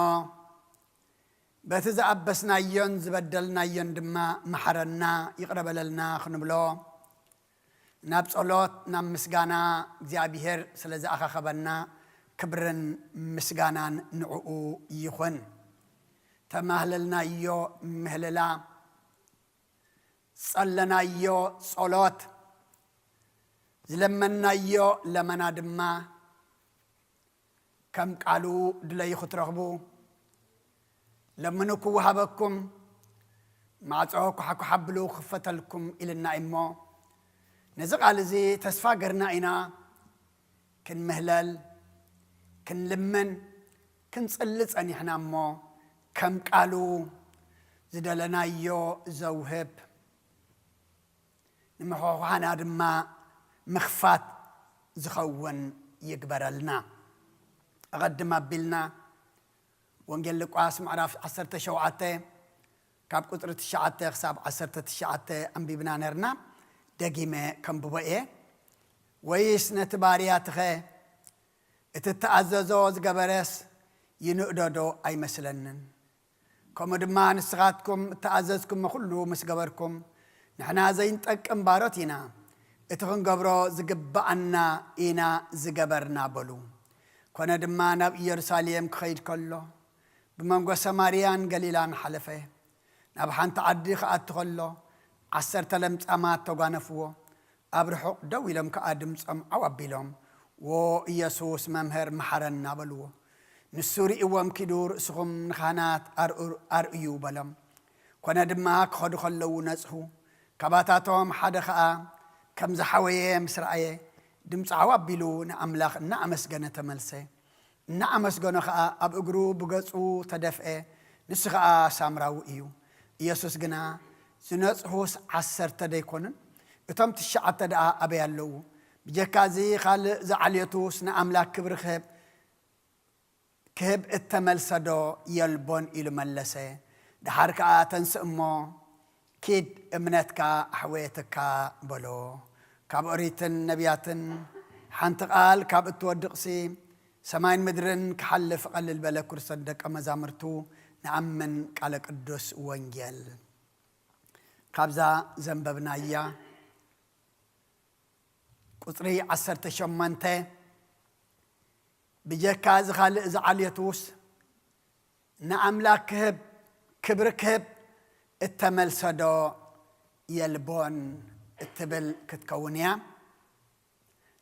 በቲ ዝኣበስናዮን ዝበደልናዮን ድማ መሓረና ይቕረበለልና ክንብሎ ናብ ጸሎት ናብ ምስጋና እግዚአብሔር ስለ ዝኣኻኸበና ክብርን ምስጋናን ንዕኡ ይኹን። ተማህለልናዮ ምህልላ ጸለናዮ ጸሎት ዝለመናዮ ለመና ድማ ከም ቃሉ ድለይ ክትረኽቡ ለምኑ ክወሃበኩም مع تعوك حكو حبلو خفتلكم إلنا إمو نزق على زي تسفى قرنائنا كن مهلل كن لمن كن صلت أني إحنا أمو كم قالوا زدلنا يو زوهب نمحو حنا دما مخفات زخون يقبر لنا أقدم بلنا ونقول لك واسم عرف عصرت شوعته كاب قطرة الشعته حساب عصرت الشعته أم ببنا نرنا دقيمة كم ببقى ويس نتباريات خي تتعززوا زقبرس ينقددوا أي مثلاً كم دما نسغاتكم تعززكم كله مسقبركم نحنا زين تك امبارتنا اتخن قبرو زقبعنا إنا زقبرنا بلو كنا دما نب يرساليم خير كله بمنقو سماريان قليلان حلفه نبحان تعدي خات خلو عسر تلمت أمات توغانفو أبرحو دوي لم كأدم سم عوابيلهم ويسوس ممهر محرنا بلو نسوري إوام كدور سخم نخانات أرئيو بلم كنا دماك خد خلو نزحو كباتاتهم حدخاء كم زحوية مسرعية دمت عوابيلو نأملاخ نأمس جنة تملسي نأمس جنة خاء أبقرو بقصو تدفئ نسخاء سامراو إيو يسوس جنا زنزحوس عسر تديكونن اتم تشعب تدعى أبي اللو بجكازي خال زعليتوس نأملاك كبر خيب كهب التملسدو يلبون إلو ملسي دحاركا تنسأمو كيد امنتك حويتك بلو كاب أريتن نبياتن حانتقال كاب اتودقسي سماين مدرن كحلف قلل بلا كرسدك أما زامرتو نعمن قالك الدوس وانجل كابزا زنببنا إياه قطري عسرت شمانته بجكاز خالق زعليتوس نأملاك كهب كبر كهب التملسدو يلبون التبل كتكونيا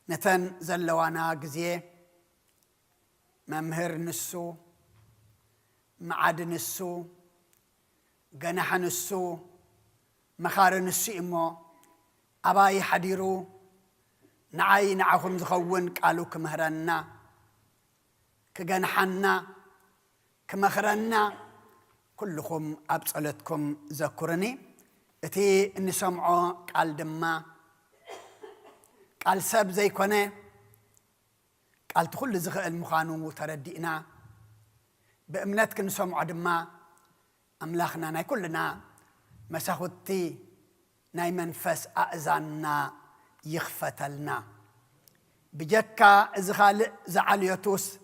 نتن زلوانا قزيه ممهر نسو معاد نسو قنح نسو مخار نسو إمو أباي حديرو نعاي نعهم زخون قالوا كمهرنا كجنحنا كمخرنا كلكم أبصلتكم ذكرني اتي نسمعوا قال دما قال سب زي كونه قال تخل زخ المخانو تردينا بأمنتك نسمعوا دما أملاخنا ناي كلنا مساختي ناي منفس أأذنا يخفتلنا بجكا زخال زعليتوس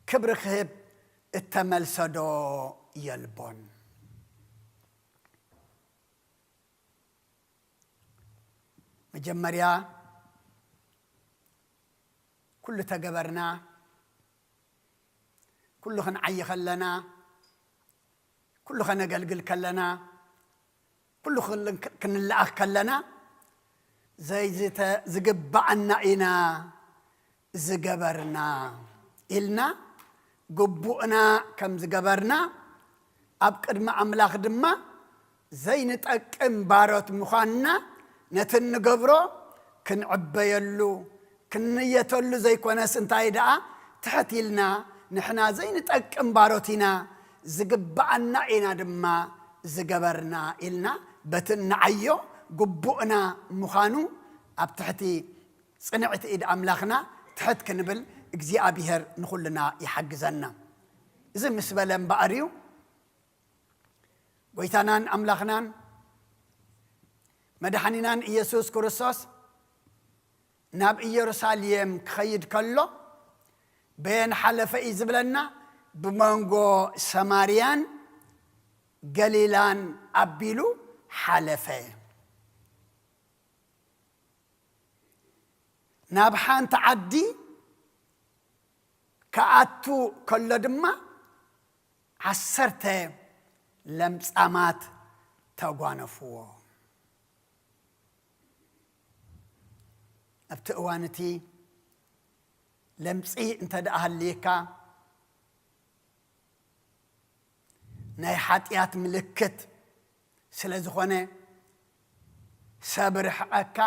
كبر خيب التملسدو يلبون مجمريا كل تقبرنا كل خن عي خلنا كل خن قلقل كلنا كل خن كن الأخ كلنا زي زقبعنا إنا زقبرنا إلنا قبونا كم زقبرنا أبقد مع أملاخ دما زي نتأكم بارات مخاننا نتن قبرو كن عبيلو كن نيتلو زي كوناس انتاي دعا تحتي لنا نحنا زي نتأكم باراتنا زقبعنا إنا دما زقبرنا إلنا بتن عيو قبونا مخانو أبتحتي صنعت إيد أملاخنا تحت كنبل اجزي أبيهر نخلنا يحجزنا إذا مسبلن بأريو ويتانان أملاخنان مدحنينان يسوع كريستوس ناب يروساليم خيد كله بين حلفة إزبلنا بمانغو سماريان قليلان أبيلو حلفة نابحان تعدي كأتو كل دما عسرته لمس أمات تقوانفو أبتقوانتي لمسي انت دأهليكا ناي حاتيات ملكت ስለዝኾነ ሰብ ርሕቐካ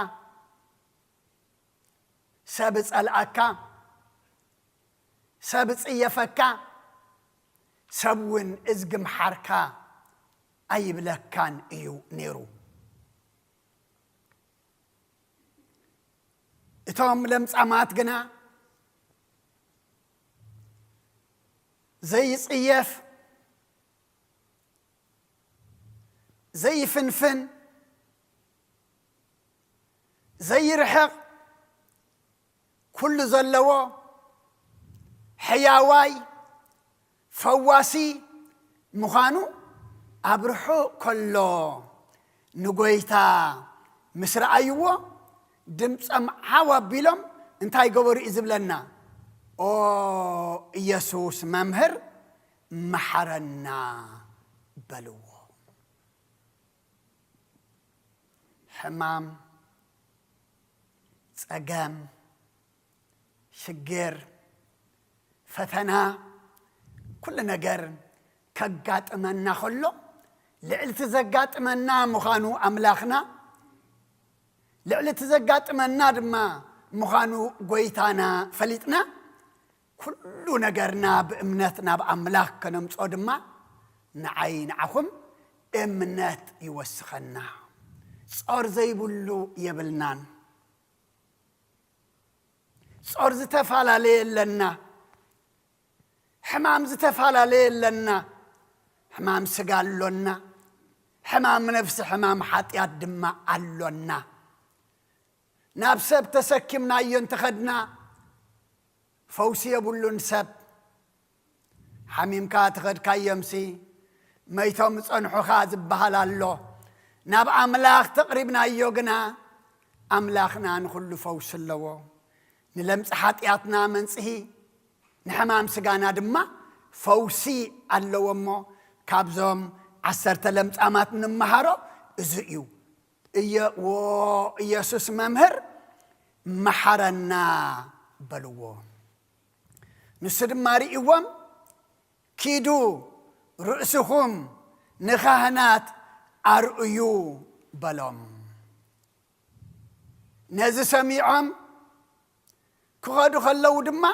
ሰብ ጸልአካ ሰብ ጽየፈካ ሰብ ውን እዝግም ሓርካ ኣይብለካን እዩ ነይሩ እቶም ለምጻማት ግና ዘይጽየፍ ዘይፍንፍን ዘይርሕቕ ኩሉ ዘለዎ ሕያዋይ ፈዋሲ ምዃኑ ኣብ ርሑቕ ከሎ ንጎይታ ምስ ረኣይዎ ድምፆም ዓው ኣቢሎም እንታይ ገበሩ እዩ ዝብለና ኦ ኢየሱስ መምህር መሓረና በልዎ ሕማም ጸገም ሽግር ፈተና ኩሉ ነገር ከጋጥመና ከሎ ልዕልቲ ዘጋጥመና ምዃኑ ኣምላኽና ልዕልቲ ዘጋጥመና ድማ ምዃኑ ጎይታና ፈሊጥና ኩሉ ነገርና ብእምነት ናብ ኣምላኽ ከነምጾ ድማ ንዓይ ንዓኹም እምነት ይወስኸና ጾር ዘይብሉ የብልናን ጾር ዝተፋላለየ ኣለና ሕማም ዝተፋላለየ ኣለና ሕማም ስጋ ኣሎና ሕማም ነፍሲ ሕማም ሓጢአት ድማ ኣሎና ናብ ሰብ ተሰኪምናዮ እንተኸድና ፈውሲ የብሉን ሰብ ሓሚምካ ትኸድካዮምሲ መይቶም ጸንሑኻ ዝበሃል ኣሎ ናብ ኣምላኽ ተቕሪብናዮ ግና ኣምላኽና ንኹሉ ፈውሲ ኣለዎ ንለምፂ ሓጢአትና መንጽሂ ንሕማም ስጋና ድማ ፈውሲ ኣለዎ እሞ ካብዞም 10 ለምጻማት ንመሃሮ እዚ እዩ ኢየሱስ መምህር መሓረና በልዎ ንሱ ድማ ርኢዎም ኪዱ ርእስኹም ንካህናት ኣርእዩ በሎም ነዚ ሰሚዖም ክኸዱ ከለዉ ድማ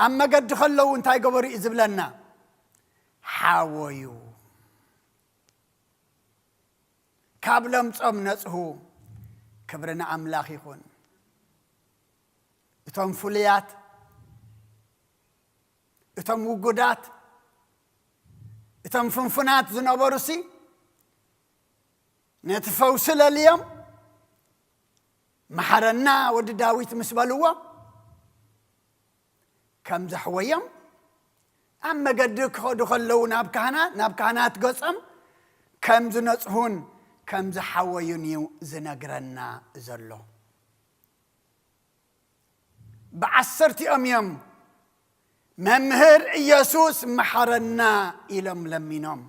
ኣብ መገዲ ከለዉ እንታይ ገበሩ እዩ ዝብለና ሓወዩ ካብ ለምጾም ነጽሁ ክብሪ ንኣምላኽ ይኹን እቶም ፍሉያት እቶም ውጉዳት እቶም ፍንፉናት ዝነበሩሲ ነቲ ፈውሲ ለልዮም መሓረና ወዲ ዳዊት ምስ በልዎ ከም ዘሕወዮም ኣብ መገዲ ክኸዱ ከለዉ ናብ ካህናት ገጾም ከም ዝነጽሁን ከም ዝሓወዩን እዩ ዝነግረና ዘሎ ብ10ቲኦም እዮም መምህር ኢየሱስ መሓረና ኢሎም ለሚኖም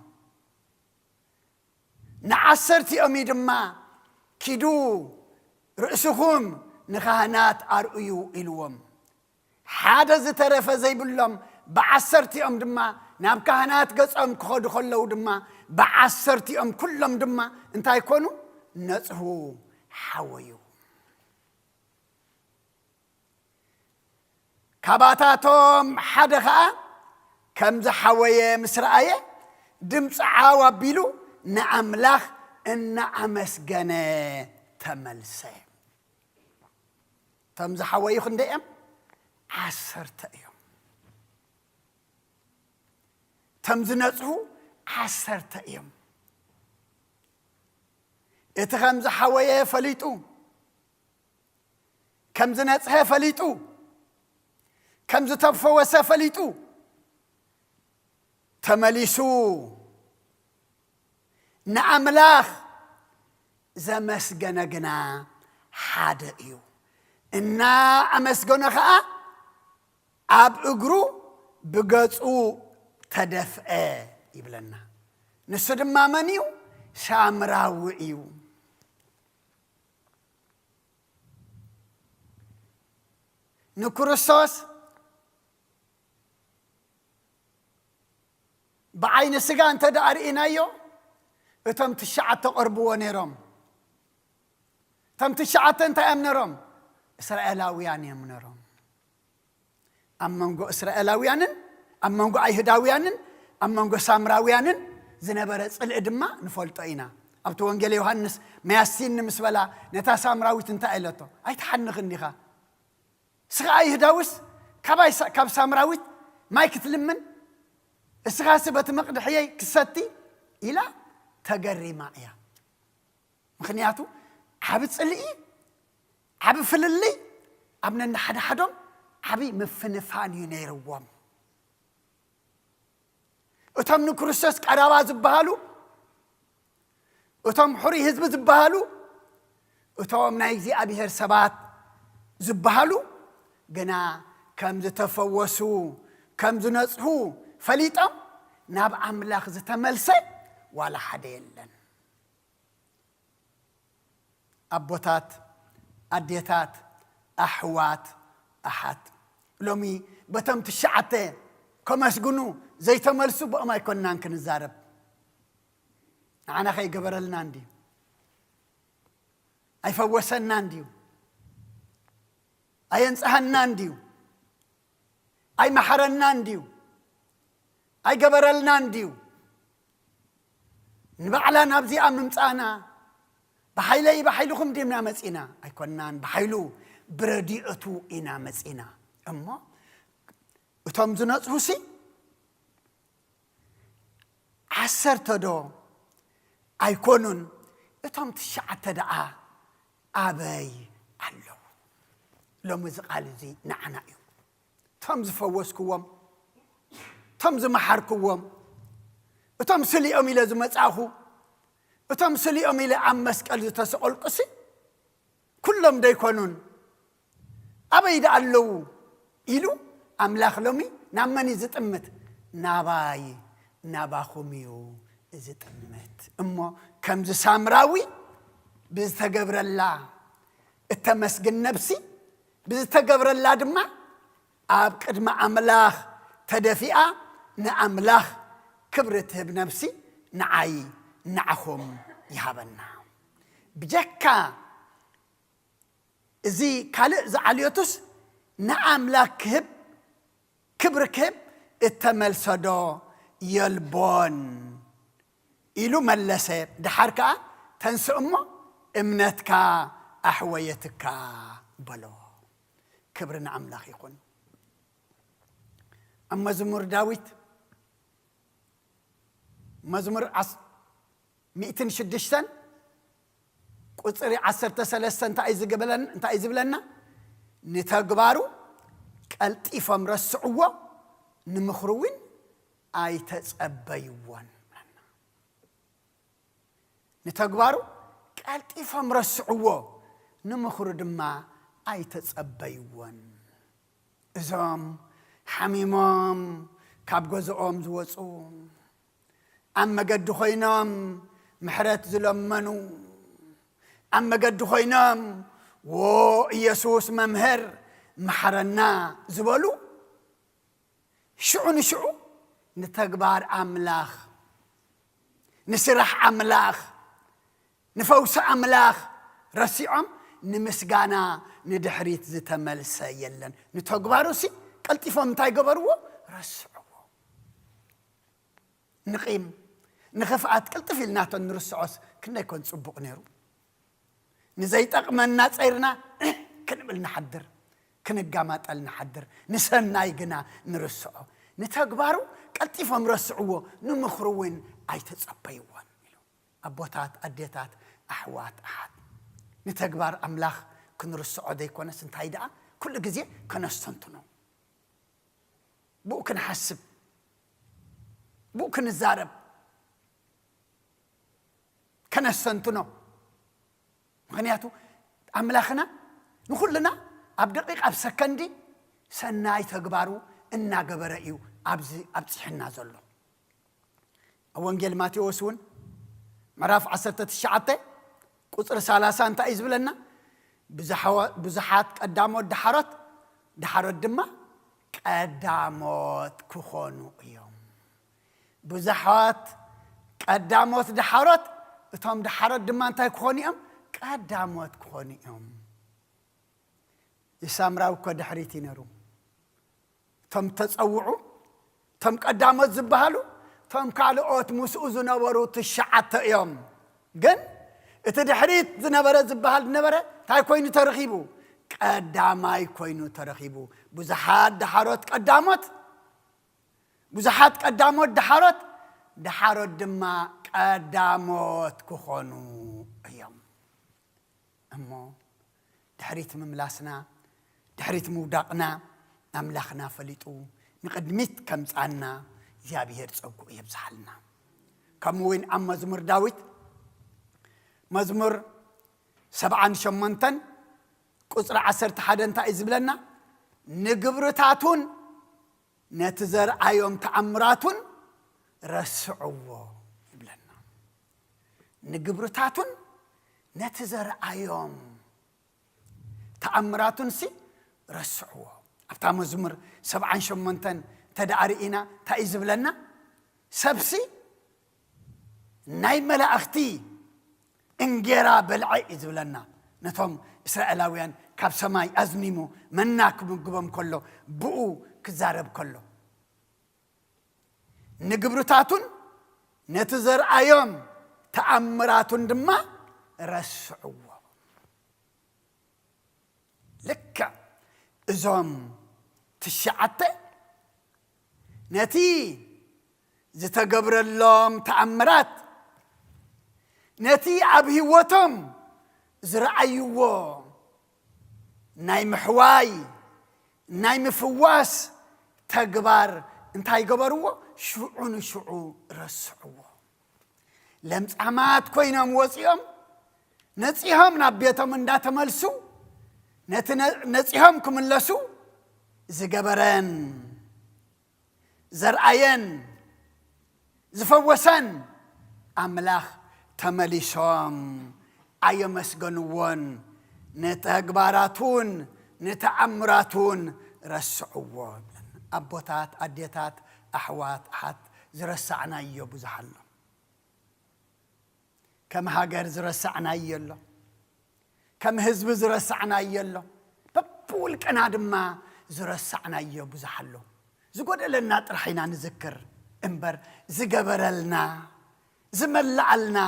ን10ቲኦም ድማ ኪዱ ርእስኹም ንካህናት ኣርእዩ ኢልዎም ሓደ ዝተረፈ ዘይብሎም ብ10ቲኦም ድማ ናብ ካህናት ገጾም ክኸዱ ከለዉ ድማ ብ10ቲኦም ኩሎም ድማ እንታይ ኮኑ ነጽሁ ሓወዩ ካባታቶም ሓደ ኸዓ ከም ዝሓወየ ምስ ረአየ ድምፂ ዓው ኣቢሉ ንኣምላኽ እናኣመስገነ ተመልሰ እቶም ዝሓወዩ ክንደይ እዮም 10 እዮም እቶም ዝነጽሁ 10 እዮም እቲ ከም ዝሓወየ ፈሊጡ ከም ዝነጽሐ ፈሊጡ ከም ዝተፈወሰ ፈሊጡ ተመሊሱ ንኣምላኽ ዘመስገነ ግና ሓደ እዩ እና ኣመስገነ ኸዓ ኣብ እግሩ ብገጹ ተደፍአ ይብለና ንሱ ድማ መን እዩ ሳምራዊ እዩ ንክርስቶስ بعين السجان تدارينايو እቶም ትሽዓተ ቀርብዎ ነይሮም እቶም ትሽዓተ እንታይ እዮም ነይሮም እስራኤላውያን እዮም ነይሮም ኣብ መንጎ እስራኤላውያንን ኣብ መንጎ ኣይሁዳውያንን ኣብ መንጎ ሳምራውያንን ዝነበረ ጽልእ ድማ ንፈልጦ ኢና ኣብቲ ወንጌል ዮሐንስ መያሲን ምስ በላ ነታ ሳምራዊት እንታይ ኢለቶ ኣይተሓንኽን ዲኻ ስኻ ኣይሁዳውስ ካብ ሳምራዊት ማይ ክትልምን እስኻ ስበት መቕድሕየይ ክሰቲ ኢላ ተገሪማ እያ ምክንያቱ ዓብ ጽልኢ ዓብ ፍልሊ ኣብ ነንሓደሓዶም ዓብ ምፍንፋን እዩ ነይርዎም እቶም ንክርስቶስ ቀረባ ዝበሃሉ እቶም ሕሩይ ህዝቢ ዝበሃሉ እቶም ናይ እግዚኣብሔር ሰባት ዝበሃሉ ግና ከም ዝተፈወሱ ከም ዝነጽሑ ፈሊጦም ናብ ኣምላኽ ዝተመልሰ ዋላ ሓደ የለን ኣቦታት ኣዴታት ኣሕዋት ኣሓት ሎሚ በቶም ትሽዓተ ከመስግኑ ዘይተመልሱ ብኦም ኣይኮንናን ክንዛረብ ንዓና ከይገበረልና እንድዩ ኣይፈወሰና እንድዩ ኣየንጽሐና እንድዩ ኣይመሐረና እንድዩ ኣይገበረልና እንድዩ ንባዕላ ናብዚኣ ምምጻና بحيلي بحيلكم ديمنا مسينا أيكونان بحيلو برديئتو إنا مسينا أما وتم زنات هوسي عسر تدو أيكونون وتم تشعت دعا أبي الله لو مزقال زي نعنا يوم تم زفوسكوهم تم زمحركوهم وتم سلي أمي لازم أتعهو وتم سليهم إلى أمس قال تسأل قصي كلهم دا يكونون أبيد اللو إلو أملاخ لومي نامني زت أمت ناباي ناباخوميو زت أمت أمو كم زي سامراوي بزتقبر الله التمسجن نفسي بزتقبر الله دمع أبقد مع أملاخ تدفئة نأملاخ كبرته بنفسي نعاي نعهم يهابنا بجكا زي كالئ زعليوتس نعم لا كهب كبر كهب التملسدو يلبون إلو ملسة دحركا تنسأمو امنتكا أحويتكا بلو كبر نعم لا يكون أما زمر داويت مزمر 106 قصري 13 انت ايزبلنا نتغبارو قلطيفم رسعوا نمخروين اي تصبيوان نتغبارو قلطيفم رسعوا نمخرو دما اي تصبيوان ازام حميمام كابغزኦም ዝወጹ أما قد خوينام محرات زلمنو أما قد خوينام ويسوس ممهر محرنا زبالو شعو نتقبار أملاخ نسرح أملاخ نفوس أملاخ رسيعم نمسقانا ندحريت زتمل سيلن نتقبارو سي قلتي فهمتاي قبرو رسعو نقيم نخفعات كل طفل ناتو نرسعوس كنا يكون صبق نيرو نزيت أقمنا صيرنا كنبل نحدر كنقامات نحدر نسنا يقنا نرسعو نتقبارو قلتيفهم رسعوه نمخروين أي تصبيوان أبوتات أديتات أحوات أحد نتقبار أملاخ كنرسعو ديكونا سنتايدا كل جزء كنستنتنو بو كنحسب بو كنزارب كنستنتنو مغنياتو أملاخنا نخلنا أبدقيق أب سكندي سناي تقبارو إنا قبرأيو أبسحنا زلو وانجيل ماتيوسون مراف 19 قصر سالاسة انت ايزب لنا بزحات قداموت دحارات دما قداموت كخونو يوم بزحات ቀዳሞት ድሓሮት እቶም ድሓሮት ድማ እንታይ ክኾኑ እዮም ቀዳሞት ክኾኑ እዮም የሳምራዊ እኮ ድሕሪት ይነሩ እቶም ተፀውዑ እቶም ቀዳሞት ዝበሃሉ እቶም ካልኦት ምስኡ ዝነበሩ ትሽዓተ እዮም ግን እቲ ድሕሪት ዝነበረ ዝበሃል ነበረ እንታይ ኮይኑ ተረኺቡ ቀዳማይ ኮይኑ ተረኺቡ ብዙሓት ድሓሮት ቀዳሞት ብዙሓት ቀዳሞት ድሓሮት ድማ ቀዳሞት ክኾኑ እዮም እሞ ድሕሪት ምምላስና ድሕሪት ምውዳቕና ኣምላኽና ፈሊጡ ንቅድሚት ከምፃና እግዚአብሔር ፀጉኡ የብዛሓልና ከምኡ እውን ኣብ መዝሙር ዳዊት መዝሙር 78 ቁፅሪ 11 እንታይ ዝብለና ንግብርታቱን ነቲ ዘርአዮም ተኣምራቱን ረስዕዎ ይብለና ንግብርታቱን ነቲ ዘርአዮም ተኣምራቱን ሲ ረስዕዎ ኣብታ መዝሙር 78 ተዳሪኢና እንታይ ዝብለና ሰብሲ ናይ መላእኽቲ እንጌራ በልዐ ዝብለና ነቶም እስራኤላውያን ካብ ሰማይ ኣዝኒሙ መና ክምግቦም ከሎ ብኡ ክዛረብ ከሎ ንግብርታቱን ነቲ ዘርአዮም ተኣምራቱን ድማ ረስዕዎ ልክዕ እዞም ትሽዓተ ነቲ ዝተገብረሎም ተኣምራት ነቲ ኣብ ህይወቶም ዝረአይዎ ናይ ምሕዋይ ናይ ምፍዋስ ተግባር እንታይ ገበርዎ ሽዑ ንሽዑ ረስዕዎ ለምጻማት ኮይኖም ወፂኦም ነፂሆም ናብ ቤቶም እንዳተመልሱ ነቲ ነፂሆም ክምለሱ ዝገበረን ዘርአየን ዝፈወሰን ኣምላኽ ተመሊሶም ኣየመስገንዎን ነተግባራቱን ነተኣምራቱን ረስዕዎ ኣቦታት ኣዴታት ኣሕዋት ኣሓት ዝረሳዕናዮ ብዙሕ ኣሎ ከም ሃገር ዝረሳዕናዮ ኣሎ ከም ህዝቢ ዝረሳዕናዮ ኣሎ በብውልቅና ድማ ዝረሳዕናዮ ብዙሕ ኣሎ ዝጎደለና ጥራሕ ኢና ንዝክር እምበር ዝገበረልና ዝመላዓልና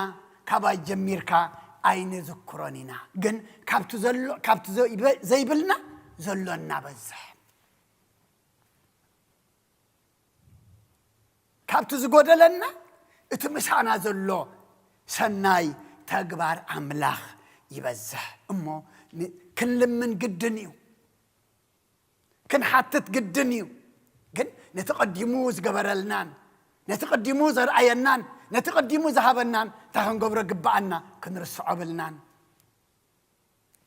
ካባይ ጀሚርካ ኣይንዝክሮን ኢና ግን ካብቲ ዘይብልና ዘሎ እናበዝሕ ካብቲ ዝጎደለና እቲ ምሳና ዘሎ ሰናይ ተግባር ኣምላኽ ይበዝሕ እሞ ክንልምን ግድን እዩ ክንሓትት ግድን እዩ ግን ነቲ ቀዲሙ ዝገበረልናን ነቲ ቀዲሙ ዘርአየናን ነቲ ቀዲሙ ዝሃበናን እንታይ ክንገብሮ ግባኣና ክንርስዖ ብልናን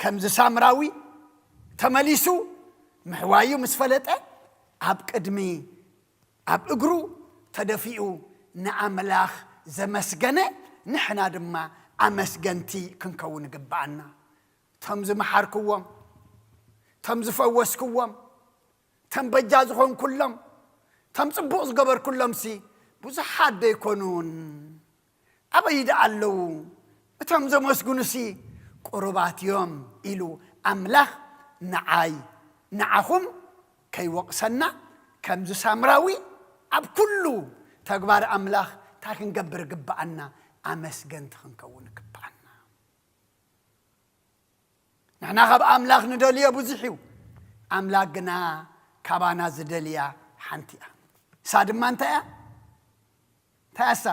ከምዚ ሳምራዊ ተመሊሱ ምሕዋዩ ምስ ፈለጠ ኣብ ቅድሚ ኣብ እግሩ ተደፊኡ ንኣምላኽ ዘመስገነ ንሕና ድማ ኣመስገንቲ ክንከውን ግባኣና ቶም ዝመሓርክዎም ቶም ዝፈወስክዎም ቶም በጃ ዝኾን ኩሎም ቶም ጽቡቕ ዝገበር ኩሎም ሲ ብዙሓት ደይኮኑን ኣበይዳ ኣለዉ እቶም ዘመስግኑ ሲ ቁሩባት እዮም ኢሉ ኣምላኽ ንዓኹም ከይወቕሰና ከምዚ ሳምራዊ ኣብ ኩሉ ተግባር ኣምላኽ እንታይ ክንገብር ግባኣና ኣመስገንቲ ክንከውን ግባኣና ንሕና ካብ ኣምላኽ ንደልዮ ብዙሕ እዩ ኣምላኽ ግና ካባና ዝደልያ ሓንቲ እያ እሳ ድማ እንታይ እያ እንታይ እሳ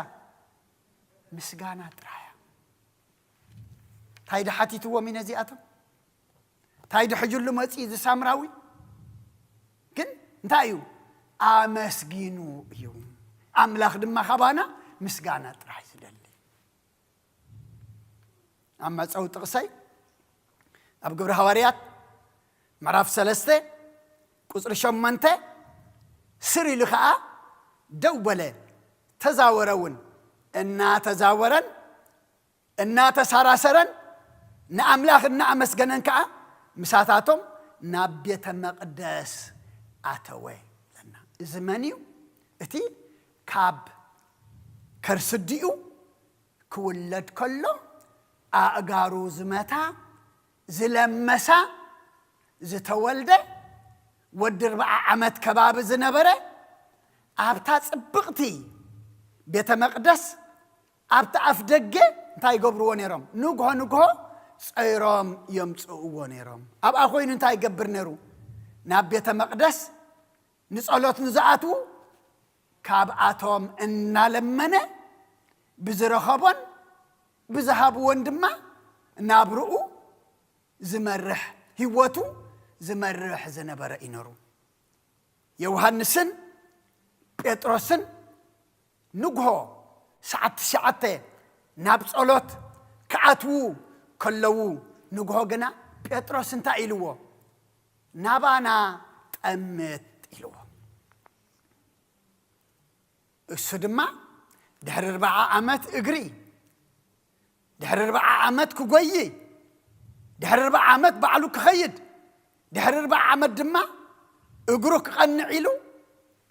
ምስጋና ጥራሕ እያ እንታይ ድሓቲትዎም ኢና እዚኣቶም እንታይ ድሕጅሉ መፂ ዝሳምራዊ ግን እንታይ እዩ ኣመስጊኑ እዩ ኣምላኽ ድማ ካባና ምስጋና ጥራሕ ዝደሊ ኣብ መፀው ጥቕሰይ ኣብ ግብሪ ሃዋርያት ምዕራፍ 3 ቁፅሪ 8 ስር ኢሉ ከዓ ደው በለ ተዛወረውን እናተዛወረን እናተሳራሰረን ንኣምላኽ እናኣመስገነን ከዓ ምሳታቶም ናብ ቤተ መቅደስ ኣተወ ለና እዚ መን እዩ እቲ ካብ كرسديو كولد كله أجارو زمتا زلمسا زتولده ودر بقى عمد كباب زنبرة أبتاس بقتي بيت مقدس أبتا أفدقة انتاي قبروا نيرم نوجه صيرام يمصؤوا نيرم أب أخوين انتاي قبر نيرو ناب بيت مقدس نسألوت نزعاتو كاب آتوم إننا لمنه بزرخبون بزهابو وندما نابرؤو زمرح هيوتو زمرح زنبرة إنرو يوهانسن بيتروسن نقهو ساعت نابس أولوت كعاتو كلو نقهو جنا بيتروسن تايلوه نابانا تأمت إلوه السدما دحر 4 عامات اجري دحر 4 عامات كوغوي دحر 4 عامات بعلو كخيد دحر 4 عامات دما اجرو كقنعيلو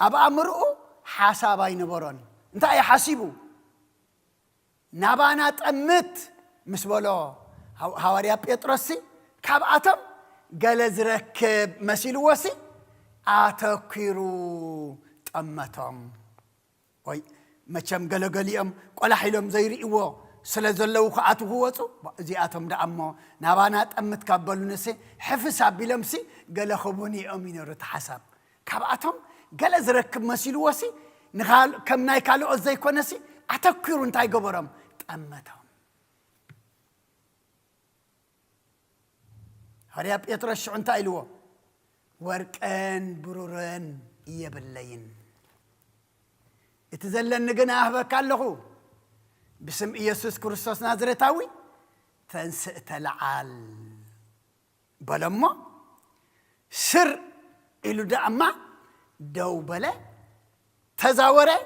ابا امرؤ حساباي نبرون انت اي حاسبو نابانا تأمت مسبولو حواريا بيتروسي كاباتم جلزرك مسيلو وسي اتكيرو تأمتم وي مچم گلگلیام قلا حيلم زيريو سلازلو خاطو هوصو زياتم دامو نابانا تمت كابلونسي حفص ابيلمسي گل خبوني امين رت حساب كاباتم گل زركب مسيلو وسي نخال كم ناي كالو ازاي كونسي اتكيرو انتاي غبرم تمتهم هريا بيترش انتاي لو ورقن برورن يبلين اتزلن نجنا أهبك اللهو بسم يسوع كريستوس نازريتاوي تنسأت العال بلما سر إلو دعما دوبلة تزاورة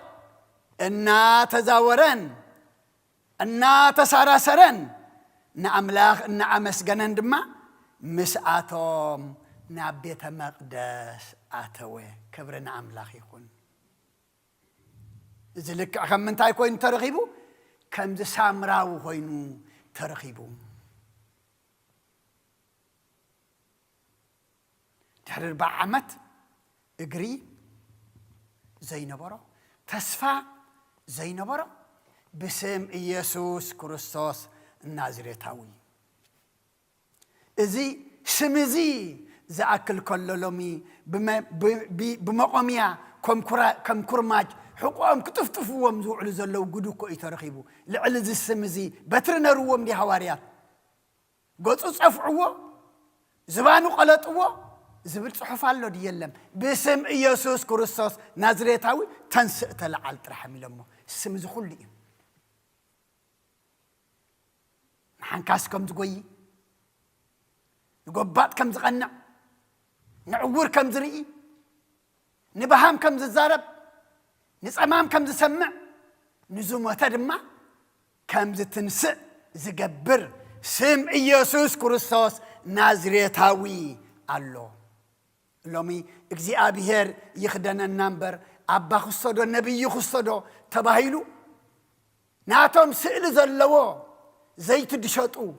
إنا تزاورن إنا تسارسرن نعملاخ نعمس جنن دما مسعاتهم نعبيت مقدس عتوه كبرنا عملاخ يكون زلك أخم من تاي كوين ترغيبو كم ذا سامراو كوينو ترغيبو تحرر بعمت اجري زي نبرة تسفى زي نبرة بسم يسوع كريستوس النازريتاوي إزي سمزي زأكل كللومي بمقاميا كم كرماج حقوقهم كتفتفوا ومزوع لزلوا جدوكو يترخيبوا لعل ذي السمزي بترنا روم دي حواريات قصص أفعوا زبانو قلطوا زبل صحف الله دي يلم باسم يسوع كريستوس نازريتاوي تنسأت العال ترحمي لمه السمزي خلي نحنكاس كم زقوي نقبات كم زغنع نعور كم زرئي نبهام كم ززارب نسمام كم زسمع نزوم وتدمع كم زتنسق زجبر سم يسوع كريستوس نازريتاوي الله لومي اجزي ابيهر يخدنا النمبر ابا خصدو النبي خصدو تباهيلو ناتهم سئل زلو زيت دشطو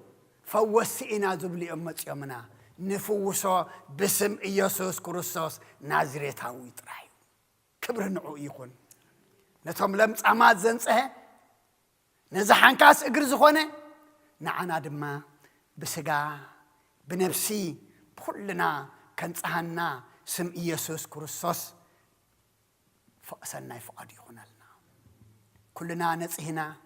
فوسئنا زبلي امت يمنا نفوسو باسم يسوع كريستوس نازريتاوي طراي كبر نعو يكون نتهم لمص عماد زنصه نزحنكاس اجر زخونه نعنا دما بسغا بنفسي كلنا كنصحنا سم يسوع كريستوس فأسنا فؤاد يخونلنا كلنا نصحنا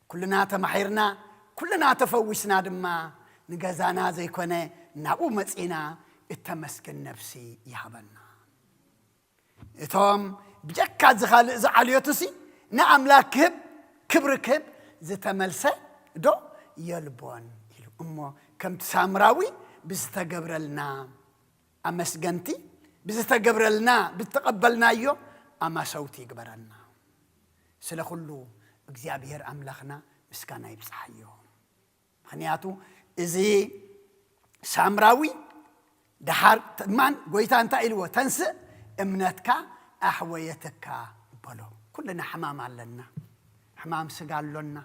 كلنا تمحيرنا كلنا تفوسنا دما نغزانا زي كونه نابو مصينا التمسكن نفسي يحبنا اتهم بجكات زخال زعليوتسي نعملاك كبر كب زتملسه دو يلبون امو كم تسامراوي بستقبرلنا امسجنتي بستقبرلنا بتقبلنا يو اما صوتي قبرنا سلا كله እግዚአብሔር አምላክና ምስጋና ይብዛሐዮ ምክንያቱ እዚ ሳምራዊ دحار من قويت أنت إلوه تنسى إمنتك أحويتك بلو كلنا حمام علنا حمام سقالنا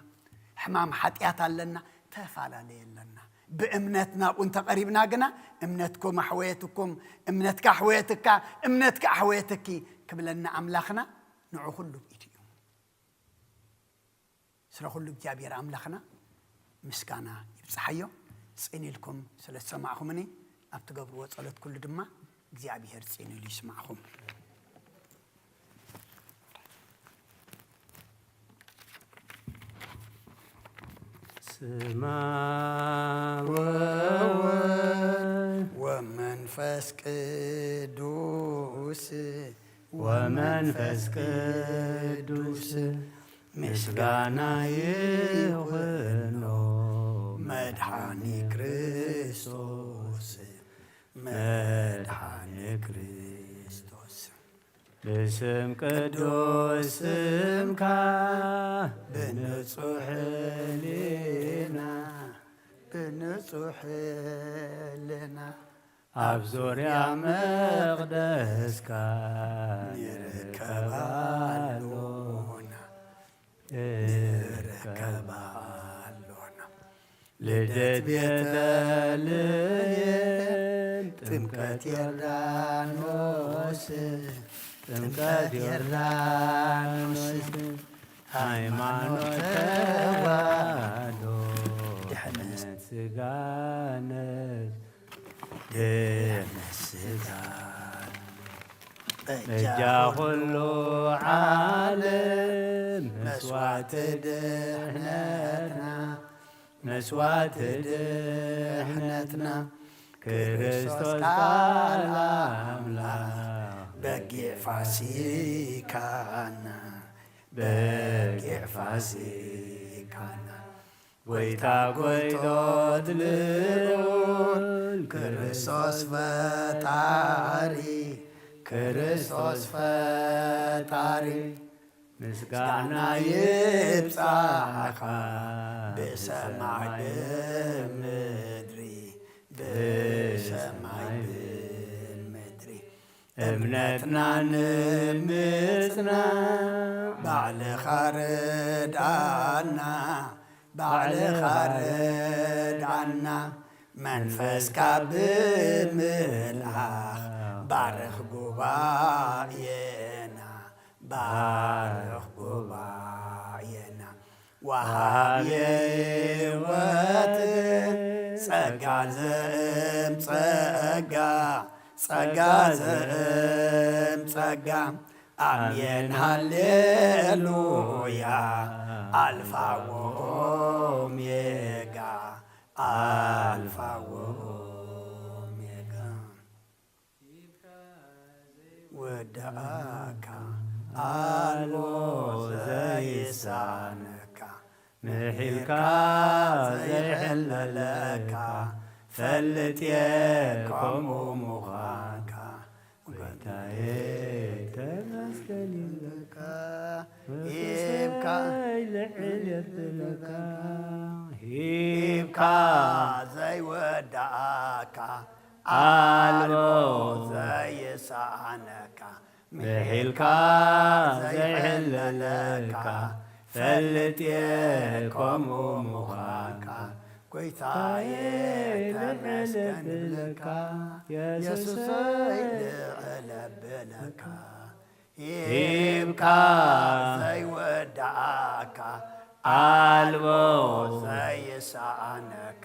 حمام حتيات لنا تفعل لنا بأمنتنا وانت قريبنا قنا أمنتكم حويتكم أمنتك حويتك أمنتك حويتك كبلنا أملاخنا نوع كله بإيديهم سر كله بجابير أملاخنا مسكانا يبصحيو سئني لكم سلسة معكم مني أبتقبروا وصلت كل دماء جابير سئني لي يسمعكم ومنفس قدوس ومنفس قدوس مسغانا يخنو مدحاني كريستوس مدحاني كريستوس بسم قدوس سمكا بنصح لنا بنصح لنا أبزور يا مقدسك نركبالونا نركبالونا لدت بيتالين تمكت يردانوس تمكت يردانوس ሃይማኖት ተዋህዶ ድሕነት ስጋነት ድሕነት ስጋን እጃ ኩሉ ዓለም መስዋዕቲ ድሕነትና መስዋዕቲ ድሕነትና ክርስቶስ ቃል አምላክ በጊዕ ፋሲካና بقع فازيكانا ويتا قويتوت لول كريستوس فتاري كريستوس فتاري مسكانا يبصاخا بسماع بمدري بسماع بمدري امنتنا نمتنا بعل خارد عنا بعل خارد عنا منفسك بملح بارخ قبائنا بارخ قبائنا وهاب يوتن سقا زم سقا سقا زم سقا آمين هاليلويا ألفا وأوميغا ألفا وأوميغا ودعاك ألو زي سانك محلكا زي حللك فلتيكم ومغاكا وقتاي تمسكن لك يبكى لك يبكى زي ودعاك الموت زي سانك محلكا زي حللك فلتيكم ومغاكا كويتاي تمسكن لك يسوس يلعب لك يبكى زي ودعاك الموت زي سانك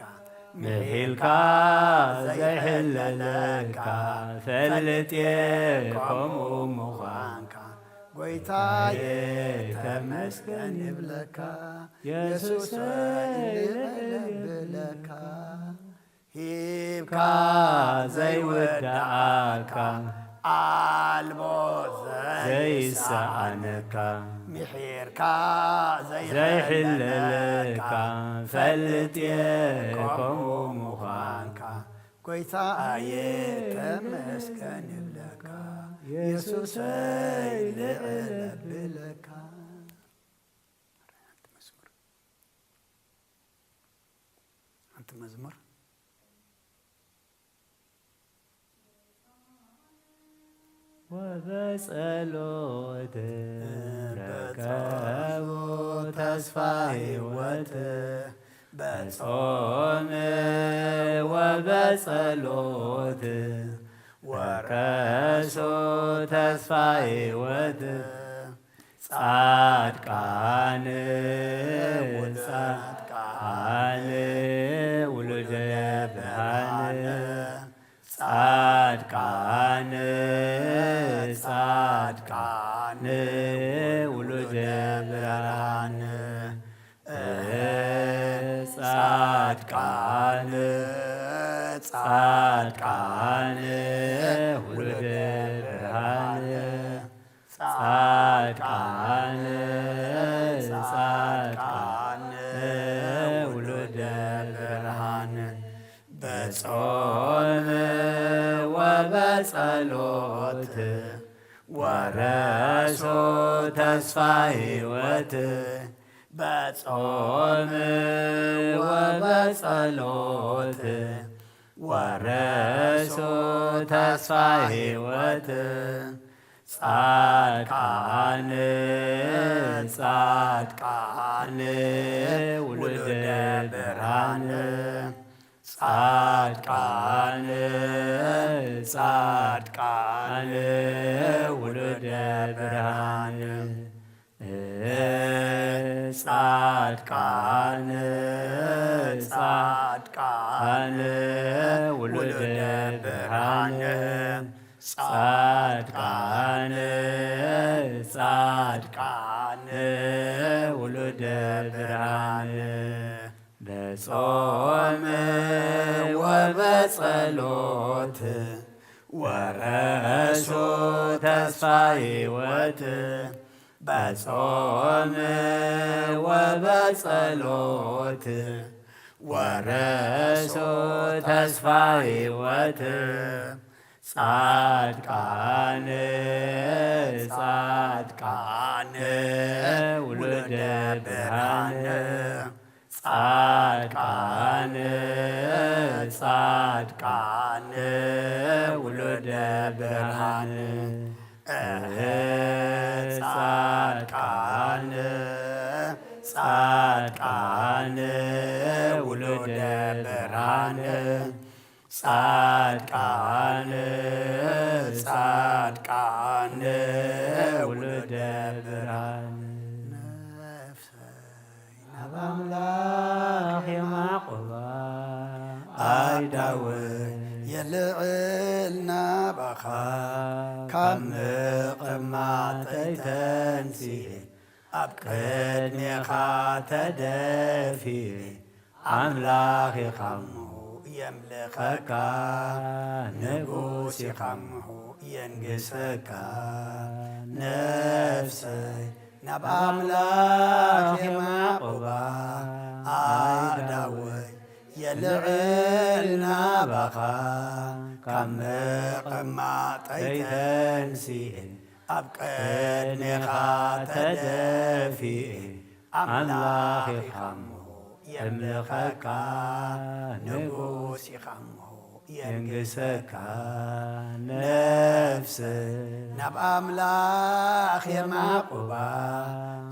محلكا زي حللك فلتيكم ومغانك قويتاي تمسكن بلك يسوس يلعب لك يبكى زي ودعاك الموت زي سانك محيركا زي حللك فلتيكم ومغانك كويتاي تمسكن بلك يسوس يلعب لك أنت مزمر وبسألوت ركبوا تسفى هيوت بصوم وبصلوت ورسو تسفى هيوت صادقان صادقان ولد برهان صادقان صادقان ولد برهان صادقان صادقان ولد برهان صادقان صادقان ولد برهان بصوم وبصلوت ورثو تسفى هيوت بصوم وبصلوت ورثو تسفى هيوت صادقان صادقان ولد برهان صادقان صادقان ولد برهان صادقان صادقان ولد برهان صادقان صادقان ولد برهان بصوم وبصلوت ورثو تسفى هيوت بصوم وبصلوت ورثو تسفى هيوت صادقان صادقان ولد برهان صادقان صادقان ولد برهان صادقان صادقان ولد برهان صادقان صادقان ولد برهان أملاخ معقبة أي داود يلعلنا بخا كم قماتي تنسي أبقد ميخا تدفي أملاخي خمو يملكك نقوسي خمه ينقسك نفسي نبى أملاك معقوبة آداوي يلعلنا بخا كم قماتي تنسي أبقد ميخا تدفي أملاك خمه يملكك نقوسي خمه ينقسك نفسي نبى أملاك معقوبة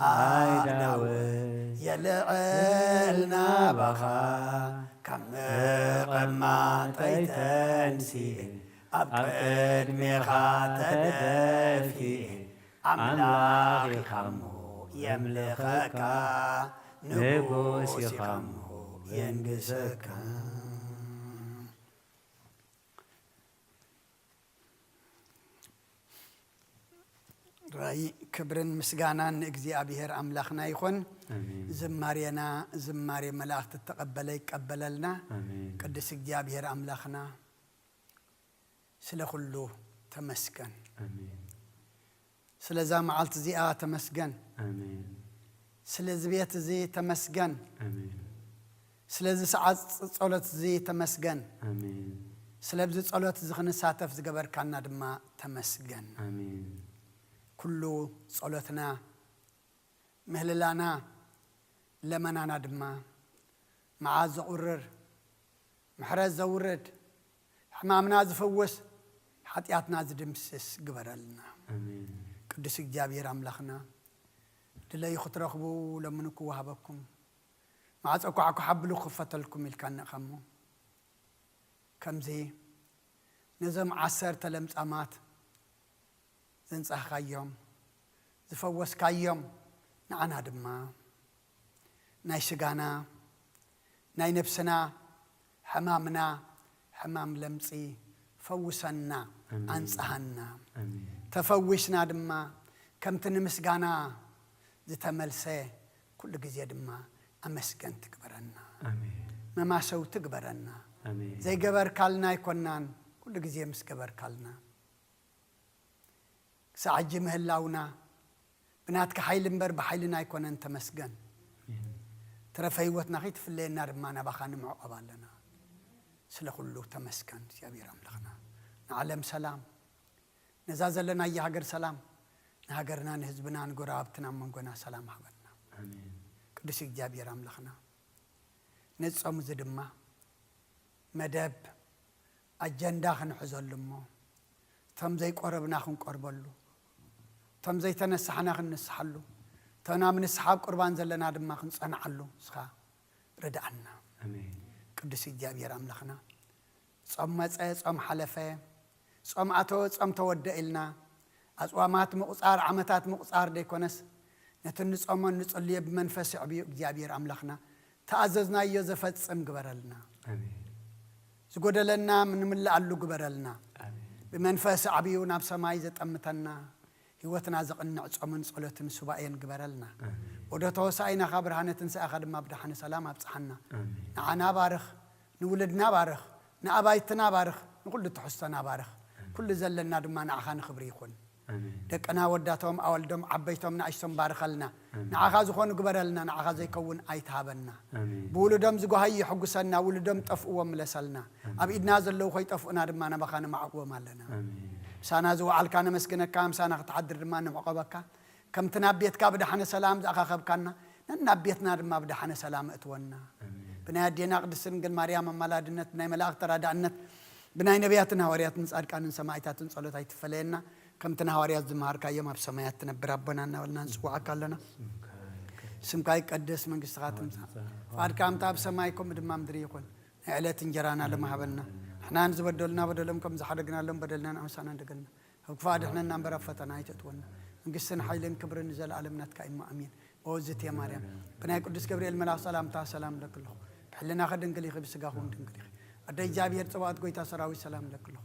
آداوي يلعلنا بخا كم قماتي تنسي أبقد ميخا تدفي أملاك خمه يملكك نقوسي خمه ينقسك رأي كبرن مسجانا እግዚአብሔር أملاخنا يخون زمارينا زماري ملاخت تقبل يقبللنا قدس እግዚአብሔር أملاخنا سلخلو تمسكن سلذا معلت زيا تمسكن سلذ زي تمسكن سلذ ساعات صلوت زي تمسكن سلبز صلوت زخن ساتف زغبر كنا دما تمسكن كله صلوتنا مهللانا لمنانا دما معاز قرر محرز زورد حمامنا زفوس حطياتنا زدمسس غبرلنا قدس እግዚአብሔር أملاخنا دلي خطرخبو لمنكو وهبكم مع أكو عكو حبلو خفتلكم الكان خمو كم زي نظم 10 لمصامات زنصح خيوم زفوس كيوم نعنا دما ناي سغانا ناي نفسنا حمامنا حمام لمصي فوسنا انصحنا تفوشنا دما كم تنمسغانا زتملسه كل غزي دما امسكن تكبرنا امين ما سو تكبرنا امين زي جبر كالنا يكونان كل غزي مسكبر كالنا ساعج مهلاونا بناتك حيل مبر بحيلنا يكونن تمسكن ترى فيوتنا خيت في الليل نار ما نبخان معقب لنا سلا كله تمسكن يا بيرام لخنا نعلم سلام نزازل لنا يا هاجر سلام نهاجرنا نهزبنا نقرابتنا منقنا سلام حبنا امين قدس اجابي رام لخنا نصوم زدما مدب اجندا خنحزلمو تم زي قربنا خنقربلو تم زي تنسحنا خنسحلو تنا من اصحاب قربان زلنا دما خنصنعلو سخا ردعنا امين قدس اجابي رام لخنا صوم مصه صوم حلفه صوم اتو صوم تودئلنا أصوامات مقصار عمتات مقصار ديكونس نتنصومن نصلي بمنفس عبي እግዚአብሔር አምላክና ተአዘዝና የዘፈጽም ግበረልና አሜን ዝጎደለና ምን ምላአሉ ግበረልና አሜን በመንፈስ አብዩ ናብ ሰማይ ዘጠምተና ህይወትና ዘቅንዕ ጾምን ጸሎትን ሱባኤን ግበረልና ወደ ተወሳይና ካብርሃነትን ሰአኸድማ ብድሓነ ሰላም አብጽሐና ንዓና ባርኽ ንውልድና ባርኽ ንአባይትና ባርኽ ንኩሉ ተሕስተና ባርኽ ኩሉ ዘለና ድማ ንዓኻ ንኽብሪ ይኹን دقنا وداتهم أولدهم عبيتهم نعيشهم بارخلنا نعاخذ خون قبرلنا نعاخذ يكون أيتابنا بولدهم زجوهي حجسنا ولدهم تفقوا ملسلنا أبي نازل لو خي تفقنا دمنا بخان معقوة مالنا سانا زو على كان مسكنا كام سانا تعدر دمنا معقبك كم تنبيت كابد حنا سلام أخاخب كنا ننبيتنا دم أبد حنا سلام أتونا بنادينا قدسن قل مريم ملادنت بناي ملاك ترى دعنت بناي نبياتنا ورياتنا سأل كان سمايتات صلوات يتفلينا كم تنهاريات زمهار كايوم بسمايات تنبر ربنا ولنا نسوع كلنا سمكاي قدس من قصاتم فار كام تاب سمايكم دمام دري يكون علات انجرانا لما هبلنا احنا نزبدلنا بدلمكم زحدقنا لهم بدلنا امسانا دقلنا فاد احنا نمبر فتنا يتتونا نقسن حيلن كبر نزل عالمنا كايما امين اوزت يا مريم بناي قدس جبريل ملاك سلام تا سلام لك الله بحلنا خدن قلي خبس غاخون دنقلي ادي جابير صوات قويتا سراوي سلام لك الله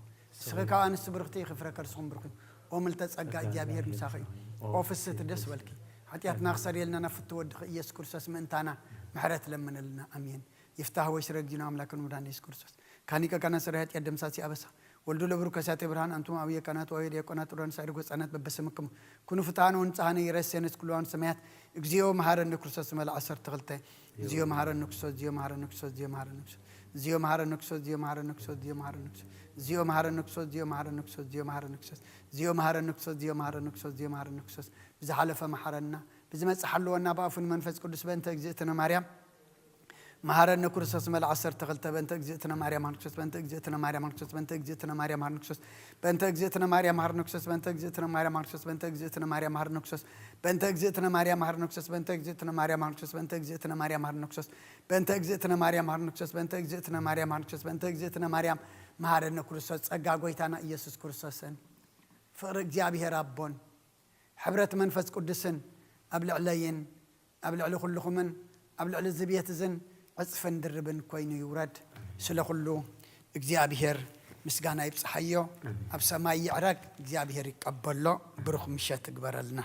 سخكا انس برختي خفركر سخم برخي وملت تصقى جابير مساخي اوفس تدس ولكي حتياتنا خسر يلنا نفت ود يس كرسس منتانا محرت لمن لنا امين يفتح ويشرق جنا املاك المدان يس كرسس كانيكا كان سرهت يدم ساسي ابسا ولدو لبركسات ابراهان انتم اويه كانت ويد يكونات ورن سايرغو صنات ببسمكم كونوا فتانو انصحاني يرسينس كلوان سميات اግዚኦ مهارن كرسس مل 10 تغلته እግዚኦ مهارن كرسس እግዚኦ مهارن كرسس እግዚኦ مهارن كرسس እግዚኦ مهارن كرسس እግዚኦ مهارن كرسس እግዚኦ مهارن كرسس زيو مهارن نكسوس زيو مهارن نكسوس زيو مهارن نكسوس زيو مهارن نكسوس زيو مهارن نكسوس زيو مهارن نكسوس بزحلف محرنا بزمص حلونا بافن منفس قدس بنت اجزئتنا مريم مهارن نكرسس مل 10 تغلت بنت اجزئتنا مريم نكسوس بنت اجزئتنا مريم نكسوس بنت اجزئتنا مريم نكسوس بنت اجزئتنا مريم نكسوس بنت اجزئتنا مريم نكسوس بنت اجزئتنا مريم نكسوس بنت اجزئتنا مريم نكسوس بنت اجزئتنا مريم نكسوس بنت اجزئتنا مريم نكسوس بنت اجزئتنا مريم نكسوس بنت اجزئتنا مريم نكسوس بنت اجزئتنا مريم مهارن كرسوس ጸጋ ጎይታና ኢየሱስ ክርስቶስን ፍቅር እግዚአብሔር አቦን ሕብረት መንፈስ ቅዱስን አብልዕለይን አብልዕለ ኩልኹምን አብልዕለ ዝቤትዝን ዕጽፍን ድርብን ኮይኑ ይውረድ ስለ ኩሉ እግዚአብሔር ምስጋና ይብጽሐዮ ኣብ ሰማይ ይዕረግ እግዚአብሔር ይቀበሎ ብሩኽ ምሸት ግበረልና